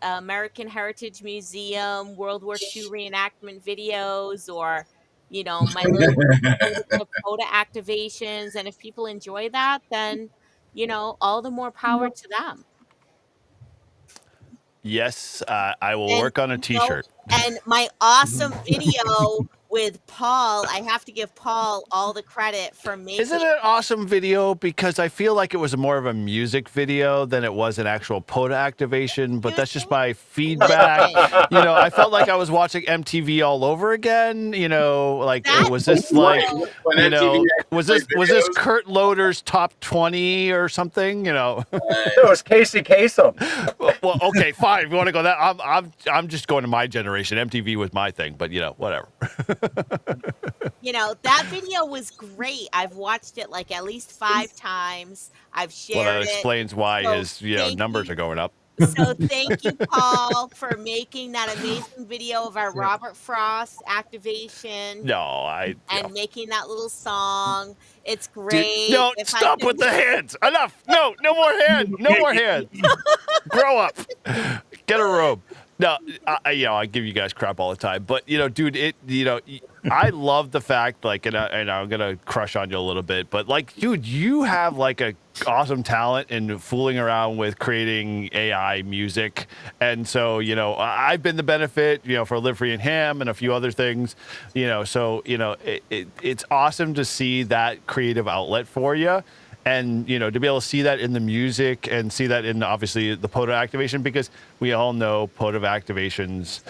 American Heritage Museum, World War II reenactment videos, or, my little POTA activations. And if people enjoy that, then, all the more power to them. Yes, I will work on a t-shirt. And my awesome video with Paul, I have to give Paul all the credit for making. Isn't it an awesome video? Because I feel like it was more of a music video than it was an actual POTA activation, but that's just my feedback. I felt like I was watching MTV all over again. Was this like, was this Kurt Loder's top 20 or something? It was Casey Kasem. Well, okay, fine. If you want to go that, I'm just going to my generation. MTV was my thing, but whatever. That video was great. I've watched it like at least 5 times. I've shared it. Well, that explains why his numbers are going up. So thank you, Paul, for making that amazing video of our Robert Frost activation. And making that little song. It's great. Dude, stop with the hands. Enough. No more hands. No more hands. Grow up. Get a robe. No, I give you guys crap all the time, but dude, I love the fact, like, and I'm gonna crush on you a little bit, but like, dude, you have like a awesome talent in fooling around with creating AI music, and so I've been the benefit, for Live Free and Ham and a few other things, so it's awesome to see that creative outlet for you. And, to be able to see that in the music and see that in, obviously, the POTA activation, because we all know POTA activations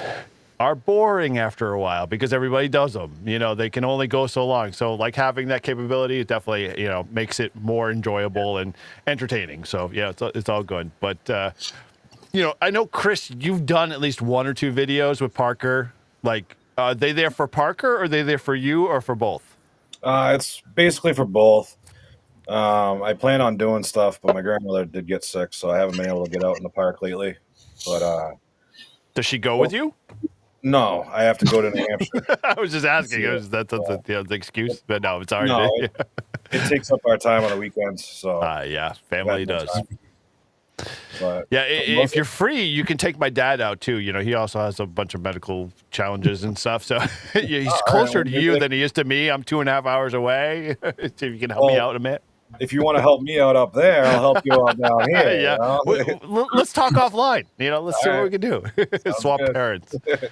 are boring after a while because everybody does them. They can only go so long. So, like, having that capability, it definitely, makes it more enjoyable and entertaining. So, yeah, it's all good. But, I know, Chris, you've done at least 1 or 2 videos with Parker. Like, are they there for Parker, or are they there for you, or for both? It's basically for both. I plan on doing stuff, but my grandmother did get sick, so I haven't been able to get out in the park lately. But does she go with you? No, I have to go to New Hampshire. I was just asking. That's the excuse, but no, it's already. No, it takes up our time on the weekends. So yeah, family does. But if you're free, you can take my dad out too. He also has a bunch of medical challenges and stuff, so he's closer to you than he is to me. I'm 2.5 hours away. See if you can help me out a bit. if you want to help me out up there, I'll help you out down here. Yeah. You know? Let's talk offline. Let's see All what we right. can do. Sounds Swap good. parents. This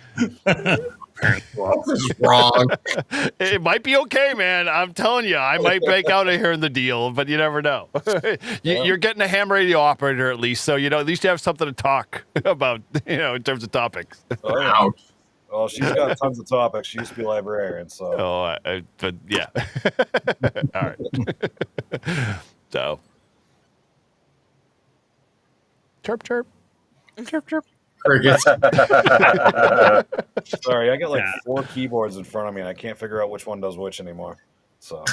is wrong. It might be okay, man. I'm telling you, I might break out of here in the deal, but you never know. You're getting a ham radio operator at least, so at least you have something to talk about, in terms of topics. Oh, yeah. Ouch. Well, she's got tons of topics. She used to be a librarian, so. Oh, but yeah. All right. So, chirp, chirp, chirp, chirp. Crickets. Sorry, I got like 4 keyboards in front of me, and I can't figure out which one does which anymore. So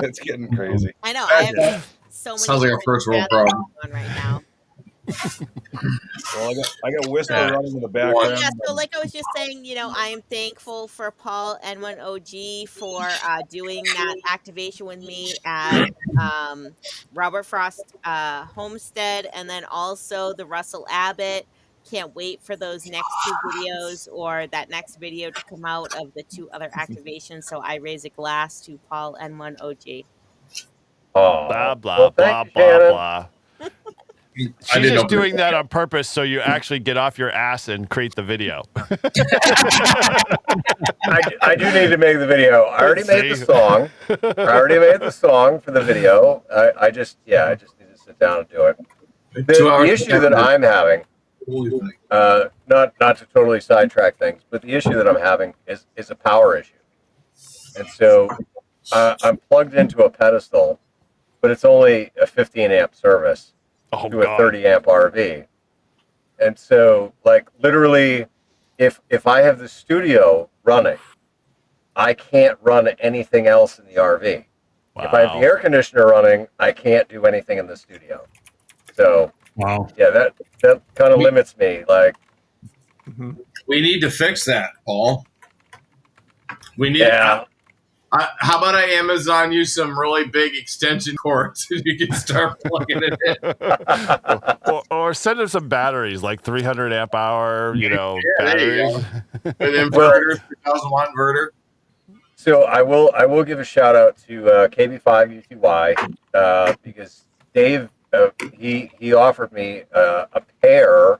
it's getting crazy. I know. I have so many. Sounds like a first world problem. on right now. Well, I got Whisper running in the background. Yeah, so like I was just saying, I am thankful for Paul N1OG for doing that activation with me at Robert Frost Homestead, and then also the Russell Abbott. Can't wait for those next 2 videos or that next video to come out of the 2 other activations. So I raise a glass to Paul N1OG. Oh, Blah, blah, well, blah, thank you, blah, Shannon. blah. She's just doing that on purpose so you actually get off your ass and create the video. I do need to make the video. I already made the song. I already made the song for the video. I just need to sit down and do it. The issue that I'm having, not to totally sidetrack things, but the issue that I'm having is a power issue. And so I'm plugged into a pedestal, but it's only a 15 amp service to a 30 amp RV. And so, like, literally, if I have the studio running, I can't run anything else in the RV. Wow. If I have the air conditioner running, I can't do anything in the studio. So, yeah, that kind of limits me. Like, we need to fix that, Paul. We need. How about I Amazon you some really big extension cords and you can start plugging it in? or send them some batteries, like 300 amp hour, batteries. An inverter, 3,000 watt inverter. So I will give a shout out to KB5UTY because Dave he offered me a pair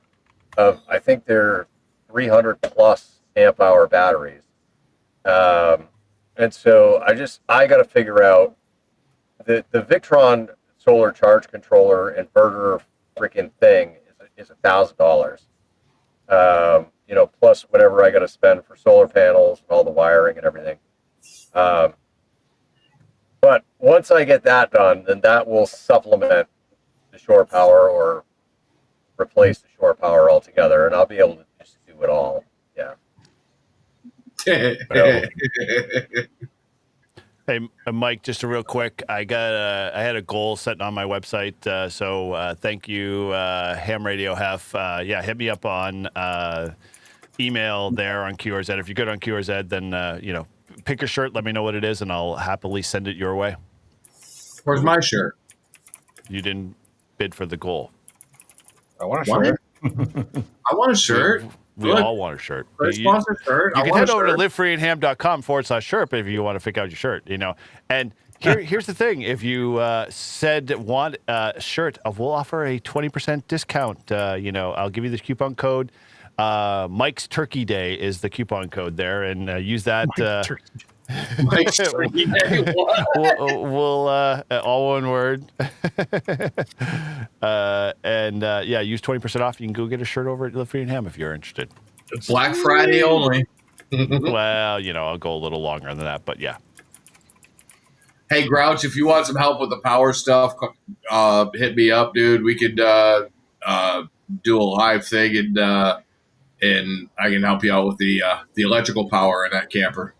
of, I think they're 300 plus amp hour batteries. And so I got to figure out the Victron solar charge controller inverter freaking thing is $1,000. Plus whatever I got to spend for solar panels and all the wiring and everything. But once I get that done, then that will supplement the shore power or replace the shore power altogether, and I'll be able to just do it all. Yeah. Hey, Mike, just a real quick. I had a goal set on my website, so thank you, Ham Radio Hef. Hit me up on email there on QRZ. If you're good on QRZ, then pick a shirt, let me know what it is, and I'll happily send it your way. Where's my shirt? You didn't bid for the goal. I want a shirt. I want a shirt. We all want a shirt. You can head over to livefreeandham.com/shirt if you want to pick out your shirt, And here's the thing. If you want a shirt, we'll offer a 20% discount. I'll give you the coupon code. Mike's Turkey Day is the coupon code there, and use that. Mike's Turkey Day. We'll all one word. Use 20% off. You can go get a shirt over at Live Free and Ham if you're interested. Black Friday only. Well, I'll go a little longer than that, but yeah. Hey, Grouch, if you want some help with the power stuff, hit me up, dude. We could do a live thing, and I can help you out with the electrical power in that camper.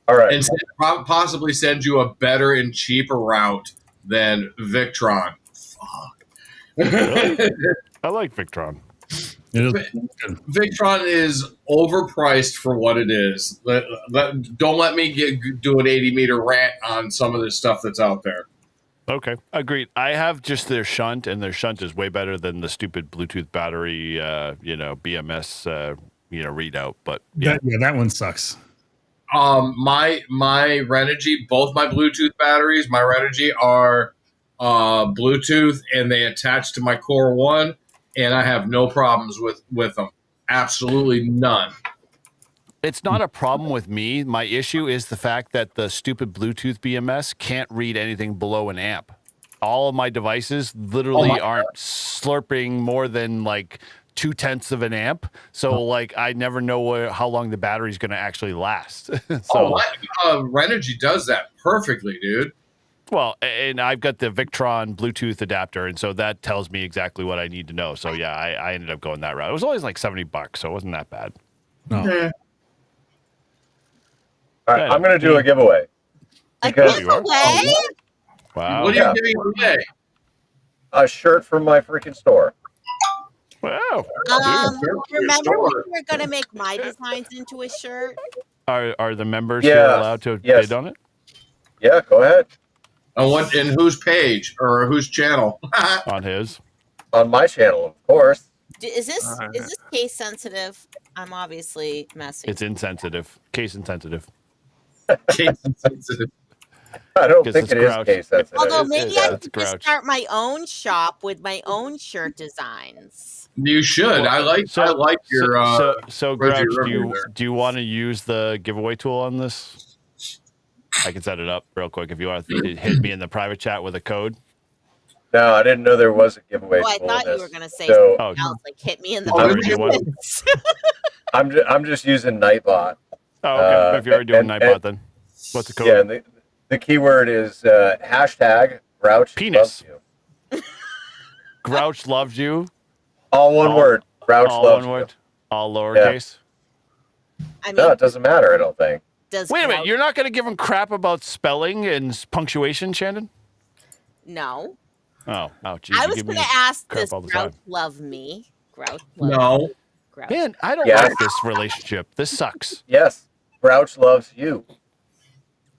All right. And possibly send you a better and cheaper route than Victron. Fuck. I like Victron. Victron is overpriced for what it is. Don't let me do an 80-meter rant on some of the stuff that's out there. Okay, agreed. I have just their shunt, and their shunt is way better than the stupid Bluetooth battery, BMS, readout. But that one sucks. My Renogy, both my Bluetooth batteries, my Renogy are Bluetooth, and they attach to my Core One, and I have no problems with them. Absolutely none. It's not a problem with me. My issue is the fact that the stupid Bluetooth BMS can't read anything below an amp. All of my devices literally aren't slurping more than like 0.2 of an amp. So like I never know how long the battery's going to actually last. Renogy does that perfectly, dude. Well, and I've got the Victron Bluetooth adapter, and so that tells me exactly what I need to know. So yeah, I ended up going that route. It was always like $70, so it wasn't that bad. No. Yeah. All right, I'm going to do a giveaway. A Because- giveaway? Wow. What are you giving away? A shirt from my freaking store. Wow. Remember when you were going to make my designs into a shirt? Are the members here allowed to bid on it? Yeah, go ahead. And whose page or whose channel? On his. On my channel, of course. Is this case sensitive? I'm obviously messing. It's insensitive. Case insensitive. Case insensitive. I don't 'Cause think it's it is Grouch. case sensitive. Although maybe I it's could just Grouch. start my own shop with my own shirt designs. You should. I like your. So Reggie Grouch, River there. do you want to use the giveaway tool on this? I can set it up real quick if you want to hit me in the private chat with a code. No, I didn't know there was a giveaway. Oh, I tool thought in you were this. going to say So, something else, like hit me in the Already do one? comments. I'm just using Nightbot. Oh, okay. If you're already doing Nightbot, then what's the code? Yeah, and the keyword is hashtag Grouch Penis. loves you. Grouch loves you. All one word. Grouch all loves one you. word. All lowercase. I mean, No, it doesn't matter. I don't think. Wait a minute. You're not going to give him crap about spelling and punctuation, Shannon? No. Oh, geez. I you was give me going to ask, crap does all the Grouch time. love me? Grouch love No. me? Grouch. Man, I don't Yes. like this relationship. This sucks. Yes, Grouch loves you.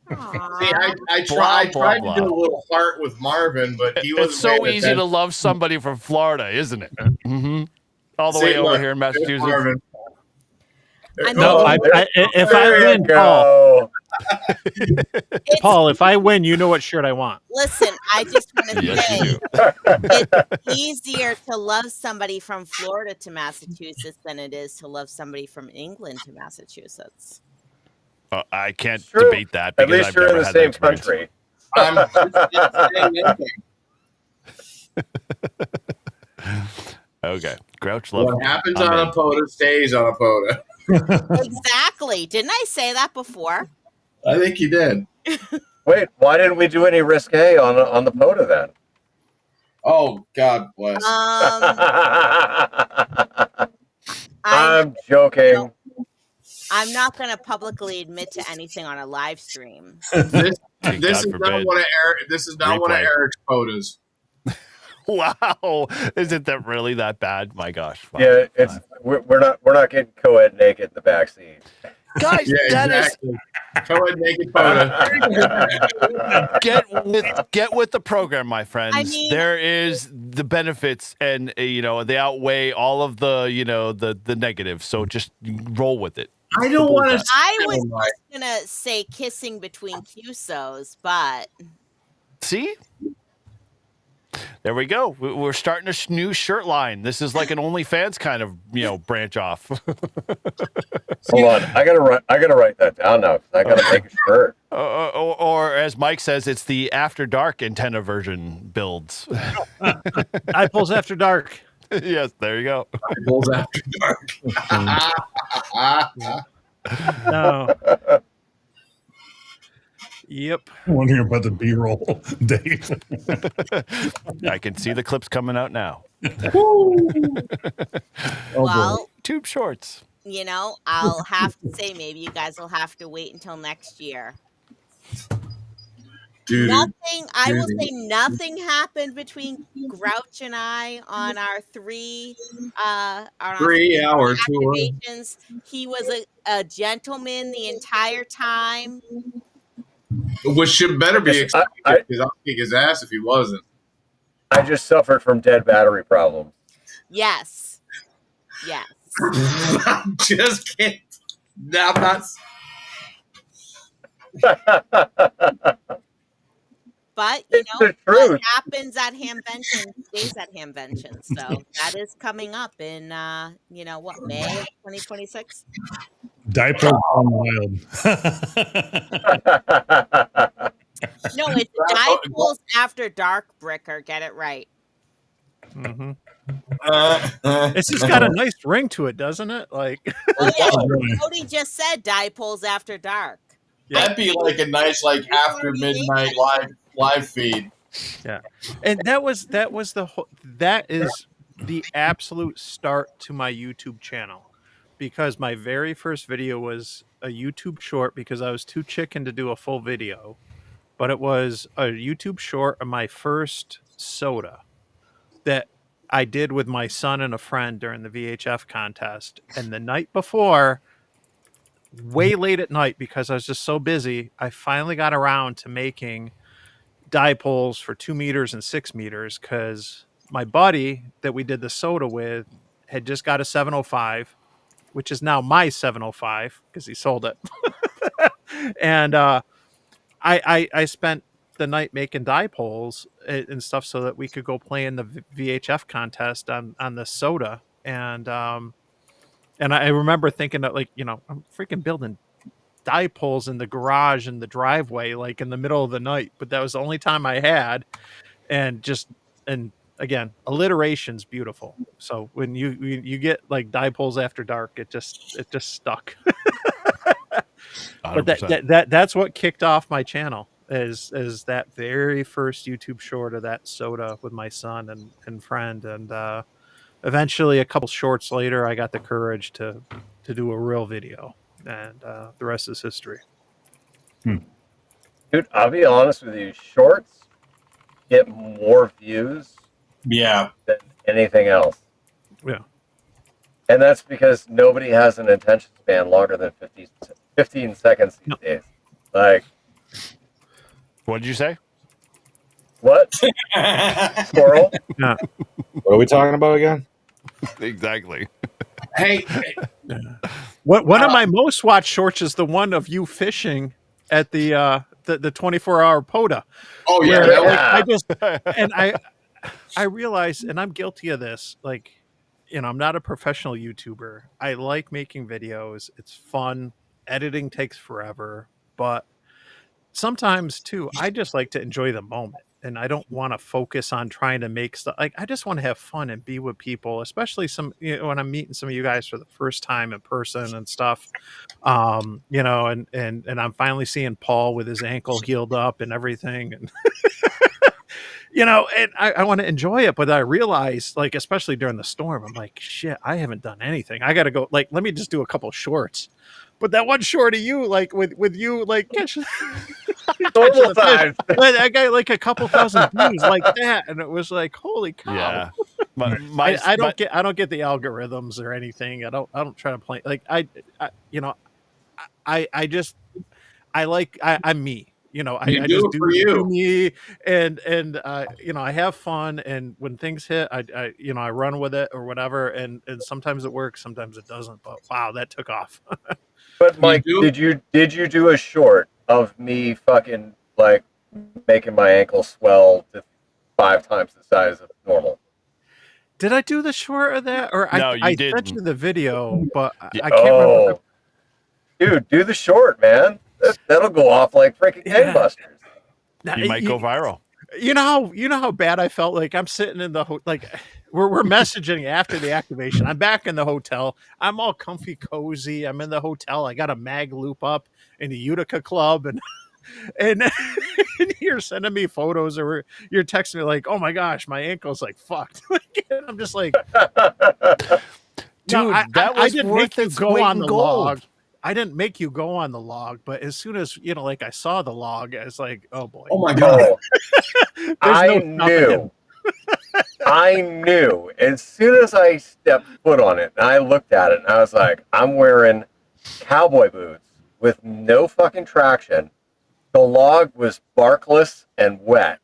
See, I tried to do a little heart with Marvin, but he was. It's so easy to love somebody from Florida, isn't it? Mm-hmm. All the way over here in Massachusetts. Marvin. No, if I win, Paul, if I win, you know what shirt I want. Listen, I just want to Yes, say you it's easier to love somebody from Florida to Massachusetts than it is to love somebody from England to Massachusetts. I can't True. debate that At because least I've you're in never the had that same experience. country. I'm Okay. Grouch love. What happens I'm on in. a POTA stays on a POTA. Exactly. Didn't I say that before? I think you did. Wait, why didn't we do any risque on the POTA then? Oh, God bless. I'm joking. I'm not going to publicly admit to anything on a live stream. This God is forbid. not one of Eric. This is not one of Replay. Eric's POTAs. Wow. Isn't that really that bad? My gosh. Wow. Yeah, it's we're not getting co-ed naked in the backseat. Guys, Yeah, that is exactly. Co-ed naked POTA. get with the program, my friends. I mean- there is the benefits, and they outweigh all of the the negatives. So just roll with it. I don't want to. I was just going to say kissing between QSOs, but See. There we go. We're starting a new shirt line. This is like an OnlyFans kind of branch off. Hold on, I gotta write that down now. 'Cause I gotta make a shirt. or as Mike says, it's the After Dark antenna version builds. Eyepoles After Dark. Yes, there you go. Bulls after dark. No. Yep. I'm wondering about the B-roll, Dave. I can see the clips coming out now. well, Tube shorts. I'll have to say maybe you guys will have to wait until next year. Dude. Nothing. I will say nothing happened between Grouch and I on our 3 3-hour tour. activations. He was a gentleman the entire time. Which should better be Yes, expected because I'll kick his ass if he wasn't. I just suffered from dead battery problems. Yes. Yes. I'm just kidding. No, I'm not. But you It's know the what truth. happens at Hamvention stays at Hamvention. So that is coming up in May of 2026. Diaper gone wild. No, it's Diapools After Dark, Bricker. Get it right. Mm-hmm. It's just got a nice ring to it, doesn't it? Like, Oh yeah, Cody just said Diapools After Dark. That'd be like a nice after midnight live feed. Yeah, and that is the absolute start to my YouTube channel, because my very first video was a YouTube short because I was too chicken to do a full video, but it was a YouTube short of my first soda that I did with my son and a friend during the VHF contest. And the night before, way late at night, because I was just so busy, I finally got around to making dipoles for 2 meters and 6 meters, because my buddy that we did the soda with had just got a 705, which is now my 705 because he sold it. And I spent the night making dipoles and stuff so that we could go play in the VHF contest on the soda. And I remember thinking that, like, I'm freaking building dipoles in the garage in the driveway, like in the middle of the night, but that was the only time I had. And again, alliteration's beautiful. So when you get like dipoles after dark, it just stuck. But that's what kicked off my channel, is that very first YouTube short of that soda with my son and friend. And eventually a couple shorts later, I got the courage to do a real video, and the rest is history. Dude, I'll be honest with you, shorts get more views than anything else. Yeah. And that's because nobody has an attention span longer than 15 seconds these days. Like, what did you say? What? Squirrel? Yeah. What are we talking about again? Exactly. Hey. One of my most watched shorts is the one of you fishing at the 24-hour POTA. Oh yeah, I realize, and I'm guilty of this, like, I'm not a professional YouTuber. I like making videos. It's fun. Editing takes forever, but sometimes too, I just like to enjoy the moment, and I don't want to focus on trying to make stuff. Like, I just want to have fun and be with people, especially when I'm meeting some of you guys for the first time in person and stuff. And I'm finally seeing Paul with his ankle healed up and everything, and and I want to enjoy it, but I realize, like, especially during the storm, I'm like, shit, I haven't done anything. I got to go, like, let me just do a couple shorts. But that one short of you, like with you, like, normal time. I got like a couple thousand views like that, and it was like, holy cow! Yeah, I don't get the algorithms or anything. I don't try to play like I'm me. I just do me, and I have fun, and when things hit, I run with it or whatever, and sometimes it works, sometimes it doesn't. But wow, that took off. But Mike, did you do a short of me fucking like making my ankle swell to 5 times the size of normal? Did I do the short of that, or no, I didn't. sent you the video, but I can't remember. Dude, do the short, man. That'll go off like freaking gangbusters. You might go viral. You know how bad I felt. Like, I'm sitting in the we're messaging after the activation. I'm back in the hotel. I'm all comfy, cozy. I'm in the hotel. I got a mag loop up in the Utica Club, and and you're sending me photos, or you're texting me like, "Oh my gosh, my ankle's like fucked." I'm just like, dude, that was I didn't make you go on the log. I didn't make you go on the log, but as soon as I saw the log, I was like, "Oh boy!" Oh my god! I knew as soon as I stepped foot on it, and I looked at it, and I was like, "I'm wearing cowboy boots with no fucking traction." The log was barkless and wet,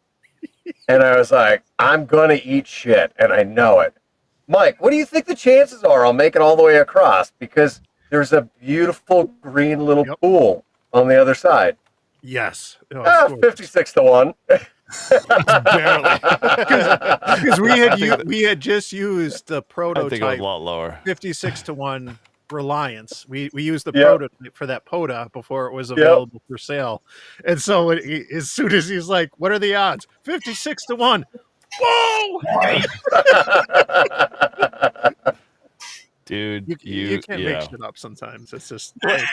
and I was like, "I'm gonna eat shit," and I know it. Mike, what do you think the chances are I'll make it all the way across? Because there's a beautiful green little pool on the other side. Yes. Oh, 56-1. Barely. Because we had just used the I prototype think it was a lot lower. 56-1 Reliance. We used the Yep. prototype for that POTA before it was available for sale. And so as soon as he's like, what are the odds? 56-1. Whoa! Dude, You can't make shit up sometimes. It's just like,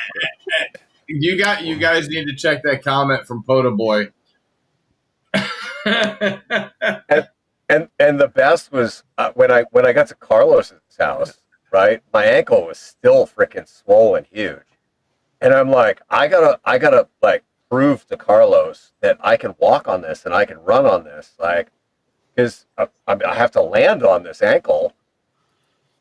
You guys need to check that comment from Pota Boy. and the best was when I got to Carlos's house, right? My ankle was still freaking swollen huge. And I'm like, I gotta like prove to Carlos that I can walk on this and I can run on this, like, because I have to land on this ankle.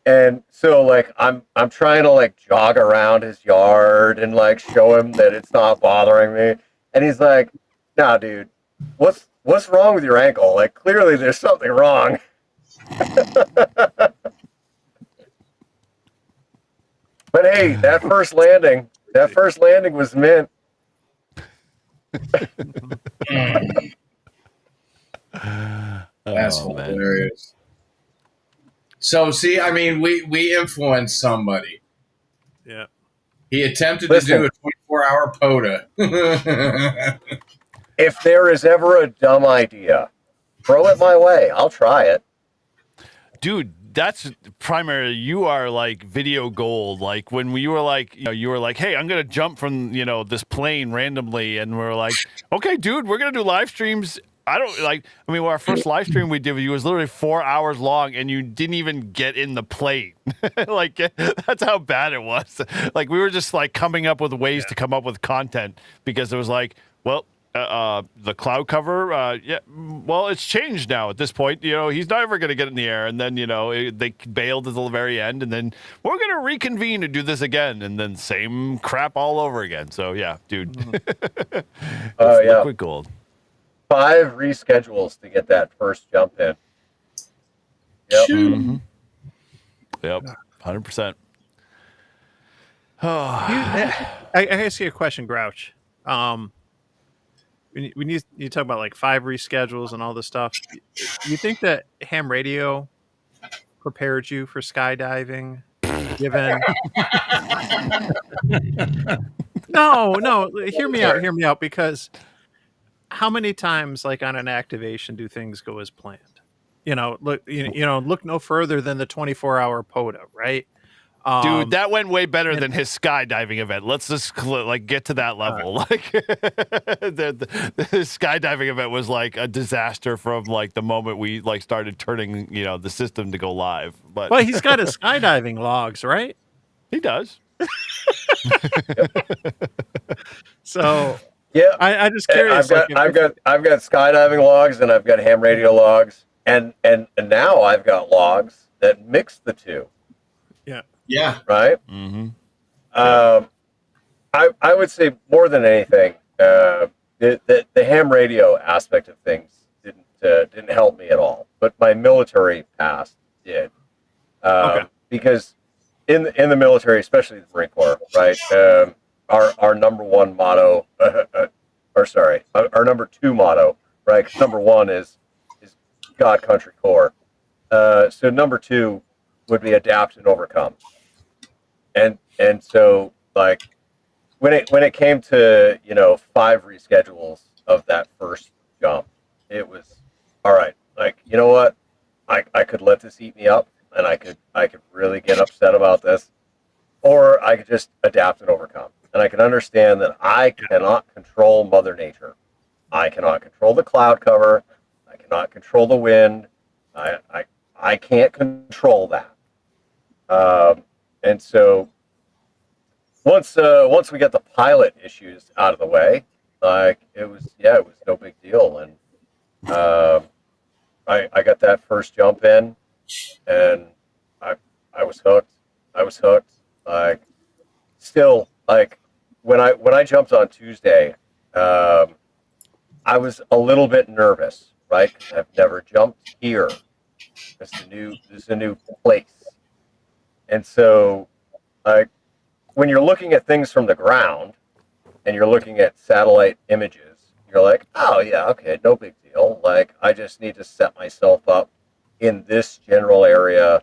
And so like I'm trying to like jog around his yard and like show him that it's not bothering me. And he's like, "Nah, dude, what's wrong with your ankle? Like clearly there's something wrong." But hey, that first landing was mint. That's hilarious. So see, I mean, we influenced somebody. yeah. He attempted to do a 24-hour POTA. If there is ever a dumb idea, throw it my way. I'll try it. Dude, that's primary. You are like video gold. Like when you were like, you were like, hey, I'm gonna jump from this plane randomly, and we're like, okay, dude, we're gonna do live streams. Our first live stream we did with you was literally 4 hours long, and you didn't even get in the plane. Like that's how bad it was. Like we were just like coming up with ways to come up with content because it was like, well. The cloud cover, well, it's changed now at this point. He's not ever going to get in the air. And then, they bailed at the very end. And then we're going to reconvene to do this again. And then same crap all over again. So, yeah, dude. Liquid gold. 5 reschedules to get that first jump in. Yep. Mm-hmm. Yep. 100%. I ask you a question, Grouch. When you talk about like 5 reschedules and all this stuff, you think that ham radio prepared you for skydiving? Given no, hear me out, because how many times like on an activation do things go as planned? Look no further than the 24-hour POTA, right? Dude, that went way better than his skydiving event. Let's just get to that level. Like the skydiving event was like a disaster from like the moment we like started turning the system to go live. But he's got his skydiving logs, right? He does. So yeah, I just curious. I've got skydiving logs and I've got ham radio logs, and now I've got logs that mix the two. Yeah. Right. Mm-hmm. I would say more than anything, the ham radio aspect of things didn't help me at all, but my military past did. Because in the military, especially the Marine Corps, right? Our number one motto, our number 2 motto, right? 'Cause number 1 is God, country, corps. So number 2 would be adapt and overcome. And so like when it came to 5 reschedules of that first jump, it was all right. Like, you know what, I could let this eat me up, and I could really get upset about this, or I could just adapt and overcome. And I can understand that I cannot control Mother Nature. I cannot control the cloud cover. I cannot control the wind. I can't control that. And so once we got the pilot issues out of the way, like it was no big deal. And I got that first jump in, and I was hooked. Like still, like when I jumped on Tuesday, I was a little bit nervous, right? 'Cause I've never jumped here. This is a new place. And so, like, when you're looking at things from the ground, and you're looking at satellite images, you're like, oh yeah, okay, no big deal. Like I just need to set myself up in this general area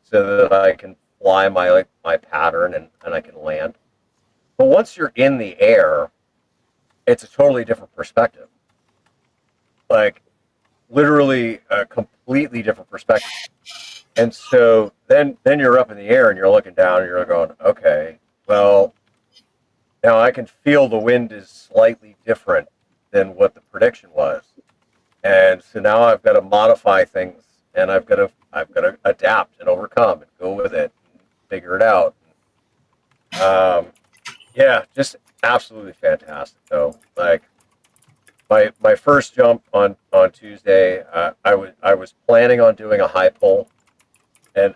so that I can fly my pattern and I can land. But once you're in the air, it's a totally different perspective. Like literally a completely different perspective. And so then you're up in the air and you're looking down and you're going, okay, well, now I can feel the wind is slightly different than what the prediction was. And so now I've got to modify things and I've got to adapt and overcome and go with it and figure it out. Yeah, just absolutely fantastic though. Like my first jump on Tuesday, I was planning on doing a high pull, and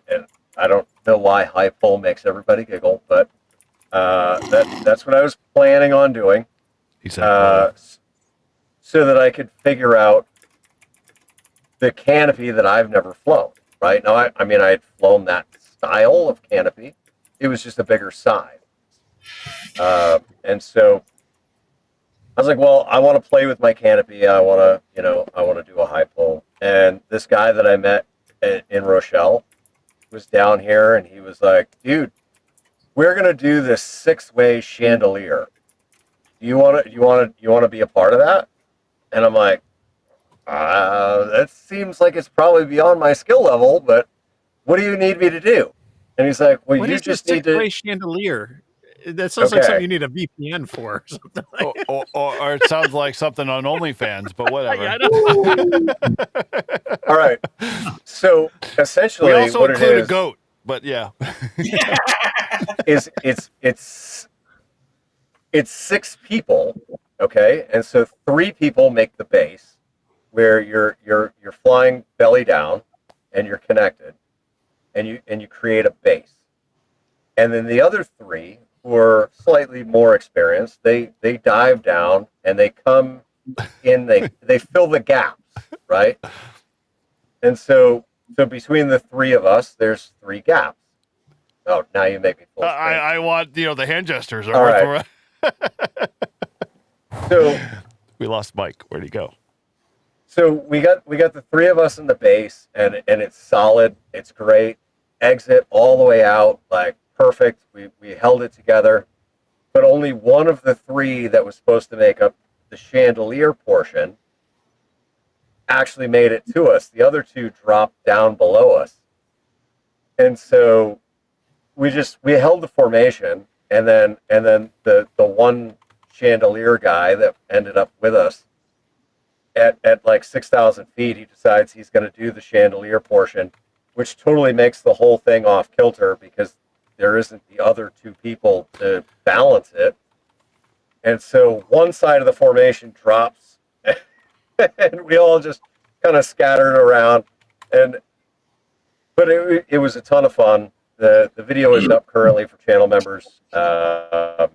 I don't know why high pull makes everybody giggle, but that's what I was planning on doing. He said, so that I could figure out the canopy that I've never flown. Right now, I mean, I had flown that style of canopy. It was just a bigger size, and so I was like, well, I want to play with my canopy. I want to do a high pull. And this guy that I met in Rochelle was down here, and he was like, dude, we're gonna do this 6-way chandelier. You want to be a part of that? And I'm like, that seems like it's probably beyond my skill level, but what do you need me to do? And he's like, well, you just need to. Chandelier. That sounds like something you need a VPN for, or something. Like or it sounds like something on OnlyFans, but whatever. All right. So essentially, we also what include it is, a goat, but yeah, it's 6 people, okay, and so 3 people make the base, where you're flying belly down, and you're connected, and you create a base, and then the other 3 who are slightly more experienced, they dive down and they come in, they fill the gaps, right? And so between the 3 of us, there's 3 gaps. Oh, now you make me full screen. I want the hand gestures. All right. So we lost Mike. Where'd he go? So we got the 3 of us in the base, and it's solid. It's great. Exit all the way out, like perfect. We held it together, but only one of the 3 that was supposed to make up the chandelier portion actually made it to us. The other 2 dropped down below us, and so we held the formation, and then the one chandelier guy that ended up with us at like 6,000 feet, he decides he's going to do the chandelier portion, which totally makes the whole thing off kilter because there isn't the other 2 people to balance it. And so one side of the formation drops and we all just kind of scattered around. But it was a ton of fun. The video is up currently for channel members. I'll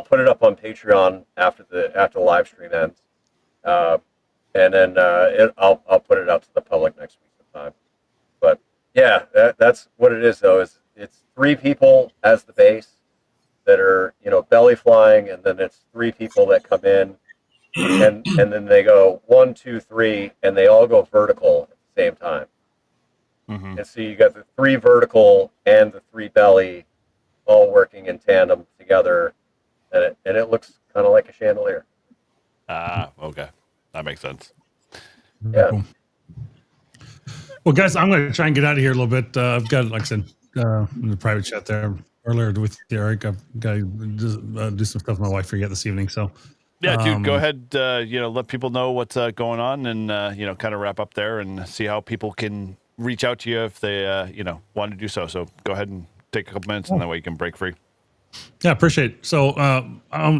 put it up on Patreon after the live stream ends. And then I'll put it out to the public next week sometime. But yeah, that's what it is though. It's 3 people as the base that are belly flying, and then it's 3 people that come in, and then they go 1, 2, 3, and they all go vertical at the same time. Mm-hmm. And so you got the 3 vertical and the 3 belly all working in tandem together, and it looks kind of like a chandelier. Okay, that makes sense. Yeah. Cool. Well, guys, I'm going to try and get out of here a little bit. I've got, like I said, in the private chat there earlier with Derek, I've got to do some stuff with my wife for this evening. So, yeah, dude, go ahead. Let people know what's going on, and kind of wrap up there and see how people can reach out to you if they want to do so. So go ahead and take a couple minutes, and that way you can break free. Yeah, appreciate it. So,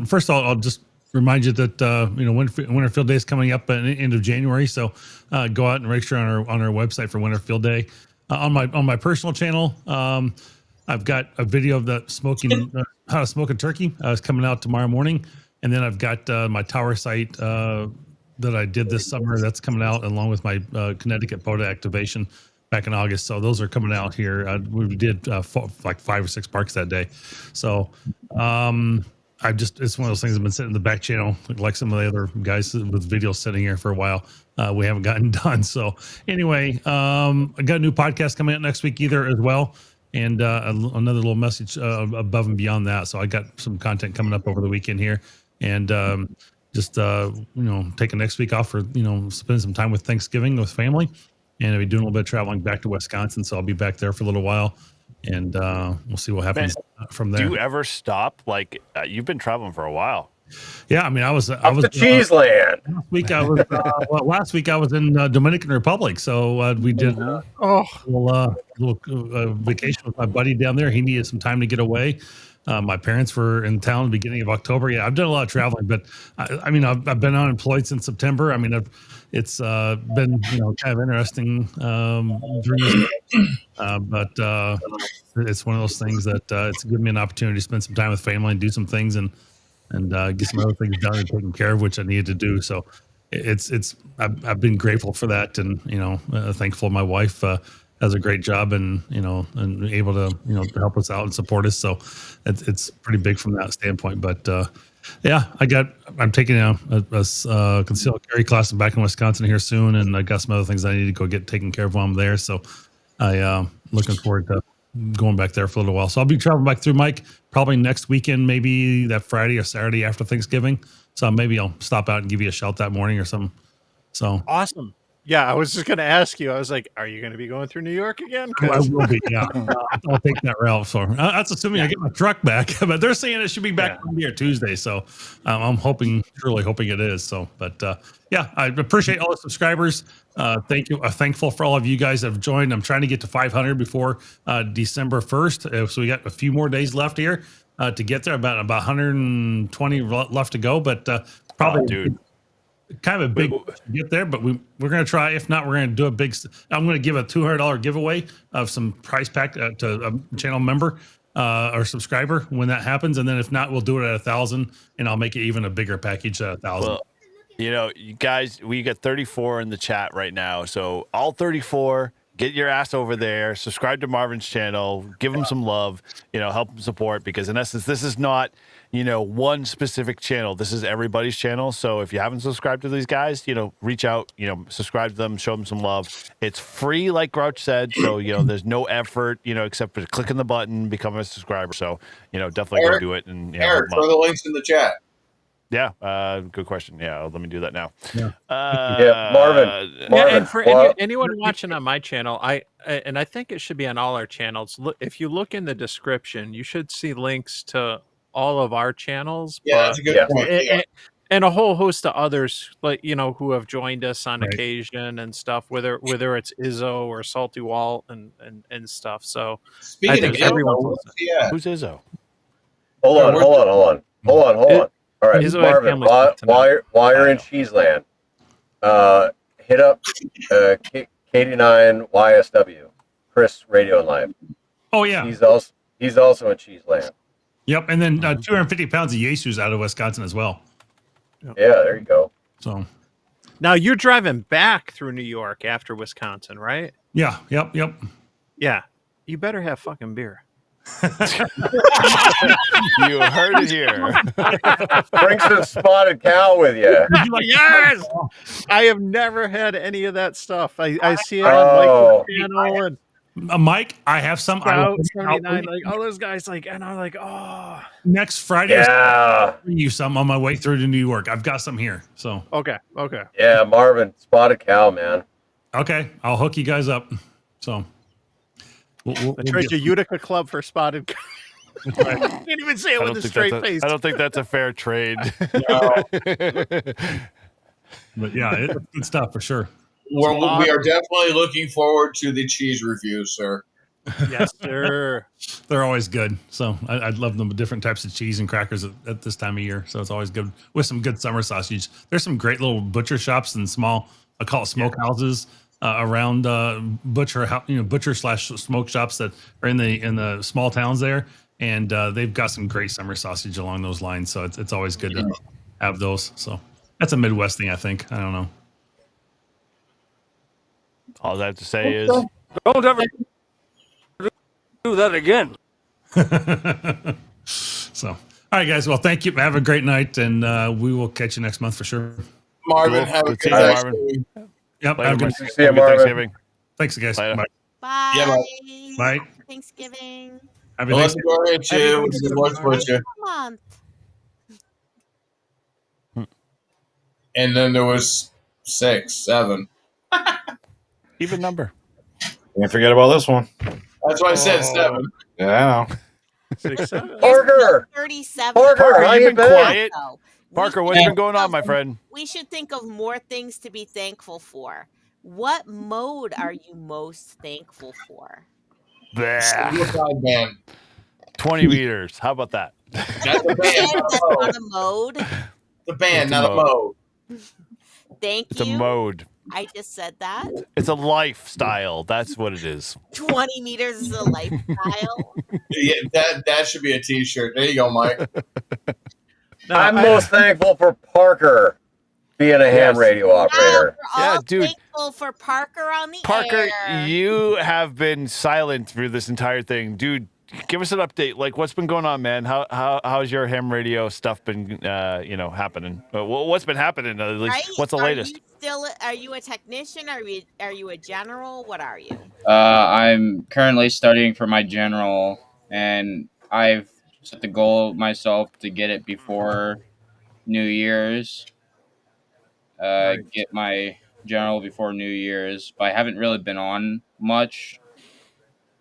first of all, I'll just remind you that Winter Field Day is coming up at the end of January. So go out and register on our website for Winter Field Day. On my personal channel, I've got a video of the smoking how to smoke a turkey. It's coming out tomorrow morning, and then I've got my tower site that I did this summer that's coming out along with my Connecticut POTA activation back in August. So those are coming out here. We did like 5 or 6 parks that day. So it's one of those things I've been sitting in the back channel, like some of the other guys with videos sitting here for a while. We haven't gotten done. So anyway, I got a new podcast coming out next week either as well. And another little message above and beyond that. So I got some content coming up over the weekend here, and just taking next week off for spending some time with Thanksgiving with family, and I'll be doing a little bit of traveling back to Wisconsin. So I'll be back there for a little while, and we'll see what happens from there. Do you ever stop? Like you've been traveling for a while. Yeah, I mean, I was to Cheeseland. Last week I was in Dominican Republic, so we did a little vacation with my buddy down there. He needed some time to get away. My parents were in town at the beginning of October. Yeah, I've done a lot of traveling, but I mean, I've been unemployed since September. I mean, it's been kind of interesting during this, but it's one of those things that it's given me an opportunity to spend some time with family and do some things and get some other things done and taken care of, which I needed to do. So I've been grateful for that, and thankful my wife has a great job and able to to help us out and support us. So it's pretty big from that standpoint. But I'm taking a concealed carry class back in Wisconsin here soon, and I got some other things I need to go get taken care of while I'm there. So I looking forward to going back there for a little while. So I'll be traveling back through, Mike, probably next weekend, maybe that Friday or Saturday after Thanksgiving. So maybe I'll stop out and give you a shout that morning or something. So awesome. Yeah, I was just going to ask you. I was like, "Are you going to be going through New York again?" I will be. Yeah, I'll take that route. So that's assuming I get my truck back. But they're saying it should be back Monday or Tuesday. So I'm truly hoping it is. So, but I appreciate all the subscribers. Thank you. I'm thankful for all of you guys that have joined. I'm trying to get to 500 before December 1st. So we got a few more days left here to get there. About 120 left to go. But probably. Kind of a big get there, but we're going to try. If not, we're going to do a big. I'm going to give a $200 giveaway of some prize pack to a channel member or subscriber when that happens, and then if not, we'll do it at 1,000, and I'll make it even a bigger package at 1,000. Well, you guys, we got 34 in the chat right now, so all 34. Get your ass over there, subscribe to Marvin's channel, give him some love, help him support, because in essence, this is not, one specific channel. This is everybody's channel. So if you haven't subscribed to these guys, reach out, subscribe to them, show them some love. It's free, like Grouch said. So, there's no effort, except for clicking the button, become a subscriber. So, definitely go do it. And Eric, throw the links in the chat. Yeah, good question. Yeah, let me do that now. Yeah, Marvin. And for anyone watching on my channel, I think it should be on all our channels. Look, if you look in the description, you should see links to all of our channels. Yeah, that's a good point. And a whole host of others, like who have joined us on occasion and stuff. Whether it's Izzo or Salty Walt and stuff. So speaking of everyone, who's Izzo? Hold on. All right, Marvin, while you're in Cheeseland, hit up K89 YSW, Chris Radio and Live. Oh yeah, he's also in Cheeseland. Yep, and then 250 pounds of Jesus out of Wisconsin as well. Yeah, there you go. So now you're driving back through New York after Wisconsin, right? Yeah. Yep. Yeah, you better have fucking beer. You heard it here. Bring some spotted cow with you. Yes, I have never had any of that stuff. I see it on Mike's channel and Mike. I have some. Out 79, like all those guys, and I'm like, oh. Next Friday, I'll bring you some on my way through to New York. I've got some here. So okay. Yeah, Marvin, spotted cow, man. Okay, I'll hook you guys up. So. We'll trade you Utica Club for spotted cow. I can't even say it with a straight face. I don't think that's a fair trade. But yeah, it's good stuff for sure. We are definitely looking forward to the cheese review, sir. Yes, sir. They're always good. So I love them with different types of cheese and crackers at this time of year. So it's always good with some good summer sausage. There's some great little butcher shops and small, I call it smokehouses. Around butcher/smoke shops that are in the small towns there, and they've got some great summer sausage along those lines. So it's always good to have those. So that's a Midwest thing, I think. I don't know. All I have to say is, don't ever do that again. So, All right, guys. Well, thank you. Have a great night, and we will catch you next month for sure. Marvin, Cool. have a Good good seeing you, night. Marvin. Yep. Later, Have a good, Mike. See you, Have a good Marvin. Thanksgiving. thanks, guys. Later. Bye. Bye. Yeah, Bye. Happy Thanksgiving. Happy Melissa, Thanksgiving. go ahead, Happy too. With the Thanksgiving, voice Marvin. butcher. Month. And then there was 6, 7. Even number. Can't forget about this one. That's why I said 7. Yeah, I know. 6, 7. Parker. 37. Parker, how you've you been been? quiet. So, Parker, we what's should been going on, think my of- friend? We should think of more things to be thankful for. What mode are you most thankful for? Blah. Simplified band. 20 meters. How about that? That's a band, And not a that's mode. not a mode. It's a band, It's a not a mode. Thank It's a you. mode. I just said that. It's a lifestyle. That's what it is. 20 meters is a lifestyle. Yeah, that should be a T-shirt. There you go, Mike. No, I'm most thankful for Parker being a ham Yes. radio operator. We're Yeah, all dude. thankful for Parker on the Parker, air. you have been silent through this entire thing. Dude, give us an update. Like, what's been going on, man? How's your ham radio stuff been, happening? What's been happening, at least? Right? What's the latest? Are you a technician? Are you a general? What are you? I'm currently studying for my general, and I've set the goal myself to get it before New Year's. Get my general before New Year's, but I haven't really been on much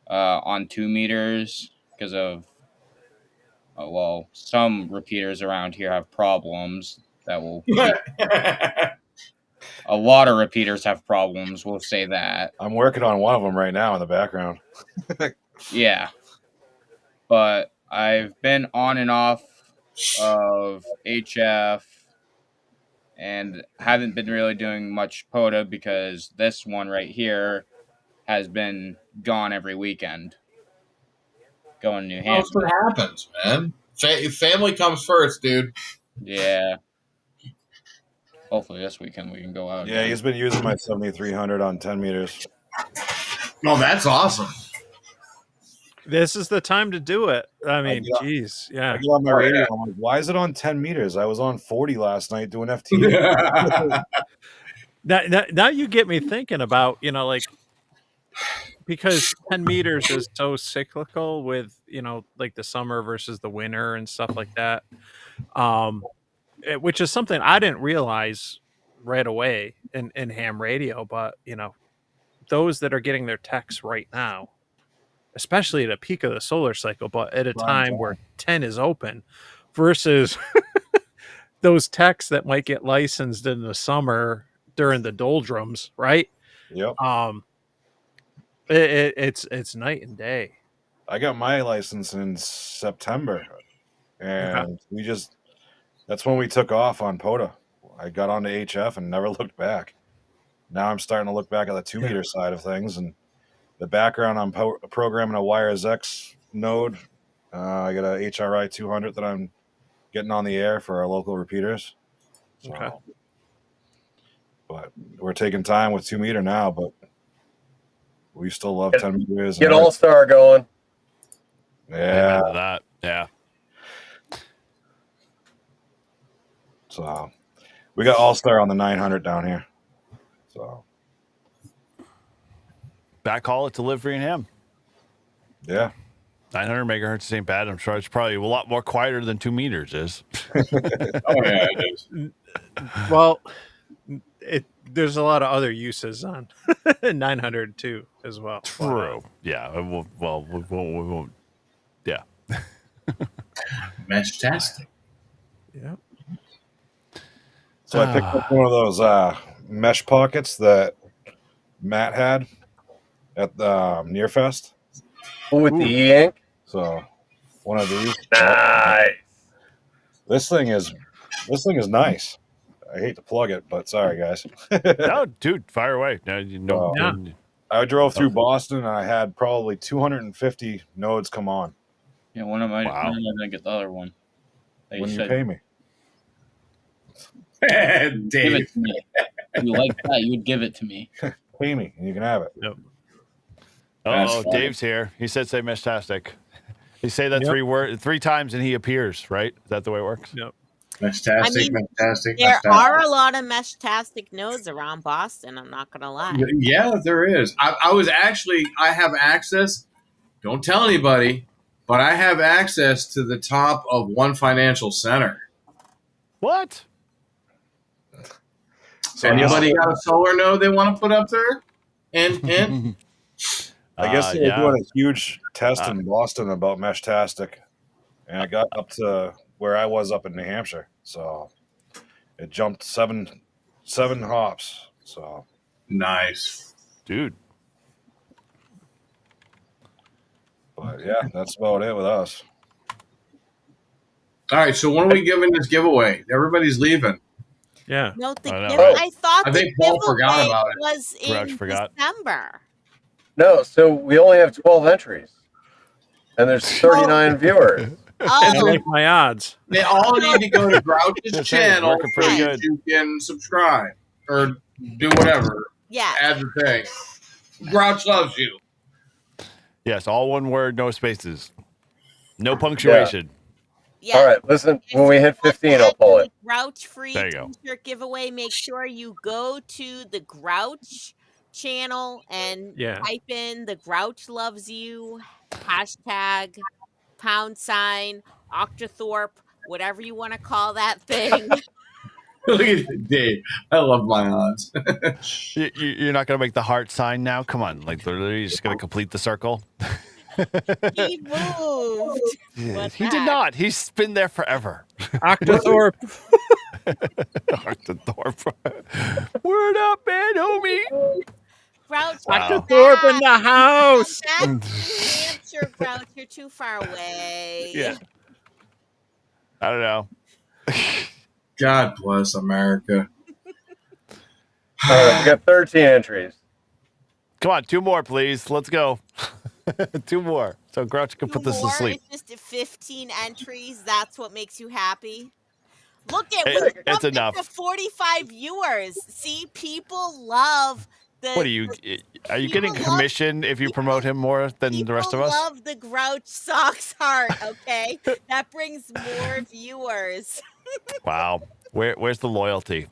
on 2 meters because of some repeaters around here have problems that will. A lot of repeaters have problems. We'll say that. I'm working on one of them right now in the background. Yeah, but I've been on and off of HF and haven't been really doing much POTA because this one right here has been gone every weekend. Going to New Hampshire. That's what happens, man. Family comes first, dude. Yeah. Hopefully this weekend we can go out. Yeah, he's been using my 7300 on 10 meters. Oh, that's awesome. This is the time to do it. I mean, I geez, yeah. get on my radio. I'm like, why is it on 10 meters? I was on 40 last night doing FT. Now you get me thinking about, like, because 10 meters is so cyclical with, like the summer versus the winter and stuff like that. Which is something I didn't realize right away in ham radio, but those that are getting their techs right now, especially at a peak of the solar cycle, but at a time where 10 is open versus those techs that might get licensed in the summer during the doldrums, right? Yep. It's night and day. I got my license in September, and that's when we took off on POTA. I got onto HF and never looked back. Now I'm starting to look back at the 2 meter side of things, and the background I'm programming a Wires X node. I got a HRI 200 that I'm getting on the air for our local repeaters. So, Okay. But we're taking time with 2 meter now, but we still love 10 meters. Get All-Star going. Yeah. Amen to that. Yeah. So we got All-Star on the 900 down here. So Backhaul it to Livery and Ham. yeah. 900 megahertz ain't bad. I'm sure it's probably a lot more quieter than 2 meters is. Oh, yeah, it is. Well, there's a lot of other uses on 900 too as well. True. Yeah. We won't. Yeah. Fantastic. Yeah. So I picked up one of those mesh pockets that Matt had at the Nearfest. With the e-ink. So one of these. Nice. This thing is nice. I hate to plug it, but sorry guys. No, dude, fire away. No, I drove through Boston and I had probably 250 nodes come on. Yeah, when am I gonna get the other one? Like When you pay me. Give it to me. If you like that, you would give it to me. Pay me and you can have it. Yep. Oh, Dave's here. He said say meshtastic. You say that three times and he appears, right? Is that the way it works? Yep. Fantastic, fantastic. There are a lot of Meshtastic nodes around Boston. I'm not gonna lie. Yeah, there is. I have access. Don't tell anybody, but I have access to the top of One Financial Center. What? So anybody got a solar node they want to put up there? And I guess they were doing a huge test in Boston about Meshtastic, and it got up to where I was up in New Hampshire. So it jumped seven hops. So nice, dude. But yeah, that's about it with us. All right, so when are we giving this giveaway? Everybody's leaving. Yeah. No, the I know, giveaway. right? I thought I the think Paul forgot giveaway about it. was in December. No, so we only have 12 entries, and there's 39 viewers. I like my odds. They all need to go to Grouch's channel working pretty so good. you can subscribe or do whatever. Yeah. Add the thing. Grouch loves you. Yes, all one word, no spaces, no punctuation. Yeah. All right, listen, when we hit 15, I'll pull it. Grouch free There you go. t-shirt giveaway. Make sure you go to the Grouch channel and type in the Grouch loves you hashtag # Octothorpe, whatever you want to call that thing. Look at Dave. I love my odds. You're not going to make the heart sign now? Come on. Like, literally, you're just going to complete the circle? He moved. He did not. He's been there forever. Octothorpe. Octothorpe. Word up, man, homie. Grouch, Octothorpe in the house. back to New Hampshire, Grouch. You're too far away. Yeah. I don't know. God bless America. All right, we got 13 entries. Come on, 2 more, please. Let's go. 2 more. So Grouch can put this to sleep. It's just 15 entries. That's what makes you happy. Look at It's enough. to 45 viewers. See, people love the. What are you getting commission if you promote him more than the rest of us? Love the Grouch socks heart. Okay, that brings more viewers. Wow. Where's the loyalty?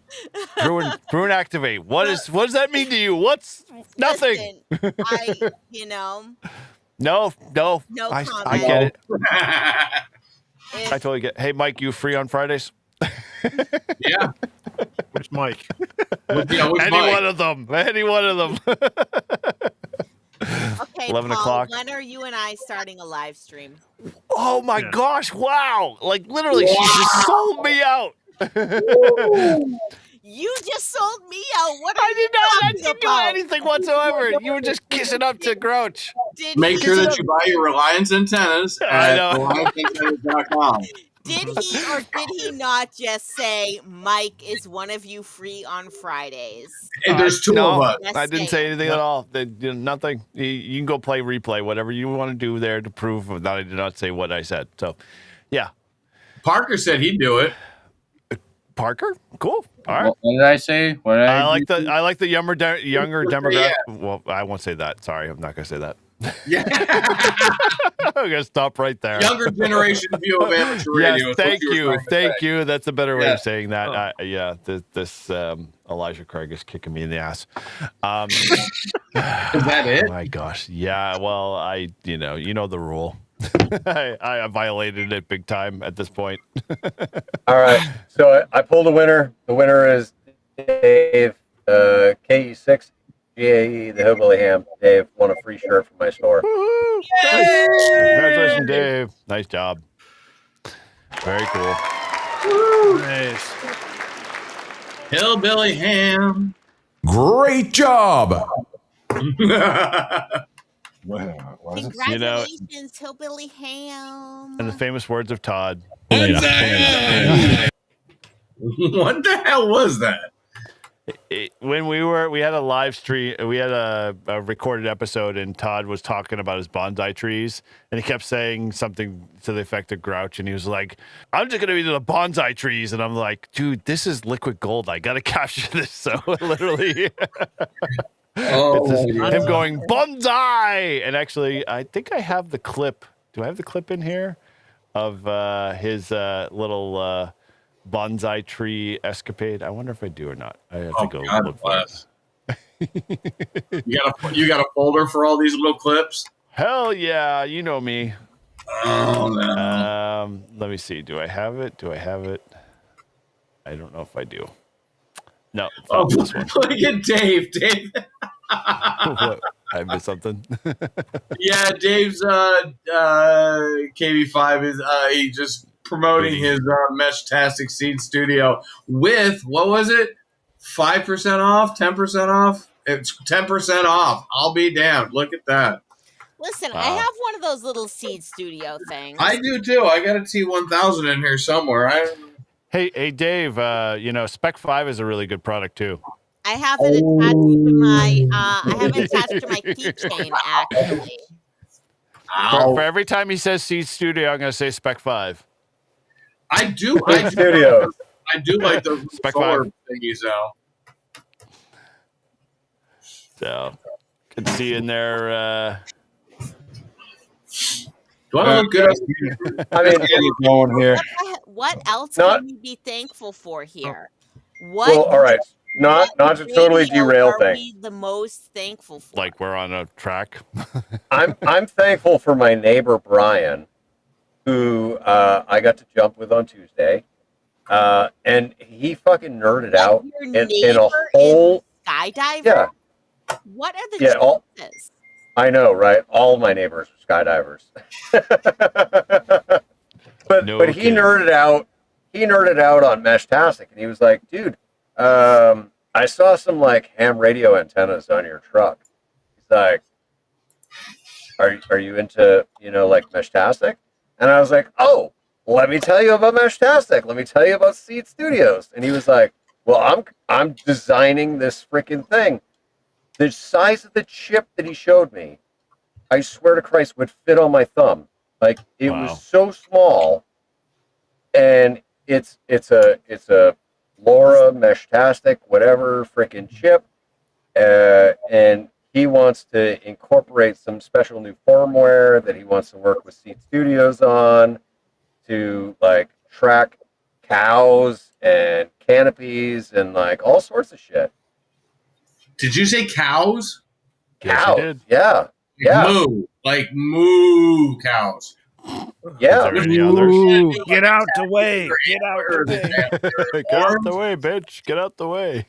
Bruin activate. What does that mean to you? What's nothing? Listen, No. No I get it. I totally get. Hey, Mike, you free on Fridays? Yeah. Which Mike? One of them. Any one of them. Okay, 11 Paul, o'clock. when are you and I starting a live stream? Oh my gosh! Wow! Like literally, she just sold me out. You just sold me out. What are I did not do about? anything whatsoever. You were just kissing up to Grouch. Make sure that you buy your Reliance antennas at RelianceAntennas.com. Did he or did he not just say Mike is one of you free on Fridays? And there's 2 of us. I didn't say anything at all. Nothing. You can go replay, whatever you want to do there to prove that I did not say what I said. So, yeah. Parker said he'd do it. Parker? Cool. All right. What did I say? I like the younger demographic. Yeah. Well, I won't say that. Sorry, I'm not going to say that. Yeah. I'm going to stop right there. Younger generation view of amateur radio. Yes, thank you. That's a better way of saying that. This Elijah Craig is kicking me in the ass. Is that it? Oh my gosh. Yeah. Well, you know the rule. I violated it big time at this point. All right, so I pulled a winner. The winner is Dave, KE6 GAE, the Hillbilly Ham. Dave won a free shirt from my store. Congratulations, Dave. Nice job. Very cool. Nice. Hillbilly Ham. Great job. Congratulations, Hillbilly Ham. And the famous words of Todd. What the hell was that? When we had a live stream, we had a recorded episode, and Todd was talking about his bonsai trees, and he kept saying something to the effect of Grouch, and he was like, "I'm just gonna be the bonsai trees," and I'm like, "Dude, this is liquid gold. I gotta capture this." So literally. It's him going bonsai, and actually, I think I have the clip Do I have the clip in here of his little bonsai tree escapade? I wonder if I do or not. I have to go look for it. You got a folder for all these little clips? Hell yeah, you know me. Oh no. Let me see. Do I have it? I don't know if I do. No, it's not this one. Look at Dave. What? I missed something. Yeah, Dave's KB5 is he just promoting his Meshtastic Seed Studio with, what was it? 5% off, 10% off? It's 10% off. I'll be damned. Look at that. Listen, I have one of those little seed studio things. I do too. I got a T1000 in here somewhere. Hey, Dave. Spec 5 is a really good product too. I have it attached to my. I have it attached to my keychain actually. For every time he says Seed Studio, I'm going to say Spec 5. I do. Studios. I do like those Spec solar 5 thingies though. So, good to see you in there. Do I look good? I mean, going here. What else can you be thankful for here? What? Well, all right. Not to totally derail are things. we the most thankful for? Like we're on a track. I'm thankful for my neighbor Brian, who I got to jump with on Tuesday, and he fucking nerded out in a whole skydiver. Yeah. What are the chances? I know, right? All of my neighbors are skydivers. but he nerded out. He nerded out on Meshtastic, and he was like, "Dude, I saw some like ham radio antennas on your truck." He's like, "Are you into like Meshtastic?" And I was like, "Oh, let me tell you about Meshtastic. Let me tell you about Seed Studios." And he was like, "Well, I'm designing this freaking thing." The size of the chip that he showed me, I swear to Christ, would fit on my thumb. Like it was so small, and it's a LoRa Meshtastic whatever freaking chip, and he wants to incorporate some special new firmware that he wants to work with Seed Studios on to like track cows and canopies and like all sorts of shit. Did you say cows? Cows, yeah. Moo, like moo cows. Yeah. Ooh, get out the way. Get out the way. Get out the way, bitch. Get out the way.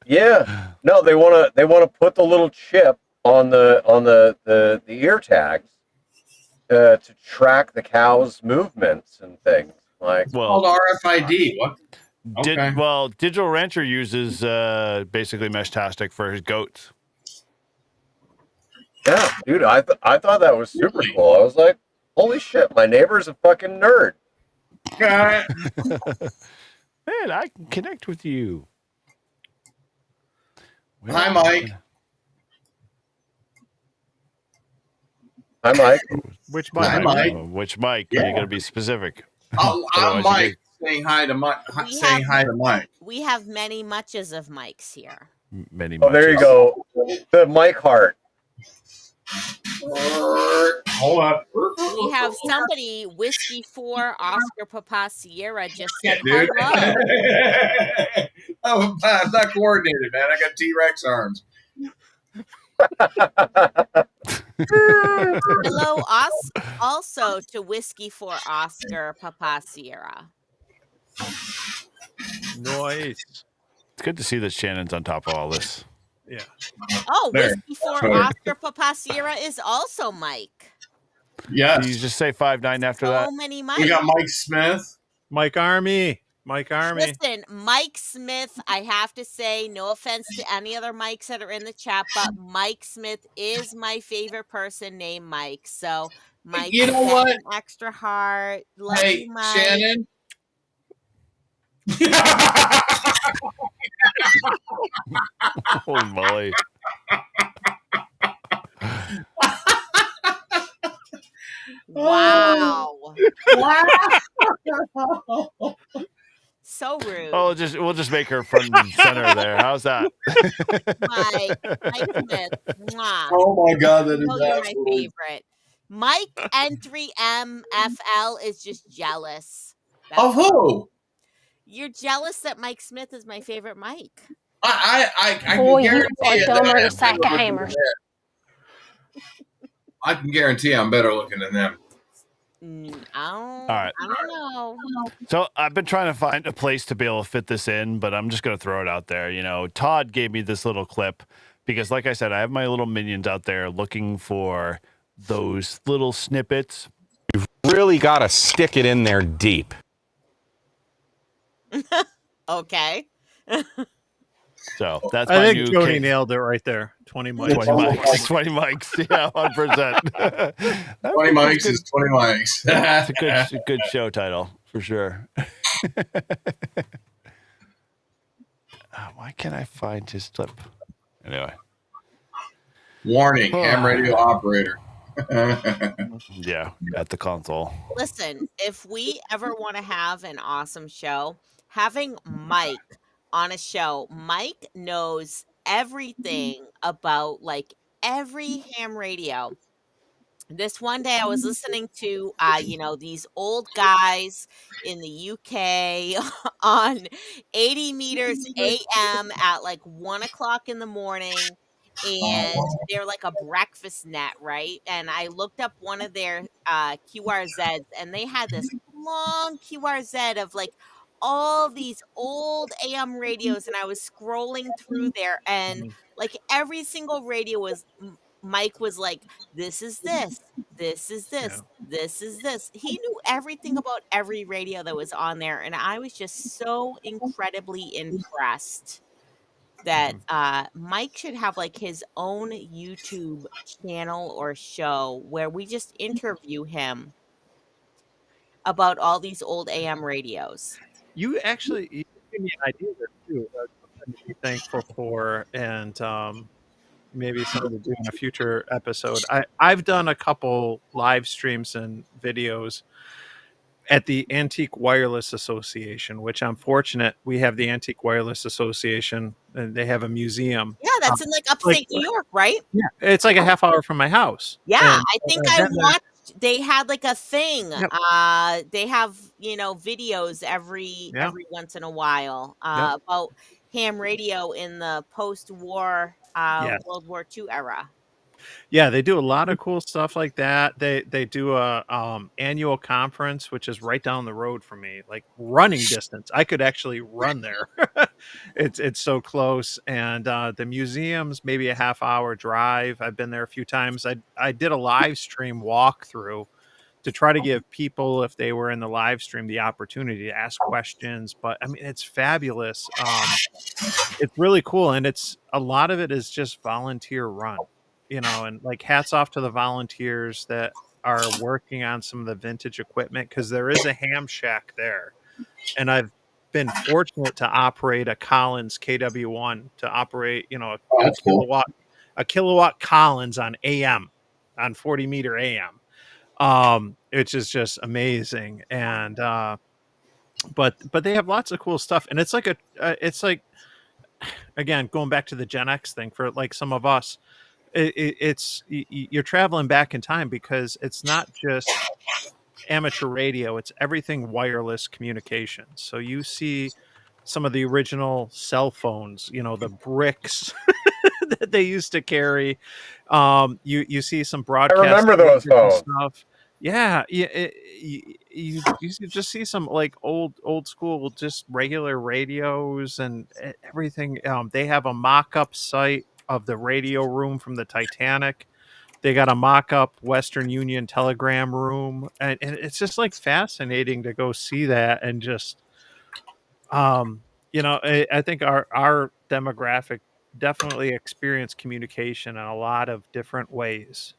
Yeah. No, they want to put the little chip on the ear tags to track the cow's movements and things. Like called RFID. What? Digital Rancher uses basically Meshtastic for his goats. Yeah, dude, I thought that was super cool. I was like, holy shit, my neighbor's a fucking nerd. Man, I can connect with you. Hi, Mike. Hi, Mike. Which Mike? Hi, Mike. Which Mike? Yeah. You got to be specific. I'm Mike saying hi to Mike. Saying hi to Mike. We have many muches of mics here. Many. Oh, there you go. The Mike Heart. Hold up. We have somebody, Whiskey 4 Oscar Papa Sierra, just said Dude. hello. I'm not coordinated, man. I got T-Rex arms. Hello, also to Whiskey 4 Oscar Papa Sierra. Nice. It's good to see that Shannon's on top of all this. Yeah. Oh, There. Whiskey 4 Oscar Papa Sierra is also Mike. Yes. Did you just say 5'9" after So that? many Mikes. We got Mike Smith. Mike Army. Listen, Mike Smith, I have to say, no offense to any other Mikes that are in the chat, but Mike Smith is my favorite person named Mike. So, Mike, You know what? an extra heart. Love Hey, you, Mike. Shannon. Holy moly. Wow. So rude. Oh, we'll just make her front and center there. How's that? Mike Smith. Mwah. Oh my God, that is You're my absolutely. favorite. Mike N3MFL is just jealous. Of who? You're jealous that Mike Smith is my favorite Mike. I can Boy, you guarantee are you dumber that than a I'm sack better of looking than hammers. them. I can guarantee I'm better looking than them. I don't know. So I've been trying to find a place to be able to fit this in, but I'm just going to throw it out there. You know, Todd gave me this little clip because, like I said, I have my little minions out there looking for those little snippets. You've really got to stick it in there deep. Okay. So that's I my think new Jody case. nailed it right there. 20 mics. 20 mics. 20 mics. Yeah, 100%. 20 mics is 20 mics. It's a good show title for sure. Why can't I find his clip? Anyway. Warning, ham radio operator. Yeah, at the console. Listen, if we ever want to have an awesome show, having Mike on a show, Mike knows everything about like every ham radio. This one day I was listening to these old guys in the UK on 80 meters AM at like 1 o'clock in the morning, and they're like a breakfast net, right? And I looked up one of their QRZs, and they had this long QRZ of like all these old AM radios, and I was scrolling through there, and like every single radio was Mike was like, this is this, this is this, this is this. He knew everything about every radio that was on there, and I was just so incredibly impressed that Mike should have like his own YouTube channel or show where we just interview him about all these old AM radios. You actually gave me an idea there too. Something to be thankful for, and maybe something to do in a future episode. I've done a couple live streams and videos at the Antique Wireless Association, which I'm fortunate we have the Antique Wireless Association, and they have a museum. Yeah, that's in like upstate New York, right? Yeah, it's like a half hour from my house. Yeah, And I think I've I been there. watched. They had like a thing. Yep. They have videos every once in a while about ham radio in the post-war Yes. World War II era. Yeah, they do a lot of cool stuff like that. They do a annual conference, which is right down the road from me, like running distance. I could actually run there. It's so close. And the museum's maybe a half hour drive. I've been there a few times. I did a live stream walkthrough to try to give people, if they were in the live stream, the opportunity to ask questions. But I mean, it's fabulous. It's really cool, and it's a lot of it is just volunteer run. And like hats off to the volunteers that are working on some of the vintage equipment, because there is a ham shack there. And I've been fortunate to operate a Collins KW1, to operate, a kilowatt Collins on AM, on 40 meter AM. Which is just amazing. And but they have lots of cool stuff, and it's like again, going back to the Gen X thing, for like some of us, you're traveling back in time, because it's not just amateur radio, it's everything wireless communication. So you see some of the original cell phones, the bricks that they used to carry. You see some broadcast. I remember those phones. Stuff. Yeah, you just see some like old school, just regular radios and everything. They have a mock-up site of the radio room from the Titanic. They got a mock-up Western Union telegram room, and it's just like fascinating to go see that. And just I think our demographic definitely experience communication in a lot of different ways.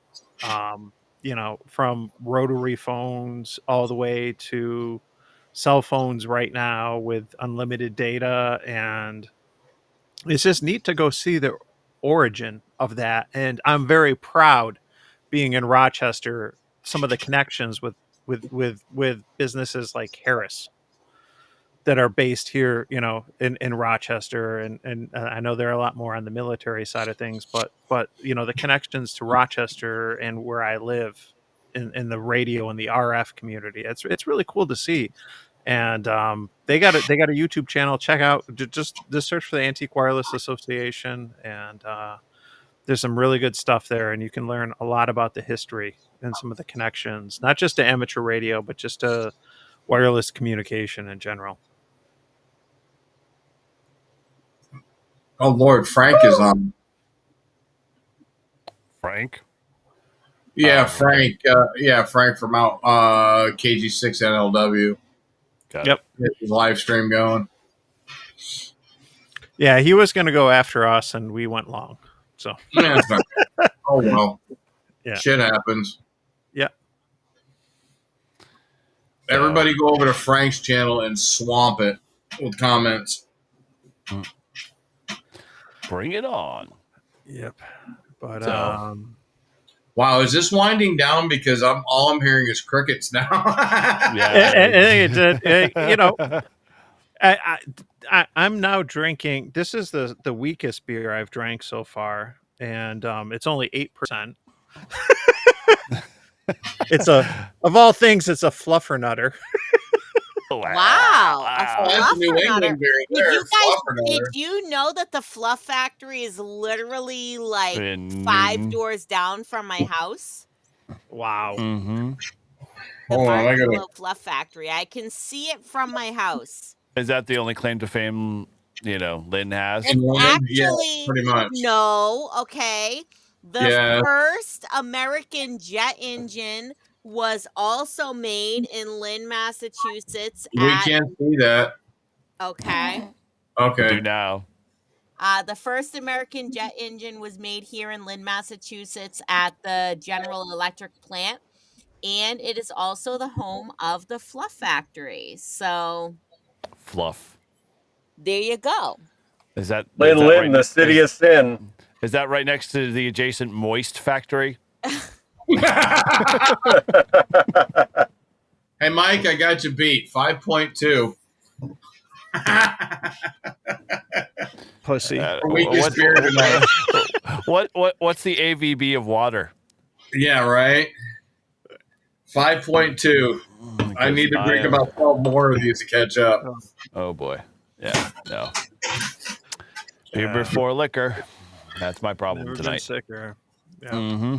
From rotary phones all the way to cell phones right now with unlimited data. And it's just neat to go see the origin of that. And I'm very proud, being in Rochester, some of the connections with businesses like Harris that are based here, in Rochester. And I know there are a lot more on the military side of things, but the connections to Rochester and where I live in the radio and the RF community. It's really cool to see. And they got a YouTube channel. Check out just search for the Antique Wireless Association, and there's some really good stuff there, and you can learn a lot about the history and some of the connections, not just to amateur radio, but just to wireless communication in general. Oh Lord, Frank is on. Frank? Yeah, Frank. Frank from out KG6 NLW. Yep. Get his live stream going. Yeah, he was going to go after us, and we went long. So. Yeah, it's not, oh well. Yeah. Shit happens. Yeah. Everybody go over to Frank's channel and swamp it with comments. Bring it on. Yep. But wow, is this winding down? Because all I'm hearing is crickets now. You know, I'm now drinking. This is the weakest beer I've drank so far, and it's only 8%. It's of all things, it's a fluffernutter. Wow. That's New England beer there. Did you know that the Fluff Factory is literally like 5 doors down from my house? Wow. Mm-hmm. The Marshmallow Fluff Factory. I can see it from my house. Is that the only claim to fame, Lynn has? Actually, pretty much. No. Okay. The first American jet engine was also made in Lynn, Massachusetts. We can't see that. Okay. Okay. Do now. The first American jet engine was made here in Lynn, Massachusetts at the General Electric plant. And it is also the home of the Fluff Factory. So. Fluff. There you go. Is that Lynn, right the city of sin? Is that right next to the adjacent Moist Factory? Hey, Mike, I got you beat. 5.2. Pussy. What's the AVB of water? Yeah, right. 5.2. I need to drink about 12 more of these to catch up. Oh boy. Yeah. No. Beer before liquor. That's my problem Never tonight. been sicker. Yeah. Mm-hmm.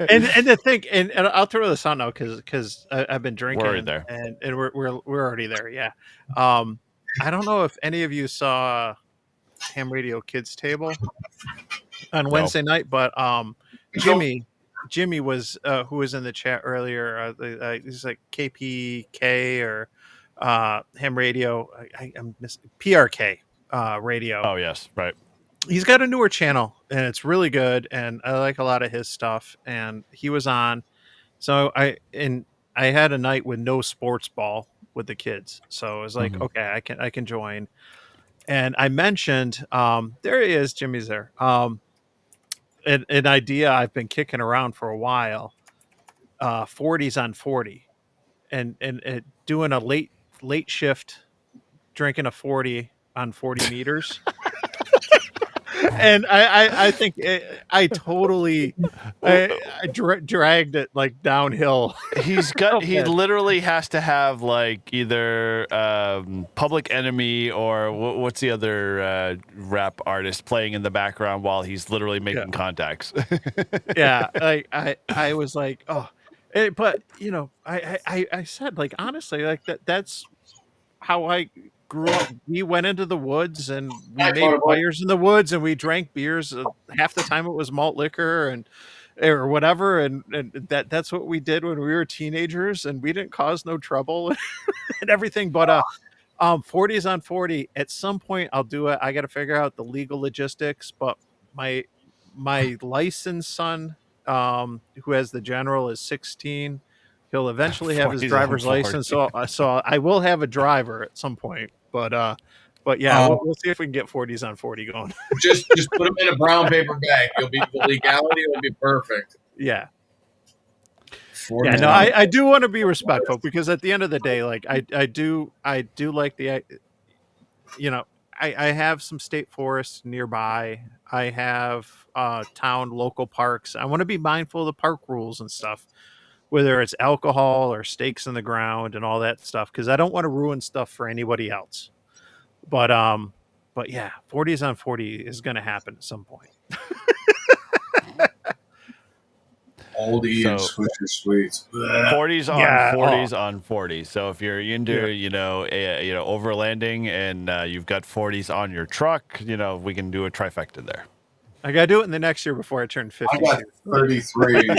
and the thing, and I'll throw this on now because I've been drinking. We're already there. and we're already there. Yeah. I don't know if any of you saw Ham Radio Kids Table on Wednesday night, but Jimmy was who was in the chat earlier. He's like KPK or Ham Radio. I'm missing PRK Radio. Oh yes, right. He's got a newer channel and it's really good, and I like a lot of his stuff. And he was on, so I had a night with no sports ball with the kids, so I was like, okay, I can join. And I mentioned, there he is, Jimmy's there. An idea I've been kicking around for a while, 40s on 40, and doing a late shift, drinking a 40 on 40 meters. And I think I totally dragged it like downhill. He literally has to have like either Public Enemy or what's the other rap artist playing in the background while he's literally making contacts. Yeah, I was like, oh, but I said, like, honestly, like that's how I grew up. We went into the woods and we made fires in the woods and we drank beers. Half the time it was malt liquor or whatever, and that's what we did when we were teenagers, and we didn't cause no trouble and everything. But 40s on 40, at some point I'll do it. I got to figure out the legal logistics, but my licensed son, who has the general, is 16. He'll eventually have his driver's license, so I will have a driver at some point. But yeah, we'll see if we can get 40s on 40 going. just put them in a brown paper bag. You'll be the legality will be perfect. Yeah. Yeah, no, I do want to be respectful, because at the end of the day, like I do like the, I have some state forests nearby. I have town local parks. I want to be mindful of the park rules and stuff, whether it's alcohol or stakes in the ground and all that stuff, because I don't want to ruin stuff for anybody else. But yeah, 40s on 40 is going to happen at some point. Oldie and Swisher Sweets. 40s on Yeah, 40s on 40s. So if you're into, overlanding and you've got 40s on your truck, we can do a trifecta there. I got to do it in the next year before I turn 50. I got 33.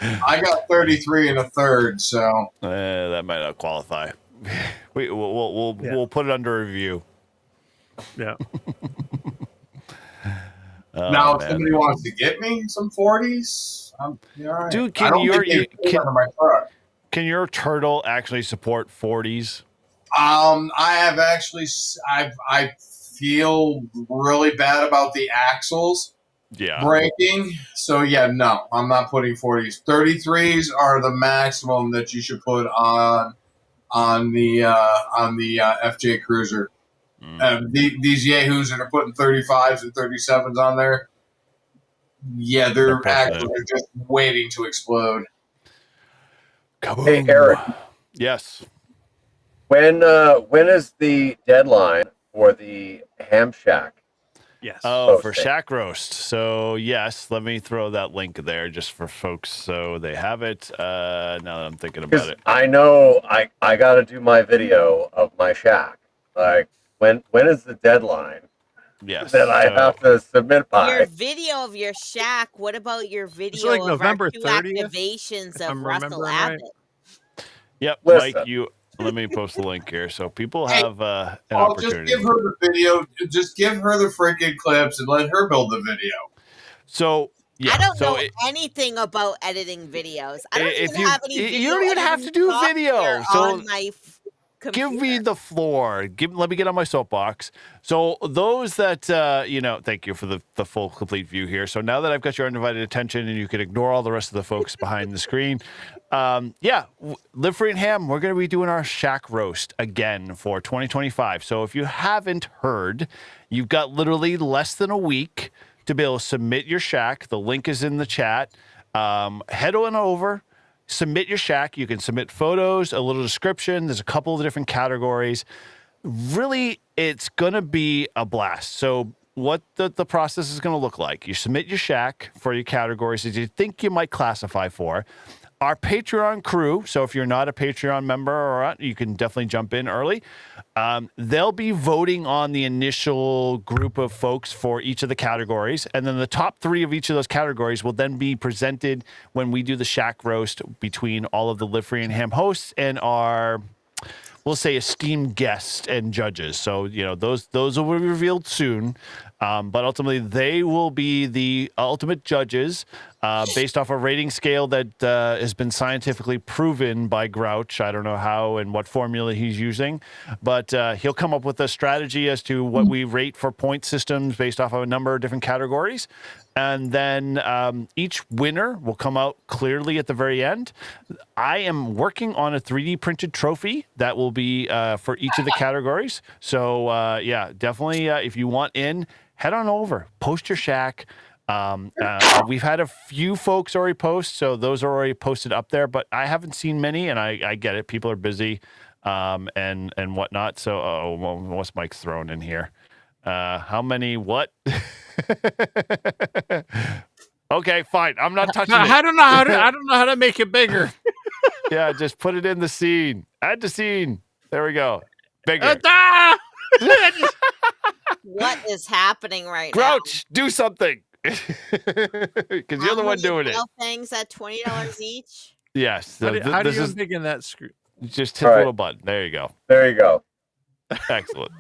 I got 33 and a third, so that might not qualify. We'll put it under review. Yeah. Now, if somebody wants to get me some 40s, all right. Dude, can your turtle actually support 40s? I have actually, I feel really bad about the axles breaking. So yeah, no, I'm not putting 40s. 33s are the maximum that you should put on the FJ Cruiser. These yahoos that are putting 35s and 37s on there, yeah, they're actually just waiting to explode. Kaboom. Hey, Eric. Yes. When is the deadline for the ham shack? Yes. Oh, for Shack Roast. So yes, let me throw that link there just for folks so they have it. Now that I'm thinking about it, I know I got to do my video of my shack. Like when is the deadline? Yes. That I have to submit by. Your video of your shack. What about your video like of November our 2 30th, activations if of I'm Russell remembering Abbott? right. Yep, Listen. Mike, let me post the link here so people have an Just opportunity. give her the video. Just give her the freaking clips and let her build the video. So yeah, I don't know anything about editing videos. I don't if even you have any video you don't even have to do editing video. software So on my computer. give me the floor. Let me get on my soapbox. So those that thank you for the full complete view here. So now that I've got your undivided attention and you can ignore all the rest of the folks behind the screen, Live Free and Ham, we're going to be doing our shack roast again for 2025. So if you haven't heard, you've got literally less than a week to be able to submit your shack. The link is in the chat. Head on over. Submit your shack. You can submit photos, a little description. There's a couple of different categories. Really, it's going to be a blast. So what the process is going to look like. You submit your shack for your categories that you think you might classify for. Our Patreon crew, so if you're not a Patreon member, you can definitely jump in early. They'll be voting on the initial group of folks for each of the categories. And then the top 3 of each of those categories will then be presented when we do the shack roast between all of the Live Free and Ham hosts and our, we'll say, esteemed guests and judges. So, those will be revealed soon. But ultimately, they will be the ultimate judges based off a rating scale that has been scientifically proven by Grouch. I don't know how and what formula he's using, but he'll come up with a strategy as to what we rate for point systems based off of a number of different categories. And then each winner will come out clearly at the very end. I am working on a 3D printed trophy that will be for each of the categories. So, definitely if you want in, head on over, post your shack. We've had a few folks already post, so those are already posted up there, but I haven't seen many, and I get it. People are busy and whatnot. So, what's Mike's thrown in here? How many? What? Okay, fine. I'm not touching it. I don't know how to make it bigger. Yeah, just put it in the scene. Add the scene. There we go. Bigger. What is happening right Grouch, do something. Because you're the one doing it. Things at $20 each. Yes. How do you unbiggen that screw? Just hit the little button. There you go. There you go. Excellent.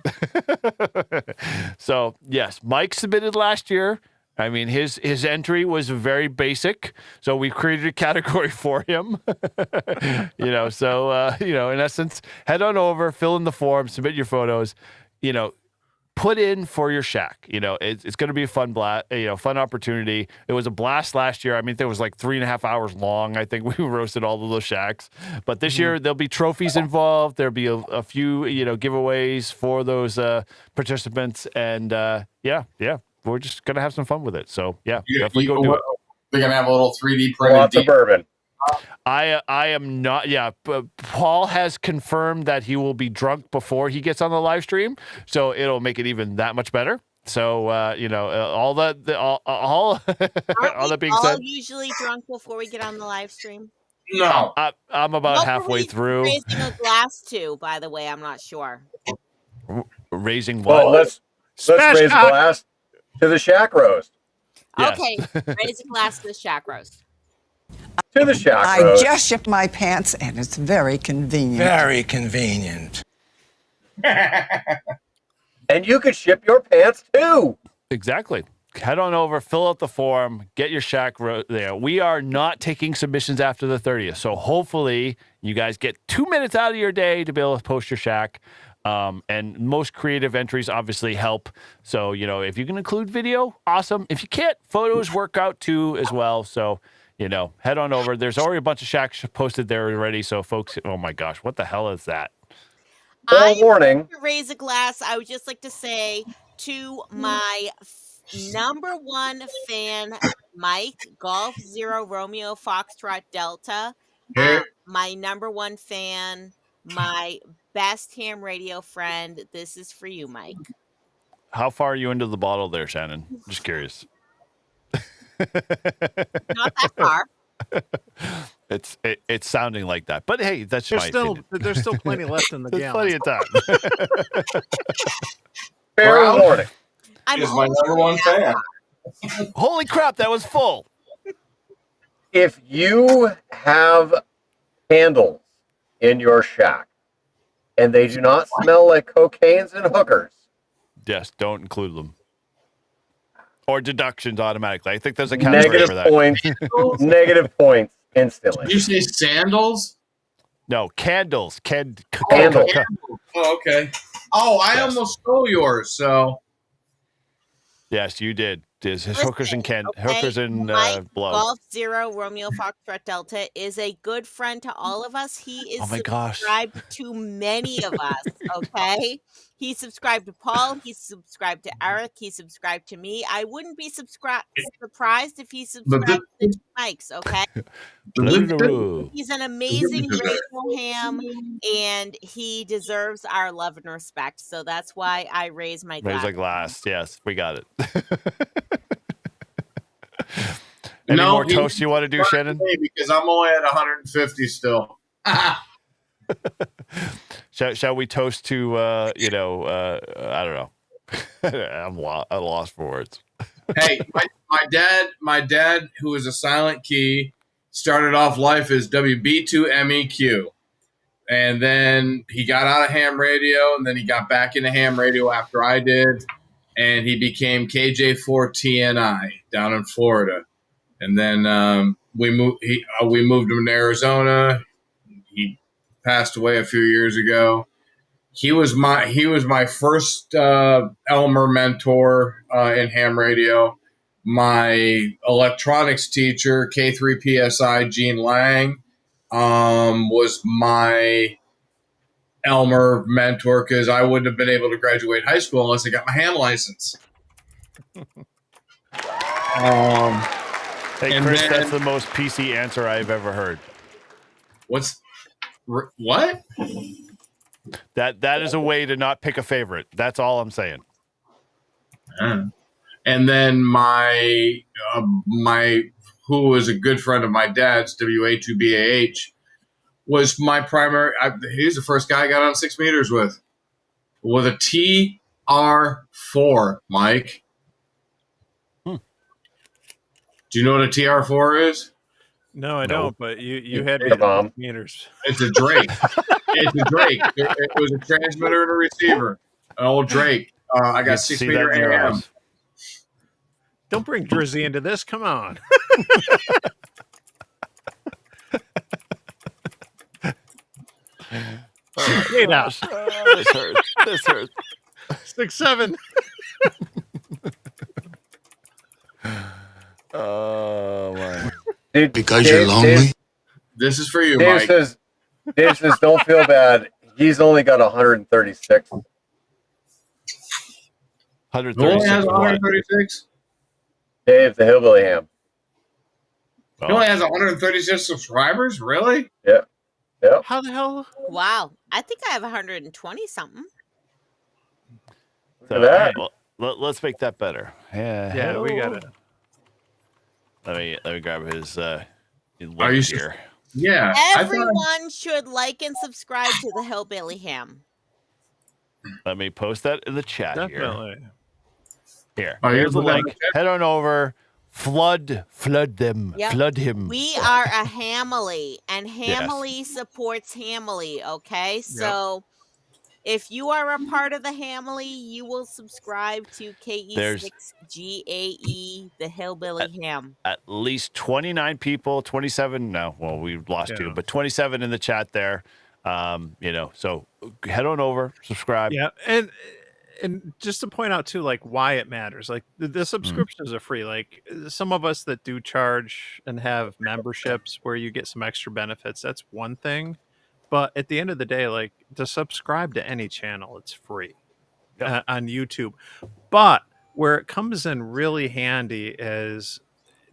So yes, Mike submitted last year. I mean, his entry was very basic, so we created a category for him. So in essence, head on over, fill in the form, submit your photos. put in for your shack. It's going to be a fun fun opportunity. It was a blast last year. I mean, it was like 3.5 hours long. I think we roasted all of those shacks. But this year there'll be trophies involved. There'll be a few, giveaways for those participants. And we're just going to have some fun with it. So definitely go do it. They're going to have a little 3D printed. Lots of bourbon. I am not. Yeah, Paul has confirmed that he will be drunk before he gets on the live stream, so it'll make it even that much better. So all that being said, usually drunk before we get on the live stream. No, I'm about halfway through. Raising a glass too, by the way. I'm not sure. Raising what? Well, let's raise a glass to the shack roast. Yes. Okay, raise a glass to the shack roast. To the shack I roast. just shipped my pants, and it's very convenient. Very convenient. And you could ship your pants too. Exactly. Head on over, fill out the form, get your shack there. We are not taking submissions after the 30th, so hopefully you guys get 2 minutes out of your day to be able to post your shack. And most creative entries obviously help. So, if you can include video, awesome. If you can't, photos work out too as well. So, head on over. There's already a bunch of shacks posted there already. So, folks, oh my gosh, what the hell is that? Warning. To raise a glass, I would just like to say to my number one fan, Mike, Golf Zero Romeo Foxtrot Delta, my number one fan, my best ham radio friend. This is for you, Mike. How far are you into the bottle there, Shannon? Just curious. Not that far. It's sounding like that, but hey, that's my opinion. There's still plenty left in the There's gallon. plenty of time. Fair warning. Is my number one fan. Holy crap, that was full. If you have candles in your shack and they do not smell like cocaines and hookers, yes, don't include them. Or deductions automatically. I think there's a category negative for that. points. Negative points instantly. Did you say sandals? No, candles. Candles. Oh, okay. Oh, I almost stole yours. So yes, you did. There's hookers and Mike, blow. Golf Zero Romeo Foxtrot Delta is a good friend to all of us. He is subscribed to many of us. Okay, he's subscribed to Paul. He's subscribed to Eric. He's subscribed to me. I wouldn't be surprised if he subscribed to the Mikes. Okay, he's an amazing radio ham, and he deserves our love and respect. So that's why I raise my glass. Raise a glass. Yes, we got it. Any more toast you want to do, Shannon? Because I'm only at 150 still. Shall we toast to I don't know. I'm lost for words. Hey, my dad, who is a silent key, started off life as WB2MEQ. And then he got out of ham radio, and then he got back into ham radio after I did. And he became KJ4TNI down in Florida. And then we moved him to Arizona. He passed away a few years ago. He was my first Elmer mentor in ham radio. My electronics teacher, K3PSI Gene Lang, was my Elmer mentor because I wouldn't have been able to graduate high school unless I got my ham license. Hey, Chris, that's the most PC answer I've ever heard. What? That is a way to not pick a favorite. That's all I'm saying. And then my who was a good friend of my dad's, WA2BAH, was my primary. He's the first guy I got on 6 meters with a TR4, Mike. Do you know what a TR4 is? No, I don't. But you had meters. It's a Drake. It's a Drake. It was a transmitter and a receiver. An old Drake. I got 6 meter AM. Don't bring Drizzy into this. Come on. Hey, now. This hurts. 6'7". Oh my! Because you're lonely. This is for you, Dave Mike. says, don't feel bad. He's only got 136. 136. Who only has what? 136? Dave, the hillbilly ham. He only has 136 subscribers? Really? Yeah. Yeah. How the hell? Wow. I think I have 120 something. So, all right, well, let's make that better. Yeah, we got it. Let me grab his Are link you here. Yeah. Everyone should like and subscribe to the Hillbilly Ham. Let me post that in the chat Definitely. here. Oh, Here's the you're link. Head on over. Flood them. Yep. Flood him. We are a Hamily, and Hamily supports Hamily, okay? So if you are a part of the Hamily, you will subscribe to KE6GAE, the Hillbilly Ham. At least 29 people, 27. No, well, we lost two, but 27 in the chat there. So head on over, subscribe. Yeah, and just to point out too, like why it matters. Like the subscriptions are free. Like some of us that do charge and have memberships where you get some extra benefits, that's one thing. But at the end of the day, like to subscribe to any channel, it's free on YouTube. But where it comes in really handy is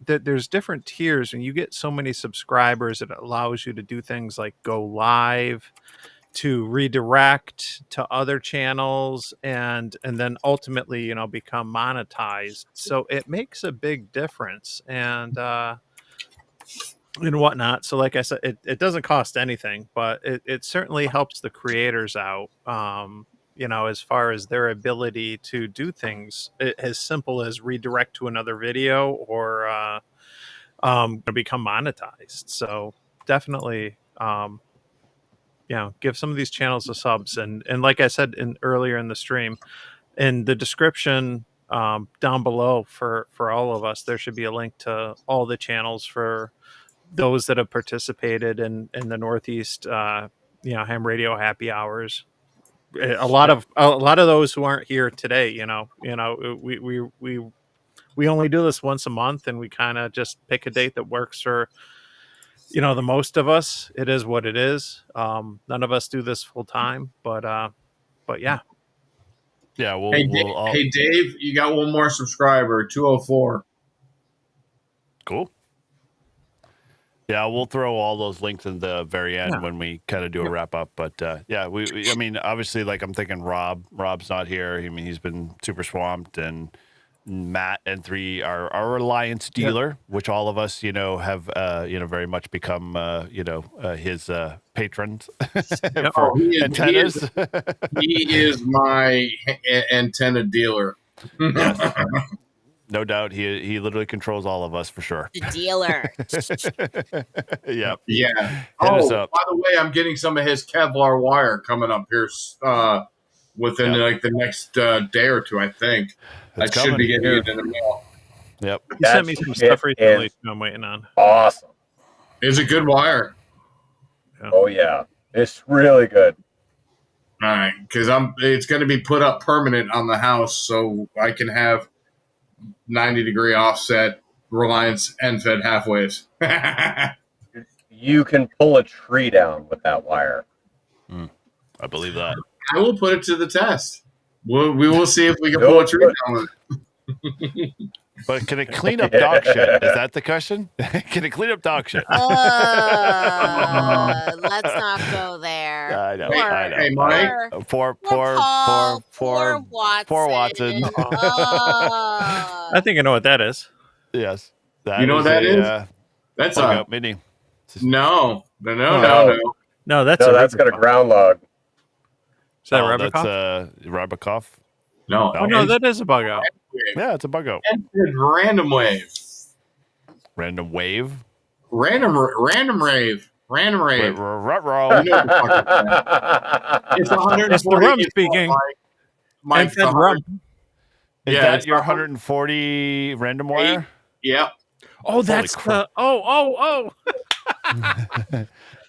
that there's different tiers, and you get so many subscribers, it allows you to do things like go live, to redirect to other channels, and then ultimately, become monetized. So it makes a big difference, and whatnot. So like I said, it doesn't cost anything, but it certainly helps the creators out, as far as their ability to do things as simple as redirect to another video or become monetized. So definitely give some of these channels the subs, and like I said earlier in the stream, in the description down below for all of us, there should be a link to all the channels for those that have participated in the Northeast ham radio happy hours. A lot of those who aren't here today, we only do this once a month, and we kind of just pick a date that works for the most of us. It is what it is. None of us do this full time, but yeah. Yeah, hey Dave, you got one more subscriber, 204. Cool. Yeah, we'll throw all those links in the very end when we kind of do a wrap up. But I mean, obviously, like I'm thinking Rob's not here. I mean, he's been super swamped, and Matt and 3 are our Reliance dealer, which all of us, have, very much become, his patrons for antennas. He is my antenna dealer. No doubt, he literally controls all of us for sure. The dealer. Yeah. Oh, by the way, I'm getting some of his Kevlar wire coming up here within like the next day or two, I think. I should be getting it in the mail. Yep. He sent me some stuff recently I'm waiting on. Awesome. It's a good wire. Yeah. Oh yeah, it's really good. All right, because it's going to be put up permanent on the house, so I can have 90-degree offset Reliance end-fed half-waves. You can pull a tree down with that wire. I believe that. I will put it to the test. We will see if we can pull a tree down with it. But can it clean up dog shit? Is that the question? Can it clean up dog shit? Let's not go there. I know. Hey, Mike. Poor Watson. I think I know what that is. Yes. You know what that is? That's a mini. No, that's got a ground log. Is that Rabikoff? That's Rabikoff. No. Oh, no, that is a bug out. Yeah, it's a bug out. Random wave. Random wave? Random rave. Ruh-roh. It's 140. It's the rum speaking. Mike, Is that your 140 random wire? Yep. Oh, that's the. Oh.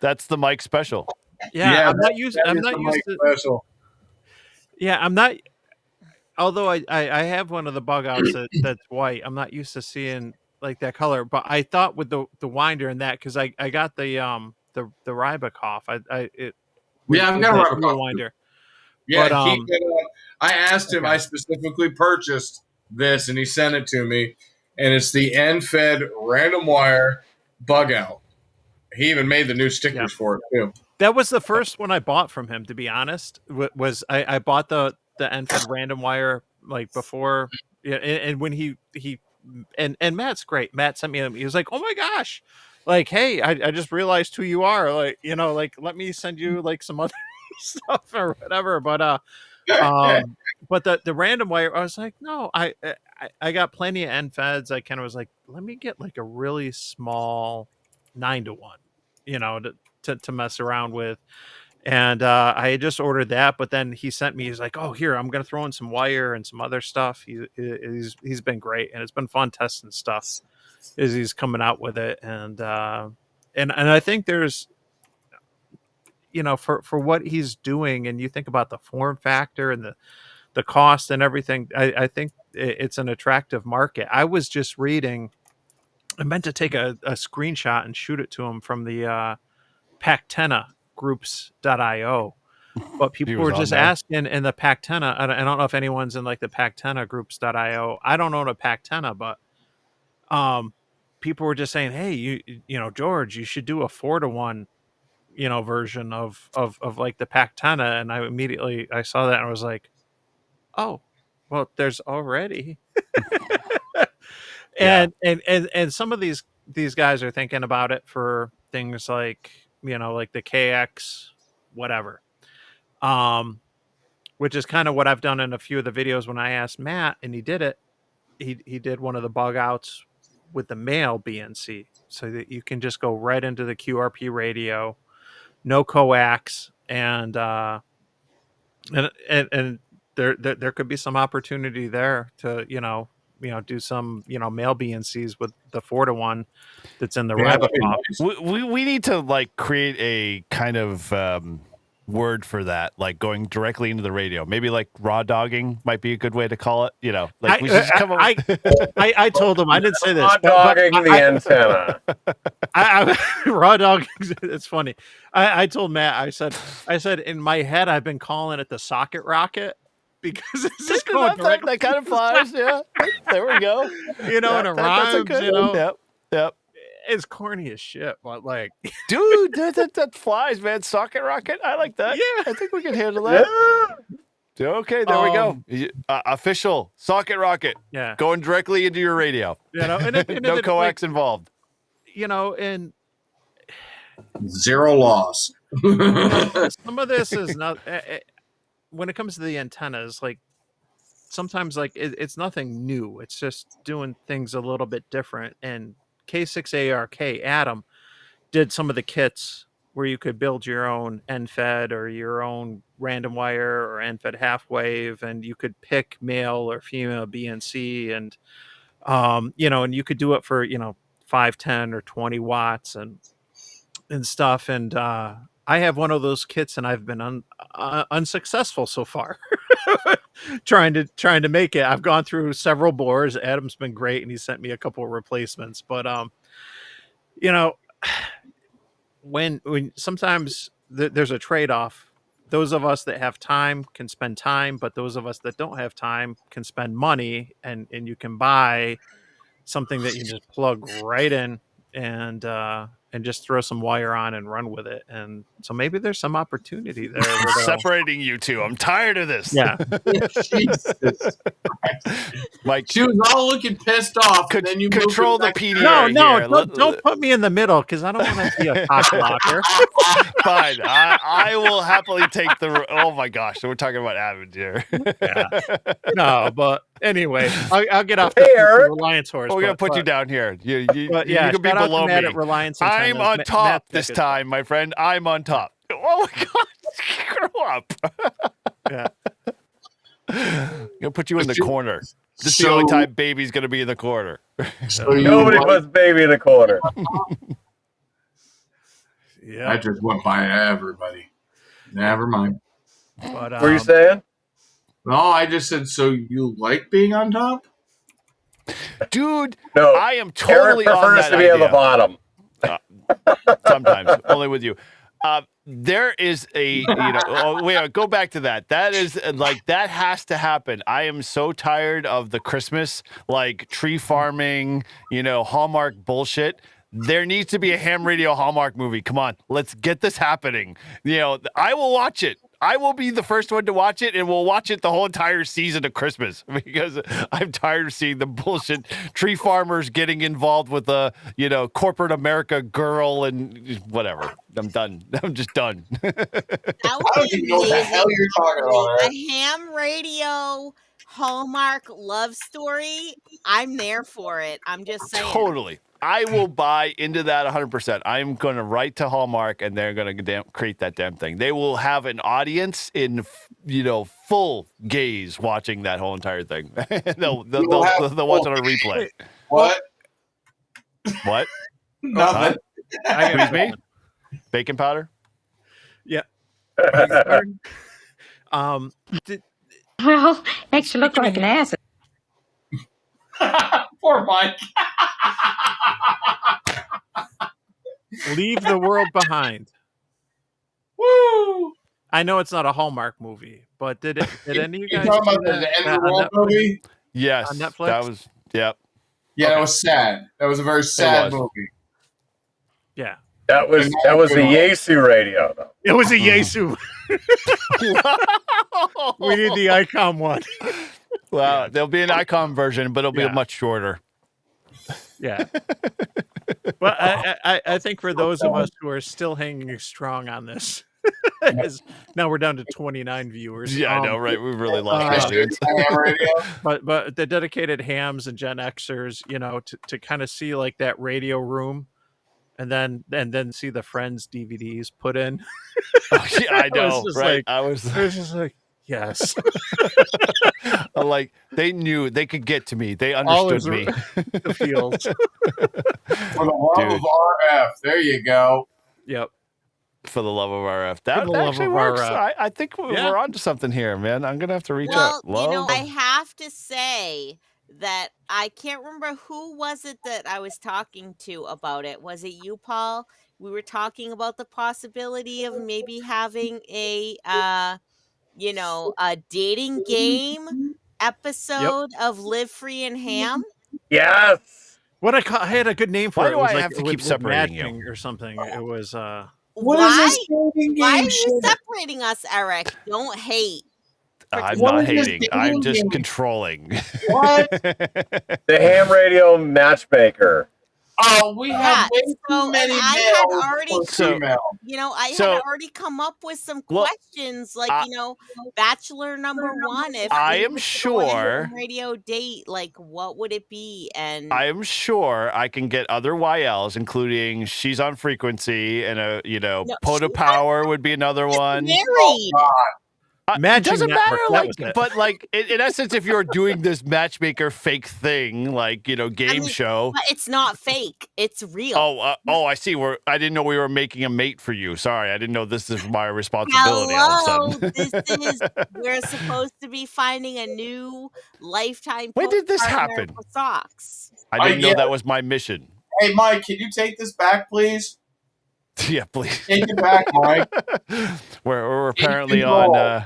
That's the Mike special. Yeah, I'm not used. I'm not used to. Special. Yeah, I'm not. although I have one of the bug outs that's white. I'm not used to seeing like that color, but I thought with the winder and that, because I got the Rybakoff. It Yeah, I've with got a that rubber dual cup too. winder. Yeah, But I asked him. I specifically purchased this, and he sent it to me. And it's the end-fed random wire bug out. He even made the new stickers for it too. that was the first one I bought from him, to be honest. Was I bought the end-fed random wire like before, yeah, and when he and Matt's great. Matt sent me him. He was like, "Oh my gosh, like, hey, I just realized who you are. Like, like let me send you like some other stuff or whatever." But the random wire, I was like, no, I got plenty of end feds. I kind of was like, let me get like a really small 9-1, to mess around with. And I had just ordered that, but then he sent me. He's like, "Oh, here, I'm gonna throw in some wire and some other stuff." He's been great, and it's been fun testing stuff as he's coming out with it. And I think there's, for what he's doing, and you think about the form factor and the cost and everything, I think it's an attractive market. I was just reading. I meant to take a screenshot and shoot it to him from the Pactena groups.io, but people were just asking in the Pactena. I don't know if anyone's in like the Pactena groups.io. I don't own a Pactena, but people were just saying, hey, George, you should do a 4-to-1 version of like the Pactena. And I saw that and I was like, oh, well, there's already and some of these guys are thinking about it for things like, like the KX whatever, which is kind of what I've done in a few of the videos. When I asked Matt and he did it, he did one of the bug outs with the male BNC, so that you can just go right into the QRP radio, no coax, and there could be some opportunity there to do some male BNCs with the 4-to-1 that's in the Rybakoff. We need to like create a kind of word for that, like going directly into the radio. Maybe like raw dogging might be a good way to call it. Like we should just come up. I told him I didn't say this. Raw dogging the antenna. Raw dogging. It's funny. I told Matt. I said in my head I've been calling it the socket rocket because it's just going directly. That kind of flies. Yeah, there we go. And it rhymes. Yep. It's corny as shit, but like, dude, that flies, man. Socket rocket. I like that. Yeah, I think we can handle that. Yeah. Okay, there we go. Official socket rocket. Yeah, going directly into your radio. And no coax involved. And zero loss. Some of this is not. When it comes to the antennas, like sometimes like it's nothing new. It's just doing things a little bit different. And K6ARK Adam did some of the kits where you could build your own end-fed or your own random wire or end-fed half wave, and you could pick male or female BNC, and and you could do it for 5, 10, or 20 watts and stuff. And I have one of those kits, and I've been unsuccessful so far trying to make it. I've gone through several bores. Adam's been great, and he sent me a couple of replacements. But when sometimes there's a trade-off. Those of us that have time can spend time, but those of us that don't have time can spend money, and you can buy something that you just plug right in and just throw some wire on and run with it. And so maybe there's some opportunity there. Separating you two. I'm tired of this. Yeah. Jesus. Mike, she was all looking pissed off. And then you control the PDA. No, don't put me in the middle, because I don't want to be a cock blocker. Fine. I will happily take the. Oh my gosh. So we're talking about Avid here. Yeah. No, but anyway, I'll get off the Reliance horse. We're gonna put you down here. You can be shout out below to Matt me. at Reliance I'm on Antennas. top Matt this Pickett. time, my friend. I'm on top. Oh my god. Grow up. Yeah. I'm gonna put you in the corner. This is the only time baby's gonna be in the corner. Nobody puts baby in the corner. Yeah. I just went by everybody. Never mind. But, what are you saying? No, I just said, so you like being on top? Dude, No, I am Eric totally on prefers that to be on the idea. bottom. Sometimes, only with you. There is go back to that. That is like, that has to happen. I am so tired of the Christmas, like, tree farming, Hallmark bullshit. There needs to be a ham radio Hallmark movie. Come on, let's get this happening. I will watch it. I will be the first one to watch it, and we'll watch it the whole entire season of Christmas, because I'm tired of seeing the bullshit tree farmers getting involved with a, corporate America girl and whatever. I'm done. I'm just done. That I would don't be even know what the amazing. hell you're talking about, Eric. A ham radio Hallmark love story. I'm there for it. I'm just saying. Totally. I will buy into that 100%. I'm going to write to Hallmark, and they're going to create that damn thing. They will have an audience in, full gaze watching that whole entire thing. they'll watch it on replay. What? What? Nothing. Excuse me? Baking powder? Yeah. Well, makes you look like an ass. Poor Mike. Leave the World Behind. Woo! I know it's not a Hallmark movie, but did any of you guys talking see about the that End of the on World Netflix? movie? Yes. On Netflix? That was, yep. Yeah, Okay. that was sad. That was a very sad was. movie. Yeah. That was a Yesu radio, though. It was a Yesu. We need the icon one. Well, there'll be an icon version, but it'll be much shorter. Yeah. But I think for those of us who are still hanging strong on this, now we're down to 29 viewers. Yeah, I know, right? We've really lost audience. But the dedicated hams and Gen Xers, to kind of see like that radio room, and then see the Friends DVDs put in. Oh, yeah, I know, right? I was just like, yes. I'm like, they knew they could get to me. They understood me. The fields. For the love of RF. There you go. Yep. For the love of RF. That love actually of works. RF. I think we're onto something here, man. I'm going to have to reach out. I have to say that I can't remember who was it that I was talking to about it. Was it you, Paul? We were talking about the possibility of maybe having a dating game episode of Live Free and Ham. Yes. What I had a good name for Why it. do It was I like have to with keep separating matching or something. It was Why are you separating us, Eric? Don't hate. I'm not hating. I'm just controlling. What? The ham radio matchmaker. Oh, we have way too many I males had already, for female. I had already come up with some questions, like Bachelor #1. If I we am were to go on a sure- ham radio date, like what would it be? And I am sure I can get other YLs, including She's on Frequency, and Pota Power would be another one. married. Matching doesn't Network, matter, that was it. but in essence, if you're doing this matchmaker fake thing, game show, But it's not fake. It's real. I see. I didn't know we were making a mate for you. Sorry, I didn't know this is my responsibility. All of a sudden. We're supposed to be finding a new lifetime. When did this partner happen? for Socks. I didn't know that was my mission. Hey, Mike, can you take this back, please? Yeah, please. Take it back, Mike. We're apparently on.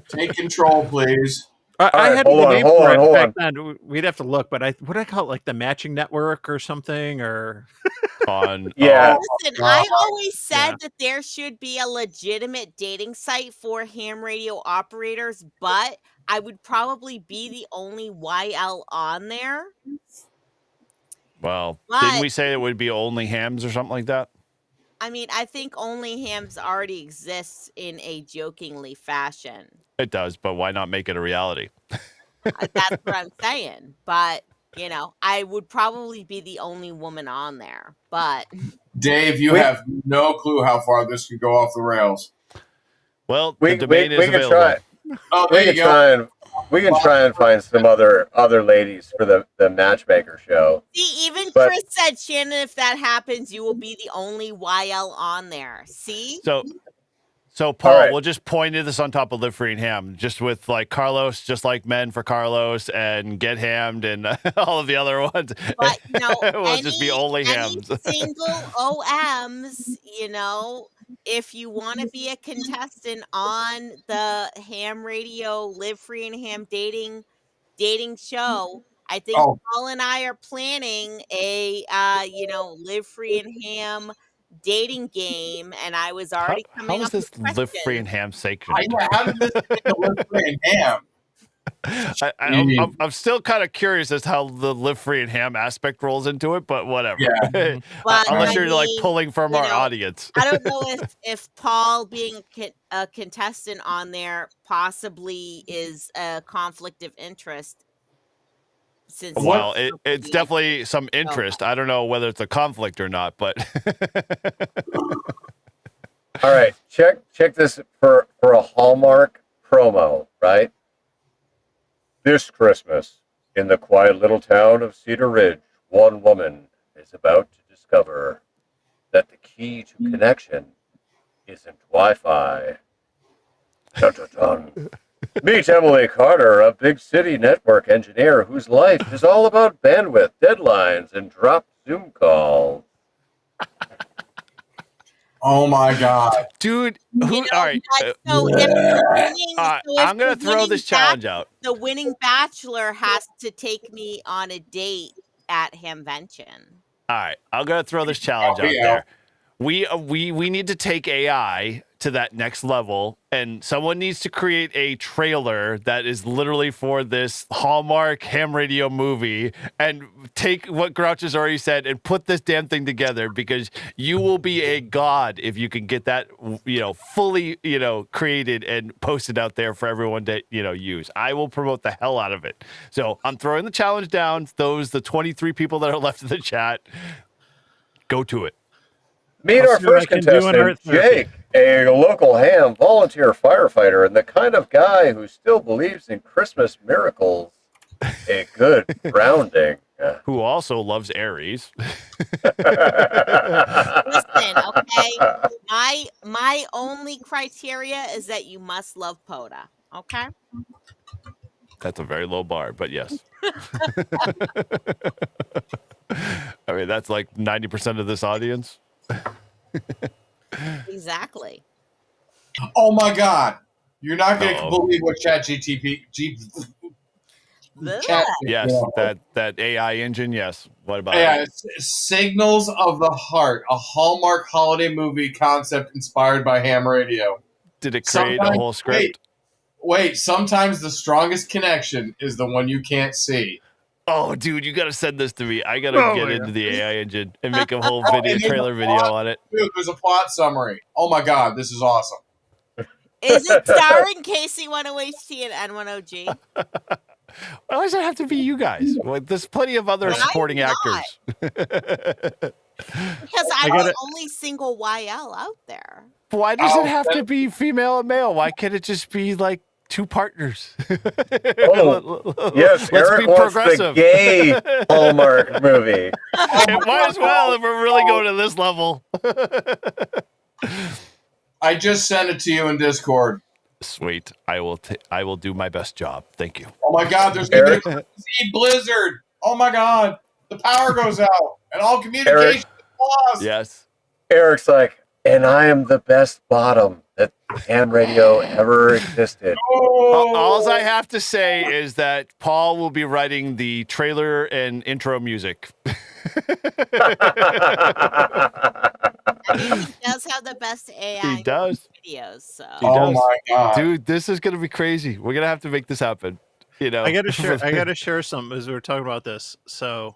Take control, please. I had hold the on, name hold for on, it hold back on. then. We'd have to look, but what do I call it? Like the Matching Network or something, or on. Yeah. Listen, I always said that there should be a legitimate dating site for ham radio operators, but I would probably be the only YL on there. Well, But- didn't we say it would be only hams or something like that? I mean, I think only hams already exists in a jokingly fashion. It does, but why not make it a reality? That's what I'm saying. But, I would probably be the only woman on there. But Dave, you have no clue how far this could go off the rails. Well, We the domain is can available. try. Oh, We there you can go. try and find some other ladies for the matchmaker show. see, even But- Chris said, Shannon, if that happens, you will be the only YL on there. See? So, Paul, right. we'll just point to this on top of Live Free and Ham, just with like Carlos, just like men for Carlos, and Get Hammed, and all of the other ones. But We'll just be only hams. single OMs, if you want to be a contestant on the Ham Radio Live Free and Ham dating show, I think Paul and I are planning a Live Free and Ham dating game, and I was already coming How is up with this Live Free and questions. Ham sacred? How did this get to Live Free and Ham? I'm still kind of curious as to how the Live Free and Ham aspect rolls into it, but whatever. Yeah. But, Unless I you're like mean, pulling from our audience. I don't know if Paul being a contestant on there possibly is a conflict of interest. Since Well, it's definitely some interest. I don't know whether it's a conflict or not, but All right, check this for a Hallmark promo, right? This Christmas, in the quiet little town of Cedar Ridge, one woman is about to discover that the key to connection isn't Wi-Fi. Dun, dun, dun. Meet Emily Carter, a big city network engineer whose life is all about bandwidth, deadlines, and drop Zoom calls. Oh my God, dude! All right, so if the winning, I'm gonna throw this challenge out. The winning bachelor has to take me on a date at Hamvention. All right, I'm gonna throw this challenge out there. We need to take AI to that next level, and someone needs to create a trailer that is literally for this Hallmark ham radio movie, and take what Grouch has already said and put this damn thing together, because you will be a god if you can get that fully created and posted out there for everyone to use. I will promote the hell out of it. So I'm throwing the challenge down. The 23 people that are left in the chat, go to it. Meet our first contestant, Jake, a local ham volunteer firefighter and the kind of guy who still believes in Christmas miracles. A good grounding. Who also loves Aries. Listen, okay? My only criteria is that you must love POTA, okay? That's a very low bar, but yes. I mean, that's like 90% of this audience. Exactly. Oh my God, you're not going to believe what ChatGPT. Yes, that AI engine. Yes. What about it? Signals of the Heart, a Hallmark holiday movie concept inspired by ham radio. Did it create a whole script? Wait, sometimes the strongest connection is the one you can't see. Oh, dude, you got to send this to me. I got to get into the AI engine and make a whole trailer video on it. Dude, there's a plot summary. Oh my God, this is awesome. Is it starring KC10HT and N10G? Why does it have to be you guys? Well, there's plenty of other supporting actors. Because I'm the only single YL out there. Why does it have to be female and male? Why can't it just be like two partners? Yes, Eric wants the gay Hallmark movie. It might as well if we're really going to this level. I just sent it to you in Discord. Sweet. I will do my best job. Thank you. Oh my God, there's going to be a crazy blizzard. Oh my God, the power goes out and all communication is lost. Yes. Eric's like, and I am the best bottom that ham radio ever existed. All I have to say is that Paul will be writing the trailer and intro music. I mean, he does have the best AI He does. videos. So. Oh my God, dude, this is gonna be crazy. We're gonna have to make this happen. I gotta share something as we were talking about this. So,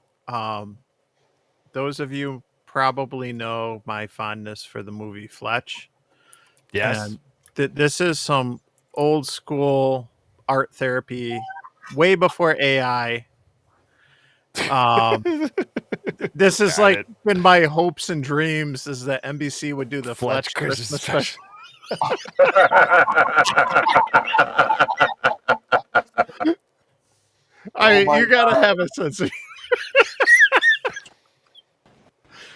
those of you probably know my fondness for the movie Fletch. Yes. And this is some old school art therapy, way before AI. This is been my hopes and dreams is that NBC would do the Fletch Christmas special. You gotta have a sense of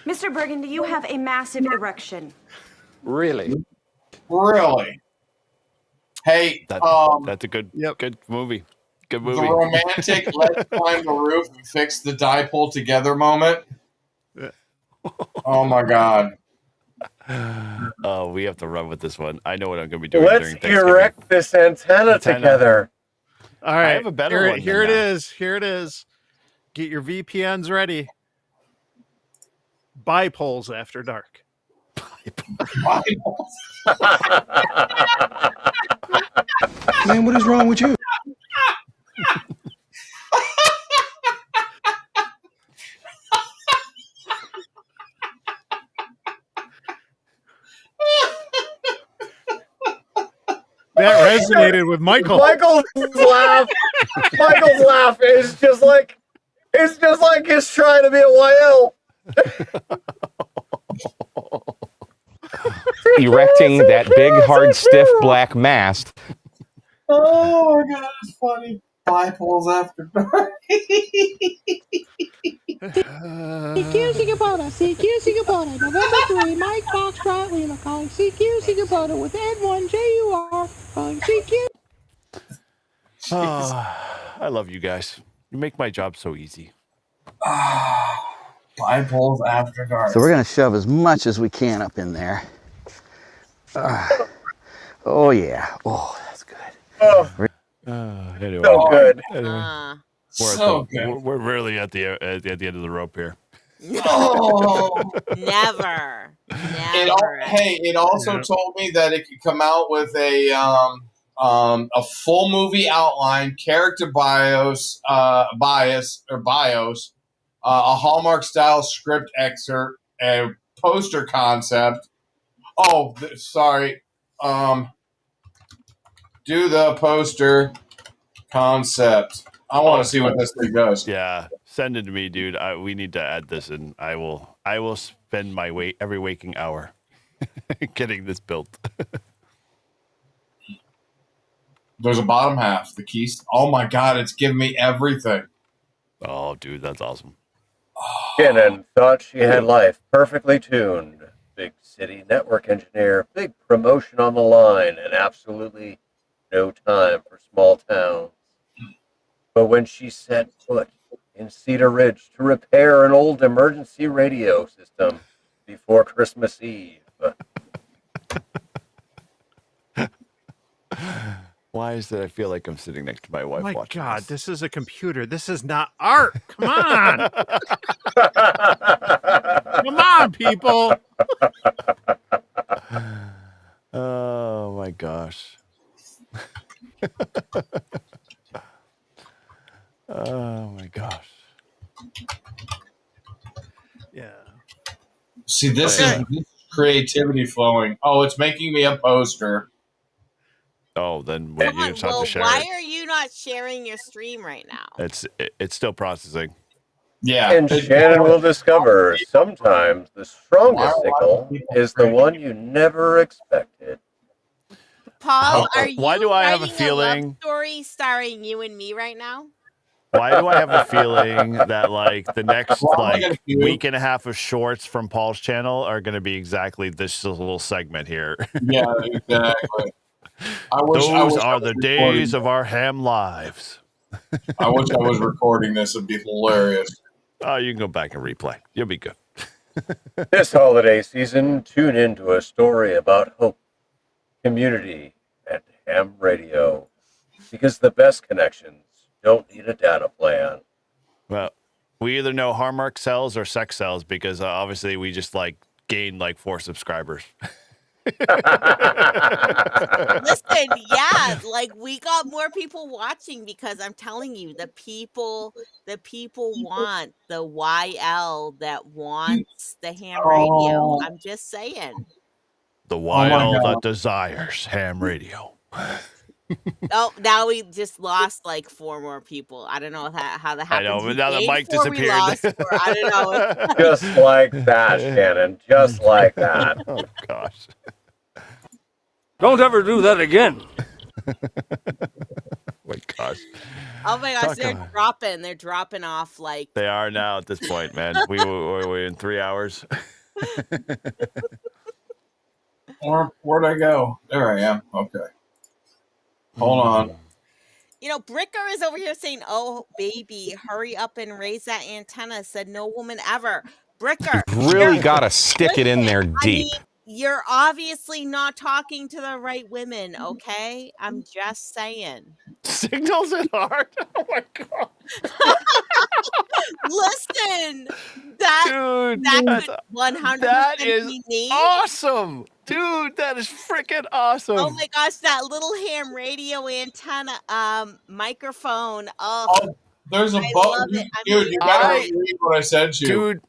Mr. Bergen, do you have a massive erection? Really? Really? Hey, that's a good movie. Good movie. The romantic let's climb the roof and fix the dipole together moment. Oh my god. Oh, we have to run with this one. I know what I'm going to be doing Let's during Thanksgiving. erect this antenna together. All right. I have a better one. Here it is. Here it is. Get your VPNs ready. Bipoles after dark. Man, what is wrong with you? That resonated with Michael. Michael's laugh is just like he's trying to be a YL. Erecting that big, hard, stiff black mast. Oh my god, it's funny. Bipoles after dark. CQ Singapore, CQ Singapore, November 3, Mike Foxtrot, Lima calling CQ Singapore with N1 JUR, calling CQ. I love you guys. You make my job so easy. Bipoles after dark. So we're going to shove as much as we can up in there. Oh, yeah. Oh, that's good. Anyway. So good. We're really at the end of the rope here. Oh. Never. It also told me that it could come out with a full movie outline, character bios, a Hallmark style script excerpt, a poster concept. Oh, sorry. Do the poster concept. I want to see what this thing goes. Yeah, send it to me, dude. We need to add this, and I will spend my every waking hour getting this built. There's a bottom half. The keys. Oh my god, it's giving me everything. Oh, dude, that's awesome. Shannon thought she had life perfectly tuned. Big city network engineer, big promotion on the line, and absolutely no time for small towns. But when she set foot in Cedar Ridge to repair an old emergency radio system before Christmas Eve. Why is it I feel like I'm sitting next to my wife watching God, this? this is a computer. This is not art. Come on. Come on, people. Oh, my gosh. Oh, my gosh. Yeah. See, this is creativity flowing. Oh, it's making me a poster. Oh, then you just have to share why it. are you not sharing your stream right now? It's still processing. Yeah. And Shannon will discover sometimes the strongest signal is the one you never expected. Paul, are you Why do I have a writing feeling? love story starring you and me right now? Why do I have a feeling that like the next week and a half of shorts from Paul's channel are going to be exactly this little segment here? Yeah, exactly. Those are the days of our ham lives. I wish I was recording this. It'd be hilarious. Oh, you can go back and replay. You'll be good. This holiday season, tune into a story about hope, community, and ham radio. Because the best connections don't need a data plan. Well, we either know Hallmark sells or sex sells because obviously we just gained 4 subscribers. Listen, yeah, we got more people watching because I'm telling you, the people want the YL that wants the ham radio. I'm just saying. The YL that desires ham radio. Oh, now we just lost 4 more people. I don't know how that happened. I know, but now that Mike disappeared. I don't know. Just like that, Shannon. Just like that. Oh, gosh. Don't ever do that again. My gosh. Oh my gosh, they're dropping. They're dropping off They are now at this point, man. We're in 3 hours. Where'd I go? There I am. Okay. Hold on. You know, Bricker is over here saying, "Oh, baby, hurry up and raise that antenna," said no woman ever. Bricker, Really got to stick it in listen, there I mean, deep. you're obviously not talking to the right women, okay? I'm just saying. Signals it hard. Oh my god. Listen, Dude, that could 100% that is be me. awesome. Dude, that is freaking awesome. Oh my gosh, that little ham radio antenna microphone. Oh, there's a I button. love it. Dude, you gotta read what I sent you. Dude,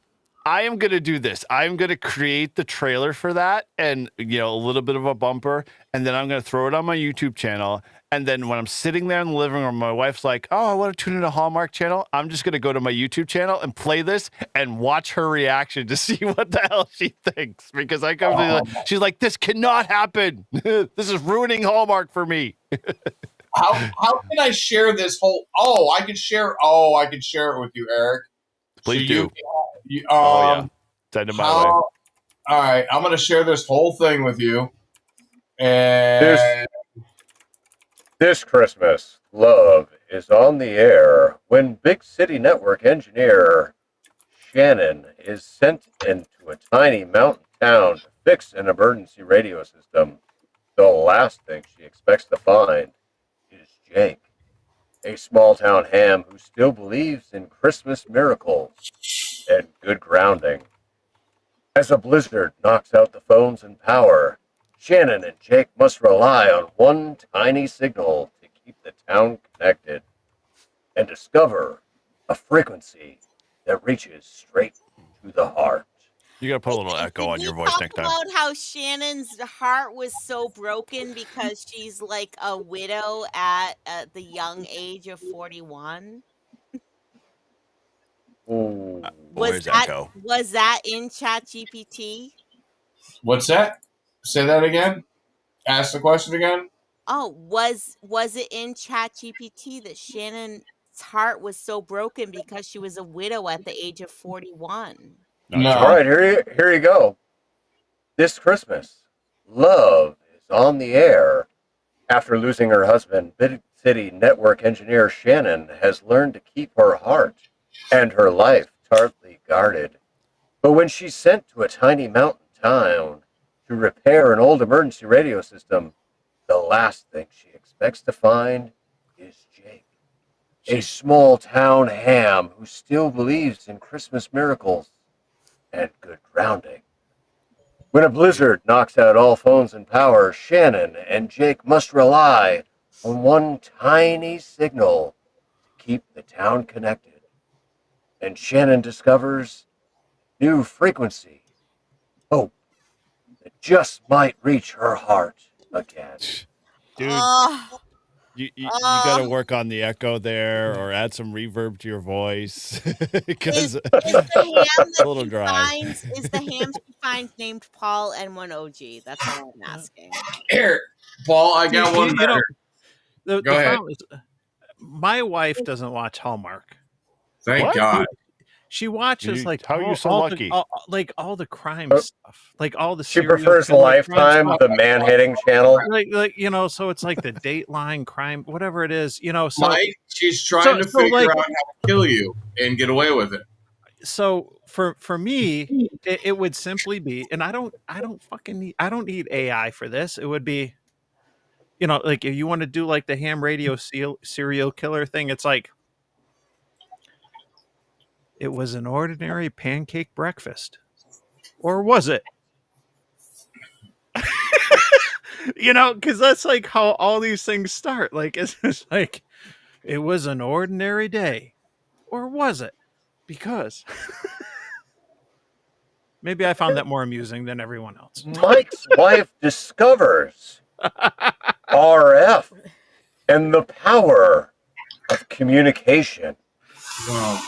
I am gonna do this. I'm gonna create the trailer for that, and a little bit of a bumper, and then I'm gonna throw it on my YouTube channel. And then when I'm sitting there in the living room, my wife's like, "Oh, I want to tune in a Hallmark channel." I'm just gonna go to my YouTube channel and play this and watch her reaction to see what the hell she thinks. Because she's like, "This cannot happen. This is ruining Hallmark for me." How can I share this whole? I can share it with you, Eric. Please do. Yeah. Send it my way. All right, I'm gonna share this whole thing with you. And This Christmas, love is on the air when Big City Network engineer Shannon is sent into a tiny mountain town to fix an emergency radio system. The last thing she expects to find is Jake, a small-town ham who still believes in Christmas miracles and good grounding. As a blizzard knocks out the phones and power, Shannon and Jake must rely on one tiny signal to keep the town connected and discover a frequency that reaches straight to the heart. You gotta put a little echo on your voice next time. About how Shannon's heart was so broken because she's like a widow at the young age of 41. Was that in ChatGPT? What's that? Say that again. Ask the question again. Oh, was it in ChatGPT that Shannon's heart was so broken because she was a widow at the age of 41? No. All right, here you go. This Christmas, love is on the air. After losing her husband, Big City Network engineer Shannon has learned to keep her heart and her life tightly guarded. But when she's sent to a tiny mountain town to repair an old emergency radio system, the last thing she expects to find is Jake, a small town ham who still believes in Christmas miracles and good grounding. When a blizzard knocks out all phones and power, Shannon and Jake must rely on one tiny signal to keep the town connected. And Shannon discovers new frequency, hope that just might reach her heart again. Dude, you gotta work on the echo there, or add some reverb to your voice. Because Is the ham a little dry. is the ham she finds named Paul and one OG? That's all I'm asking. Here, Paul, I got one better. The Go ahead. problem is, my wife doesn't watch Hallmark. Thank God. She watches how are you so all lucky? all the crime stuff, like all the. She serial prefers killer Lifetime, crime the stuff. man-hating channel. So it's like the Dateline crime, whatever it is, So Mike, she's trying to figure out how to kill you and get away with it. So for me, it would simply be, and I don't need AI for this. It would be, like if you want to do like the ham radio serial killer thing, it's like, it was an ordinary pancake breakfast, or was it? Because that's like how all these things start. Like it's just like, it was an ordinary day, or was it? Because maybe I found that more amusing than everyone else. Mike's wife discovers RF and the power of communication. Wow.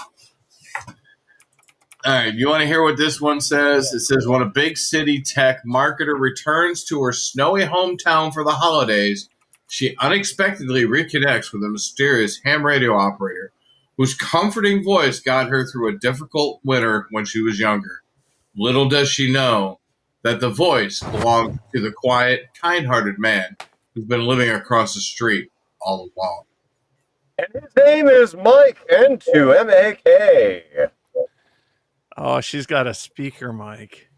All right, you want to hear what this one says? It says, when a big city tech marketer returns to her snowy hometown for the holidays, she unexpectedly reconnects with a mysterious ham radio operator whose comforting voice got her through a difficult winter when she was younger. Little does she know that the voice belongs to the quiet, kind-hearted man who's been living across the street all along. And his name is Mike N2MAK. Oh, she's got a speaker mic.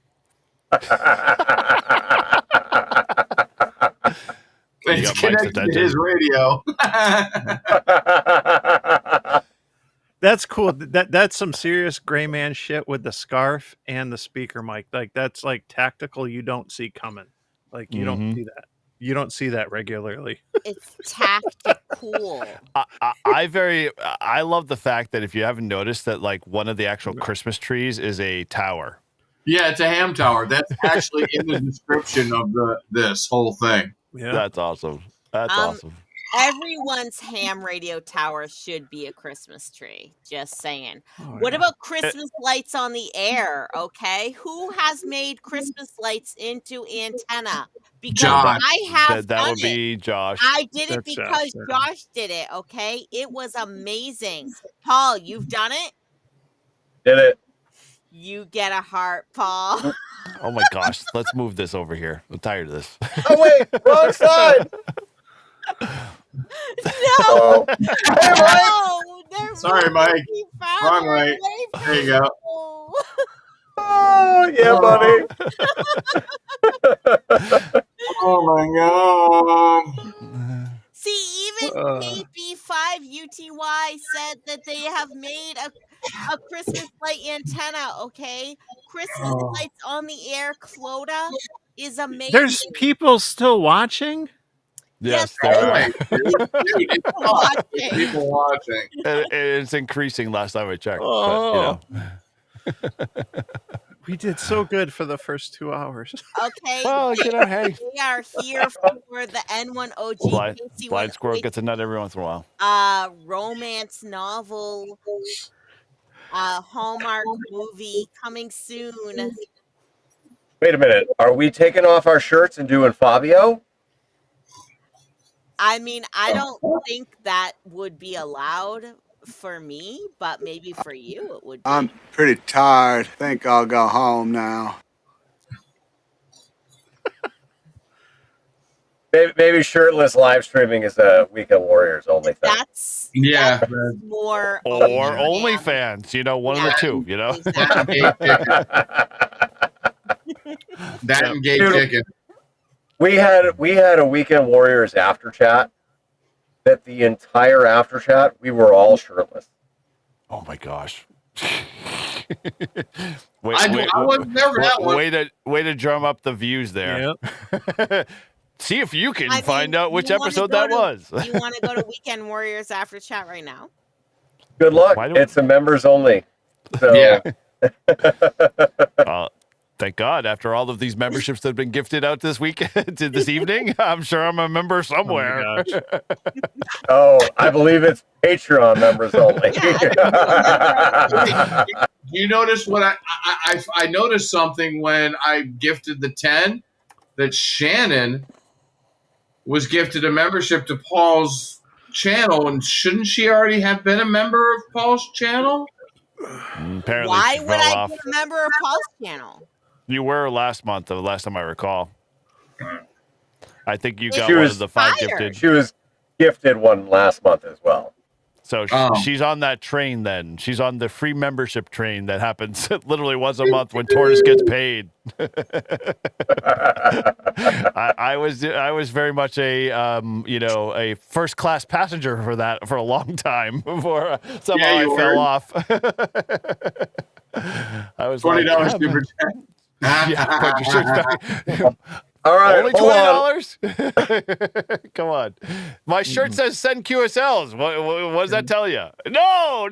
It's connected to his radio. That's cool. That's some serious gray man shit with the scarf and the speaker mic. Like that's like tactical. You don't see coming. Like you don't see that. You don't see that regularly. It's tactical. I love the fact that if you haven't noticed that like one of the actual Christmas trees is a tower. Yeah, it's a ham tower. That's actually in the description of this whole thing. Yeah, that's awesome. That's awesome. Everyone's ham radio tower should be a Christmas tree. Just saying. What about Christmas lights on the air? Okay, who has made Christmas lights into antenna? Because Josh. I have That done would be Josh. I did it That's because Josh did it. Okay, it was amazing. Paul, you've done it. Did it? You get a heart, Paul. Oh my gosh, let's move this over here. I'm tired of this. Oh wait, wrong side. No. Hey, Mike. Sorry, Mike. Wrong way. There you go. Oh, yeah, buddy. Oh my god. See, even KP5UTY said that they have made a Christmas light antenna, okay? Christmas lights on the air, Clota, is amazing. There's people still watching. Yes, there are. People watching. And it's increasing last time I checked. Oh. But, you know. We did so good for the first 2 hours. Okay. Well, you know, hey. We are here for the N1OG Blind squirrel gets a nut every once in a while. romance novel, Hallmark movie coming soon. Wait a minute. Are we taking off our shirts and doing Fabio? I mean, I don't think that would be allowed for me, but maybe for you it would be. I'm pretty tired. Think I'll go home now. Maybe shirtless live streaming is a Weekend Warriors only thing. That's Yeah. more Or OnlyFans, you know, one of the two, you know. Exactly. That and gay Dude, chicken. We had a Weekend Warriors after chat. That the entire after chat we were all shirtless. Oh my gosh. I wasn't there for that one. Way to drum up the views there. Yep. See if you can I find mean, out which you wanna episode go that to- was. You want to go to Weekend Warriors after chat right now? Good luck. Why don't- It's a members only. So Yeah. Thank God, after all of these memberships that have been gifted out this weekend, this evening, I'm sure I'm a member somewhere. Oh my gosh. oh, I believe it's Patreon members only. You notice what I noticed something when I gifted the 10 that Shannon was gifted a membership to Paul's channel, and shouldn't she already have been a member of Paul's channel? Apparently, Why she would fell I off. be a member of Paul's channel? You were last month, the last time I recall. I think you got She one was of the 5 fired. gifted. She was gifted one last month as well. So she's on that train then. She's on the free membership train that happens literally once a month when Tortoise gets paid. I was very much a first class passenger for that for a long time before somehow I fell off. I was $20 like, super chat. yeah, put your shirts back. All right, Only hold on. $20? Come on. My shirt says send QSLs. What does that tell you? No.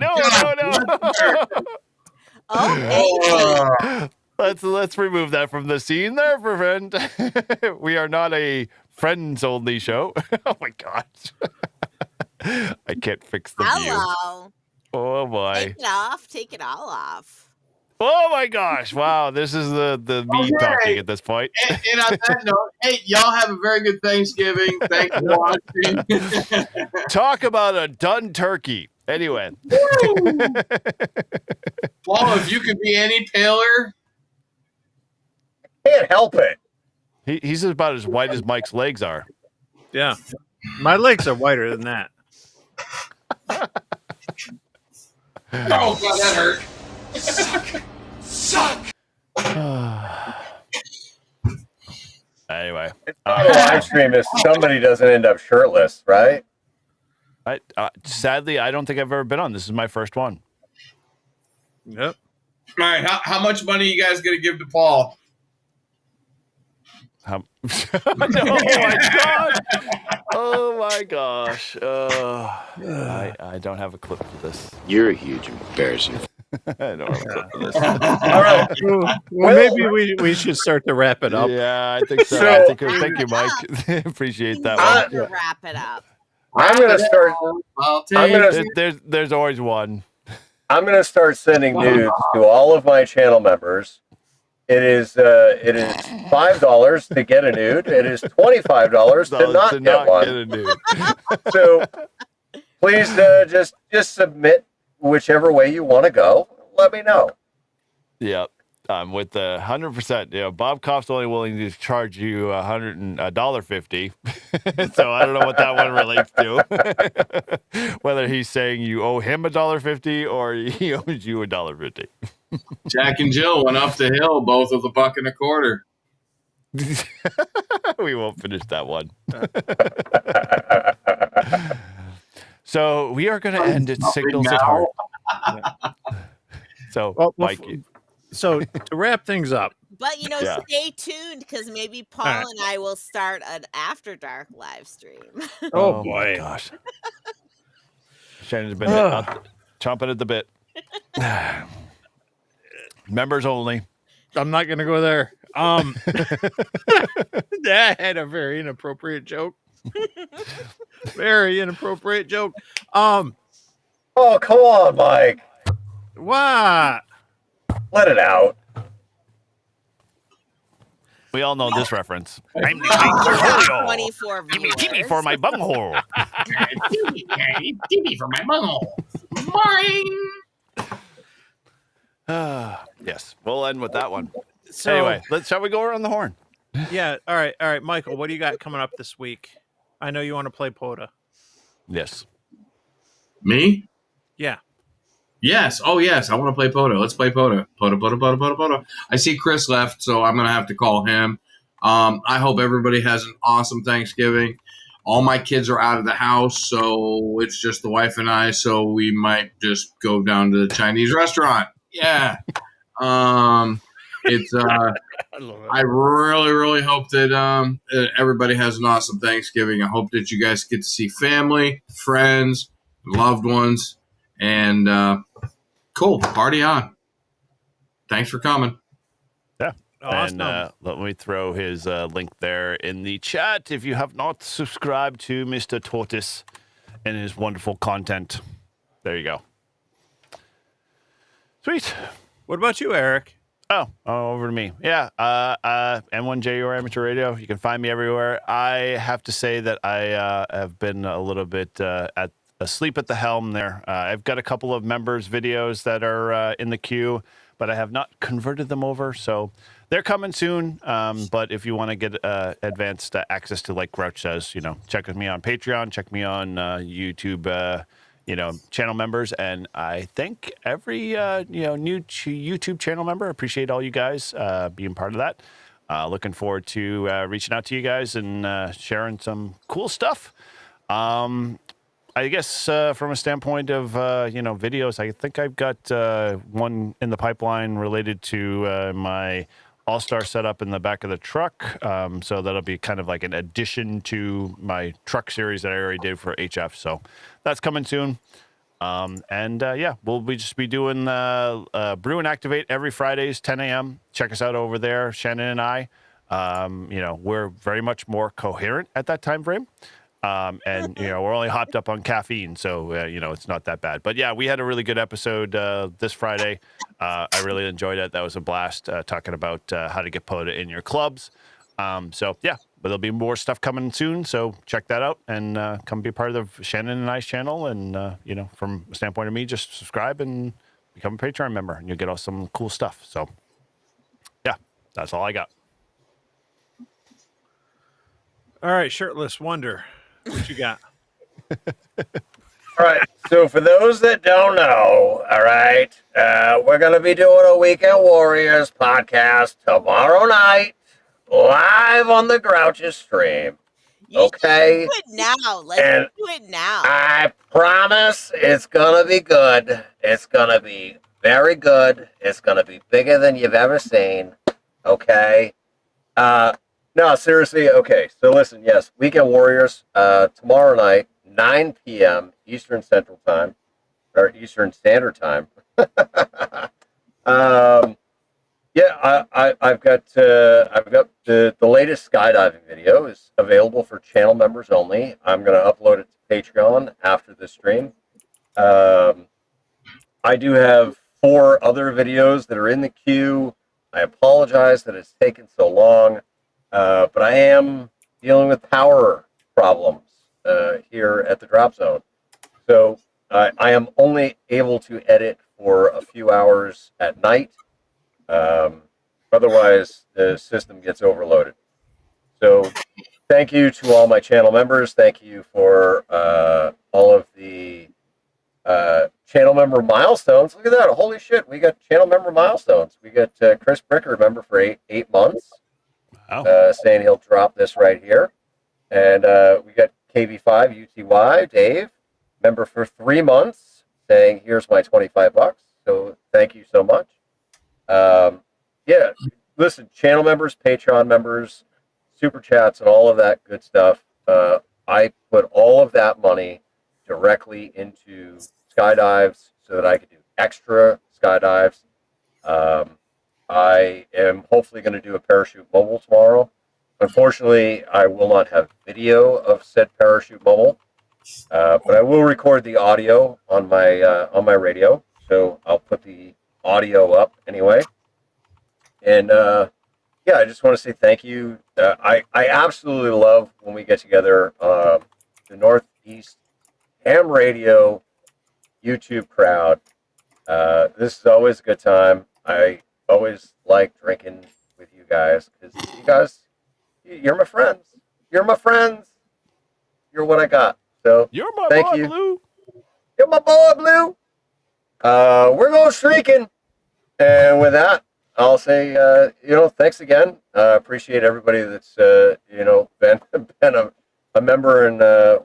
Okay. Let's remove that from the scene there, friend. We are not a friends only show. Oh my gosh. I can't fix the view. Hello. Oh boy. Take it off. Take it all off. Oh my gosh. Wow. This is the me talking at this point. And on that note, hey, y'all have a very good Thanksgiving. Thanks for watching. Talk about a done turkey. Anyway. Paul, if you could be any paler. can't help it. He's about as white as Mike's legs are. Yeah. My legs are whiter than that. Oh, God, that hurt. Suck. Anyway, Live stream is somebody doesn't end up shirtless, right? Sadly, I don't think I've ever been on. This is my first one. Yep. All right, how much money you guys gonna give to Paul? Oh my god! Oh my gosh! I don't have a clip for this. You're a huge embarrassment. I don't have a clip for this. All right. Well, maybe we should start to wrap it up. Yeah, I think so. Thank you, Mike. Appreciate that one. To wrap it up. I'm gonna start. There's always one. I'm gonna start sending nudes to all of my channel members. It is $5 to get a nude. It is $25 to not get one. Get a nude. So please just submit whichever way you want to go. Let me know. Yep. With the 100%, Bob Koff's only willing to charge you $150. So I don't know what that one relates to. Whether he's saying you owe him $1.50 or he owes you $1.50. Jack and Jill went up the hill, both with $1.25. We won't finish that one. So we are going to end at Signals at Heart. So, Mike. So to wrap things up. But stay tuned because maybe Paul and I will start an After Dark live stream. Oh boy, my gosh! Shannon's been chomping at the bit. Members only. I'm not going to go there. That had a very inappropriate joke. Very inappropriate joke. Oh, come on, Mike. What? Let it out. We all know this reference. I'm the 24 viewers. Give me for my bunghole. Give me for my bunghole. Mine. Yes, we'll end with that one. So, anyway, shall we go around the horn? Yeah. All right, Michael. What do you got coming up this week? I know you want to play POTA. Yes. Me? Yeah. Yes. Oh, yes. I want to play POTA. Let's play POTA. POTA. I see Chris left, so I'm going to have to call him. I hope everybody has an awesome Thanksgiving. All my kids are out of the house, so it's just the wife and I, so we might just go down to the Chinese restaurant. Yeah. It's I really, really hope that everybody has an awesome Thanksgiving. I hope that you guys get to see family, friends, loved ones, and cool. Party on. Thanks for coming. Yeah. Awesome. And let me throw his link there in the chat if you have not subscribed to Mr. Tortoise and his wonderful content. There you go. Sweet. What about you, Eric? Oh, over to me. Yeah. N1JUR Amateur Radio. You can find me everywhere. I have to say that I have been a little bit asleep at the helm there. I've got a couple of members' videos that are in the queue, but I have not converted them over. So they're coming soon. But if you want to get advanced access to, like Grouch says, check with me on Patreon, check me on YouTube, channel members. And I thank every, new YouTube channel member. Appreciate all you guys being part of that. Looking forward to reaching out to you guys and sharing some cool stuff. I guess from a standpoint of, videos, I think I've got one in the pipeline related to my All-Star setup in the back of the truck. So that'll be kind of like an addition to my truck series that I already did for HF. So that's coming soon. We'll just be doing Brew and Activate every Fridays, 10 a.m. Check us out over there, Shannon and I. We're very much more coherent at that time frame. We're only hopped up on caffeine, so, it's not that bad. But, yeah, we had a really good episode this Friday. I really enjoyed it. That was a blast talking about how to get POTA in your clubs. But there'll be more stuff coming soon, so check that out and come be part of Shannon and I's channel. And, from a standpoint of me, just subscribe and become a Patreon member, and you'll get all some cool stuff. So, yeah, that's all I got. All right, shirtless wonder. What you got? All right. So for those that don't know, all right, we're gonna be doing a Weekend Warriors podcast tomorrow night, live on the Grouches stream. Okay. Do it now. Let's And do it now. I promise it's gonna be good. It's gonna be very good. It's gonna be bigger than you've ever seen. Okay. No, seriously. Okay. So listen. Yes, Weekend Warriors. Tomorrow night, 9 p.m. Eastern Central Time or Eastern Standard Time. Yeah, I've got the latest skydiving video is available for channel members only. I'm going to upload it to Patreon after this stream. I do have 4 other videos that are in the queue. I apologize that it's taken so long, but I am dealing with power problems here at the drop zone. So I am only able to edit for a few hours at night. Otherwise, the system gets overloaded. So thank you to all my channel members. Thank you for all of the channel member milestones. Look at that. Holy shit. We got channel member milestones. We got Chris Bricker, member for eight months, saying he'll drop this right here. And we got KB5 UTY, Dave, member for 3 months, saying here's my $25. So thank you so much. Yeah, listen, channel members, Patreon members, super chats, and all of that good stuff. I put all of that money directly into skydives so that I could do extra skydives. I am hopefully going to do a parachute mobile tomorrow. Unfortunately, I will not have video of said parachute mobile, but I will record the audio on my radio. So I'll put the audio up anyway. And yeah, I just want to say thank you. I absolutely love when we get together. The Northeast Ham Radio YouTube crowd. This is always a good time. I always like drinking with you guys because you guys, you're my friends. You're my friends. You're what I got. So you're my thank boy, you. Blue. You're my boy, Blue. We're going streaking. And with that, I'll say, thanks again. Appreciate everybody that's, been a member and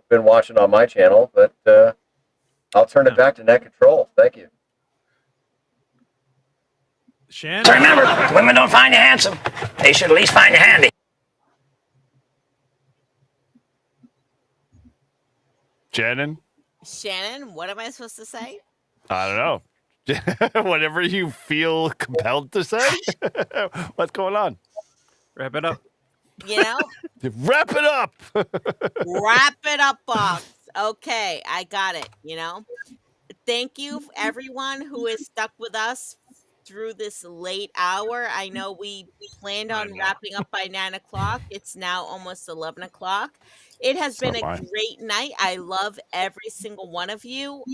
been watching on my channel. But I'll turn it back to Net Control. Thank you. Shannon? So remember, women don't find you handsome. They should at least find you handy. Shannon? Shannon, what am I supposed to say? I don't know. Whatever you feel compelled to say. What's going on? Wrap it up. You know? Wrap it up. Wrap it up, box. Okay, I got it. Thank you, everyone who is stuck with us through this late hour. I know we planned on wrapping up by 9 o'clock. It's now almost 11 o'clock. It has been a great night. I love every single one of you.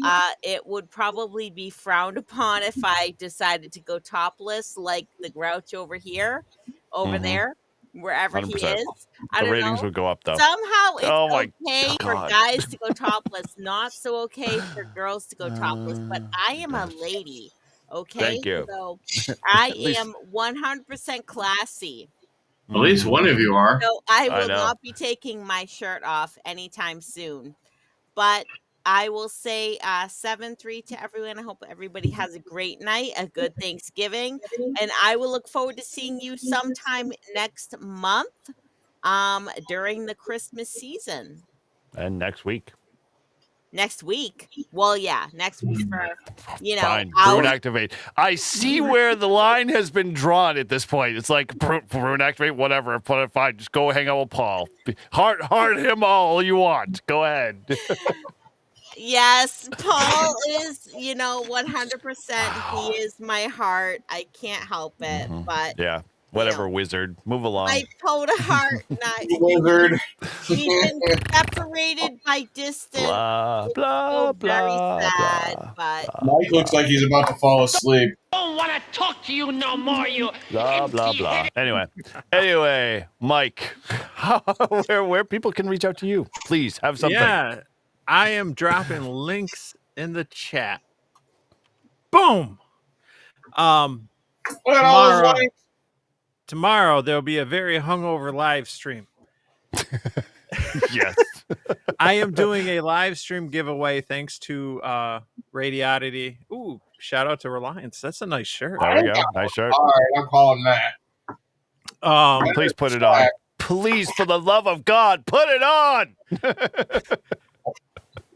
It would probably be frowned upon if I decided to go topless like the Grouch over here, there, wherever 100%. he is. I The don't ratings know. would go up, though. Somehow it's okay for God. guys to go topless, not so okay for girls to go topless. But I am a lady, okay? Thank you. So I least- am 100% classy. At least one of you are. So I I will know. not be taking my shirt off anytime soon. But I will say 7-3 to everyone. I hope everybody has a great night, a good Thanksgiving, and I will look forward to seeing you sometime next month during the Christmas season. And next week. Next week? Well, yeah, next week for, Fine. our- Rune activate. I see where the line has been drawn at this point. It's like Rune activate, whatever. Fine. Just go hang out with Paul. Heart him all you want. Go ahead. Yes, Paul is, 100%. He is my heart. I can't help it. But Yeah. Whatever, wizard. Move along. My Podahart knife. Wizard. We've been separated by distance. Blah, blah, It's so very blah, sad, blah, but Mike looks like he's about to fall asleep. Don't want to talk to you no more, you. blah, blah, blah. Anyway, Mike, where people can reach out to you? Please have something. Yeah, I am dropping links in the chat. Boom. Look at all those links. Tomorrow there'll be a very hungover live stream. Yes. I am doing a live stream giveaway thanks to Radiodity. Ooh, shout out to Reliance. That's a nice shirt. There we go. Nice shirt. All right, I'm calling that. Please put it on. Please, for the love of God, put it on.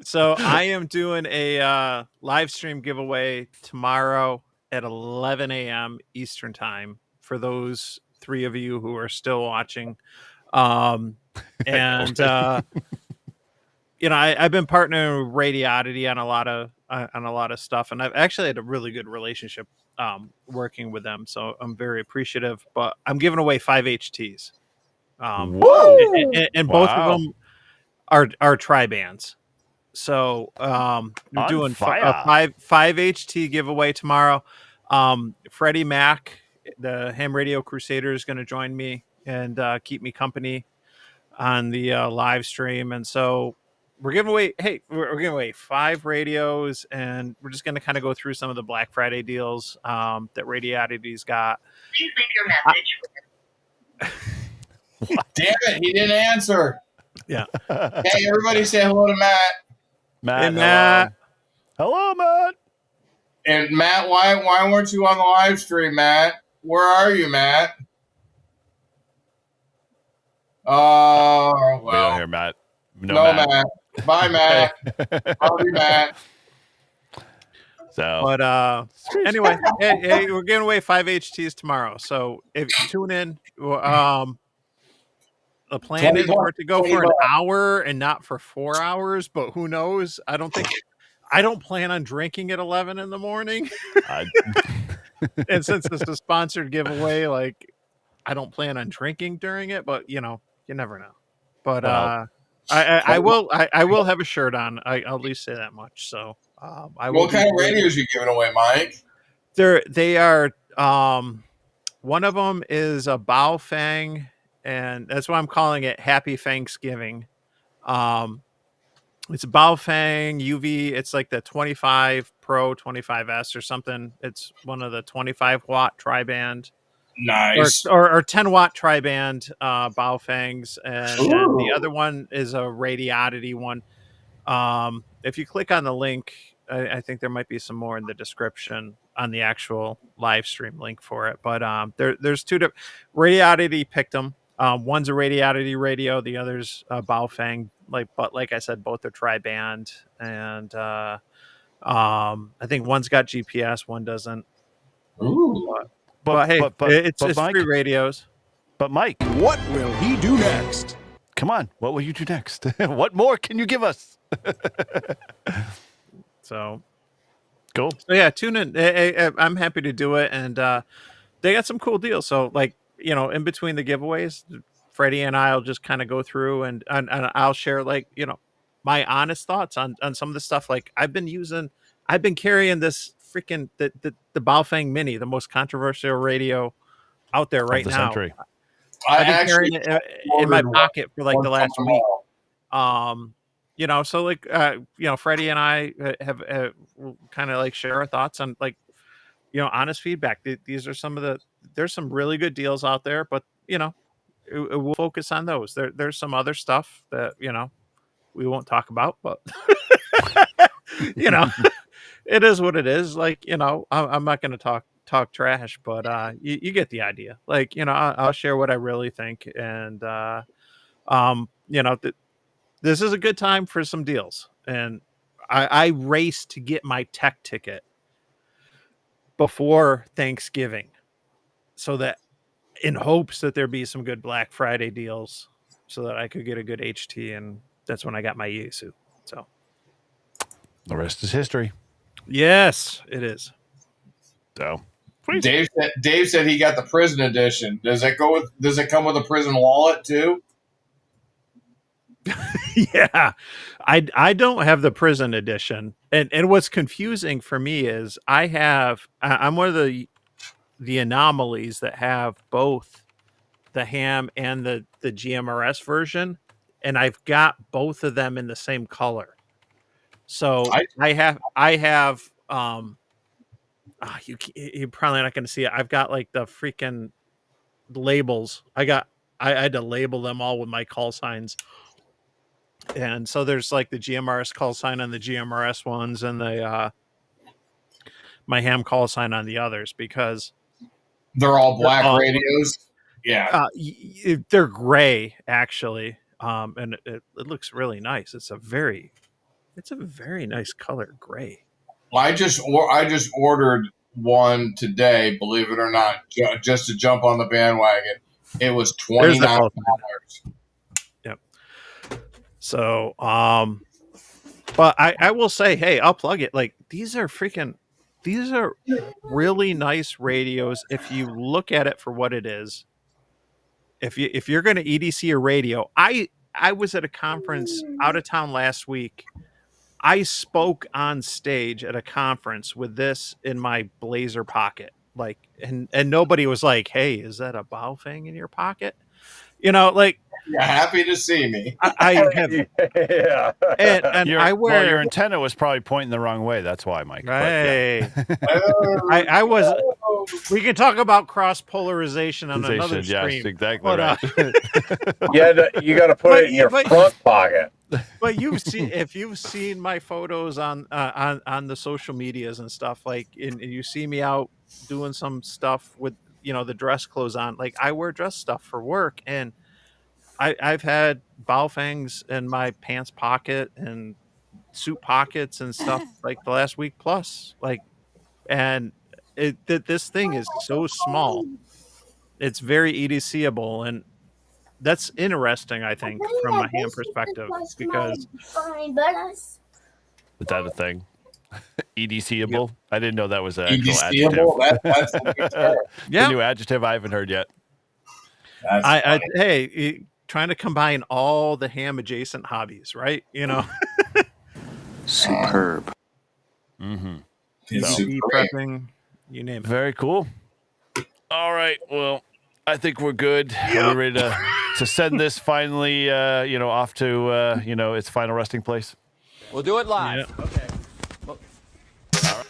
So I am doing a live stream giveaway tomorrow at 11 a.m. Eastern time for those 3 of you who are still watching. And you know, I've been partnering with Radiodity on a lot of stuff, and I've actually had a really good relationship working with them, so I'm very appreciative. But I'm giving away 5 HTs. Whoa! And both of them are tri-bands. So we're doing a 5 HT giveaway tomorrow. Freddie Mac, the Ham Radio Crusader, is going to join me and keep me company on the live stream. And so we're giving away 5 radios, and we're just going to kind of go through some of the Black Friday deals that Radiodity's got. Please leave your message. Damn it, he didn't answer. Yeah. Hey, everybody say hello to Matt. Matt, hey, Matt. Hello, Matt. And Matt, why weren't you on the live stream, Matt? Where are you, Matt? Well. We don't hear Matt. No, Matt. Bye, Matt. Love you, Matt. So, but anyway, hey, we're giving away 5 HTs tomorrow. So if you tune in, the plan is for it to go for an hour and not for 4 hours, but who knows? I don't plan on drinking at 11 in the morning. And since it's a sponsored giveaway, like I don't plan on drinking during it, but you know, you never know. But I will have a shirt on. I'll at least say that much. So what kind of radios are you giving away, Mike? They are one of them is a Baofeng, and that's why I'm calling it Happy Thanksgiving. It's a Baofeng UV. It's like the 25 Pro 25S or something. It's one of the 25 watt tri-band. Nice. Or 10 watt tri-band Baofengs, and the other one is a Radiodity one. If you click on the link, I think there might be some more in the description on the actual live stream link for it. But there's 2 different. Radiodity picked them. One's a Radiodity radio, the other's a Baofeng. But like I said, both are tri-band, and I think one's got GPS, one doesn't. Ooh. But hey, it's Mike, 3 radios. But Mike, what will he do next? Come on, what will you do next? What more can you give us? So cool. So yeah, tune in. I'm happy to do it, and they got some cool deals. So like, you know, in between the giveaways, Freddie and I'll just kind of go through and I'll share, like, you know, my honest thoughts on some of the stuff. Like I've been carrying this freaking the Baofeng Mini, the most controversial radio out there right now. Century. I've been carrying it in my pocket for like the last week. You know, so like, you know, Freddie and I have kind of like share our thoughts on, like, you know, honest feedback. These are there's some really good deals out there, but you know, we'll focus on those. There's some other stuff that, you know, we won't talk about, but you know, it is what it is. Like, you know, I'm not going to talk trash, but you get the idea. Like, you know, I'll share what I really think, and you know, this is a good time for some deals. And I raced to get my tech ticket before Thanksgiving, so that in hopes that there'd be some good Black Friday deals, so that I could get a good HT, and that's when I got my Yaesu. So the rest is history. Yes, it is. So Dave said he got the prison edition. Does it come with a prison wallet too? Yeah, I don't have the prison edition, and what's confusing for me is I'm one of the anomalies that have both the ham and the GMRS version, and I've got both of them in the same color. So I have you're probably not going to see it. I've got like the freaking labels. I had to label them all with my call signs. And so there's like the GMRS call sign on the GMRS ones and the my ham call sign on the others because they're all black radios. Yeah, they're gray actually, and it looks really nice. It's a very nice color, gray. Well, I just ordered one today. Believe it or not, just to jump on the bandwagon. It was $29. Yep. So, but I will say, hey, I'll plug it. Like these are really nice radios. If you look at it for what it is, if you're going to EDC a radio, I was at a conference out of town last week. I spoke on stage at a conference with this in my blazer pocket, like, and nobody was like, "Hey, is that a Baofeng in your pocket?" You know, like. You're happy to see me. I have, yeah, and I wear. Well, your antenna was probably pointing the wrong way. That's why, Mike. Right. I was. We can talk about cross polarization on another stream. Yes, exactly. But, right. Yeah, you got to put it in your front pocket. But if you've seen my photos on the social medias and stuff, like, and you see me out doing some stuff with the dress clothes on, like I wear dress stuff for work, and I've had Baofengs in my pants pocket and suit pockets and stuff like the last week plus, like, and this thing is so small, it's very EDCable, and that's interesting, I think, from a ham perspective, because Is that a thing? EDCable? Yep. I didn't know that was an actual adjective. That's a new term. Yeah, a new adjective I haven't heard yet. Hey, trying to combine all the ham adjacent hobbies, right? Superb. Mm-hmm. Prepping, you name it. Very cool. All right. Well, I think we're good. Yep. Are we ready to send this finally, off to, its final resting place? We'll do it live. Yep. Okay. Well, all right.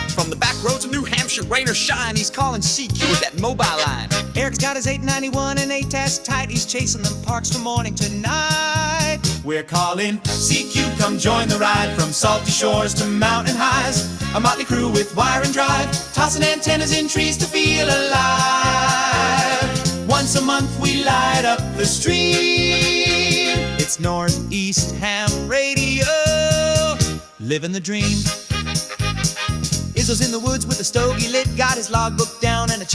From the back roads of New Hampshire, rain or shine, he's calling CQ with that mobile line. Eric's got his 891 and A-Task tight. He's chasing them parks from morning to night. We're calling CQ, come join the ride. From salty shores to mountain highs, a motley crew with wire and drive, tossing antennas in trees to feel alive. Once a month we light up the stream. It's Northeast Ham Radio, living the dream. Izzo's in the woods with a stogie lit, got his logbook down and a chair.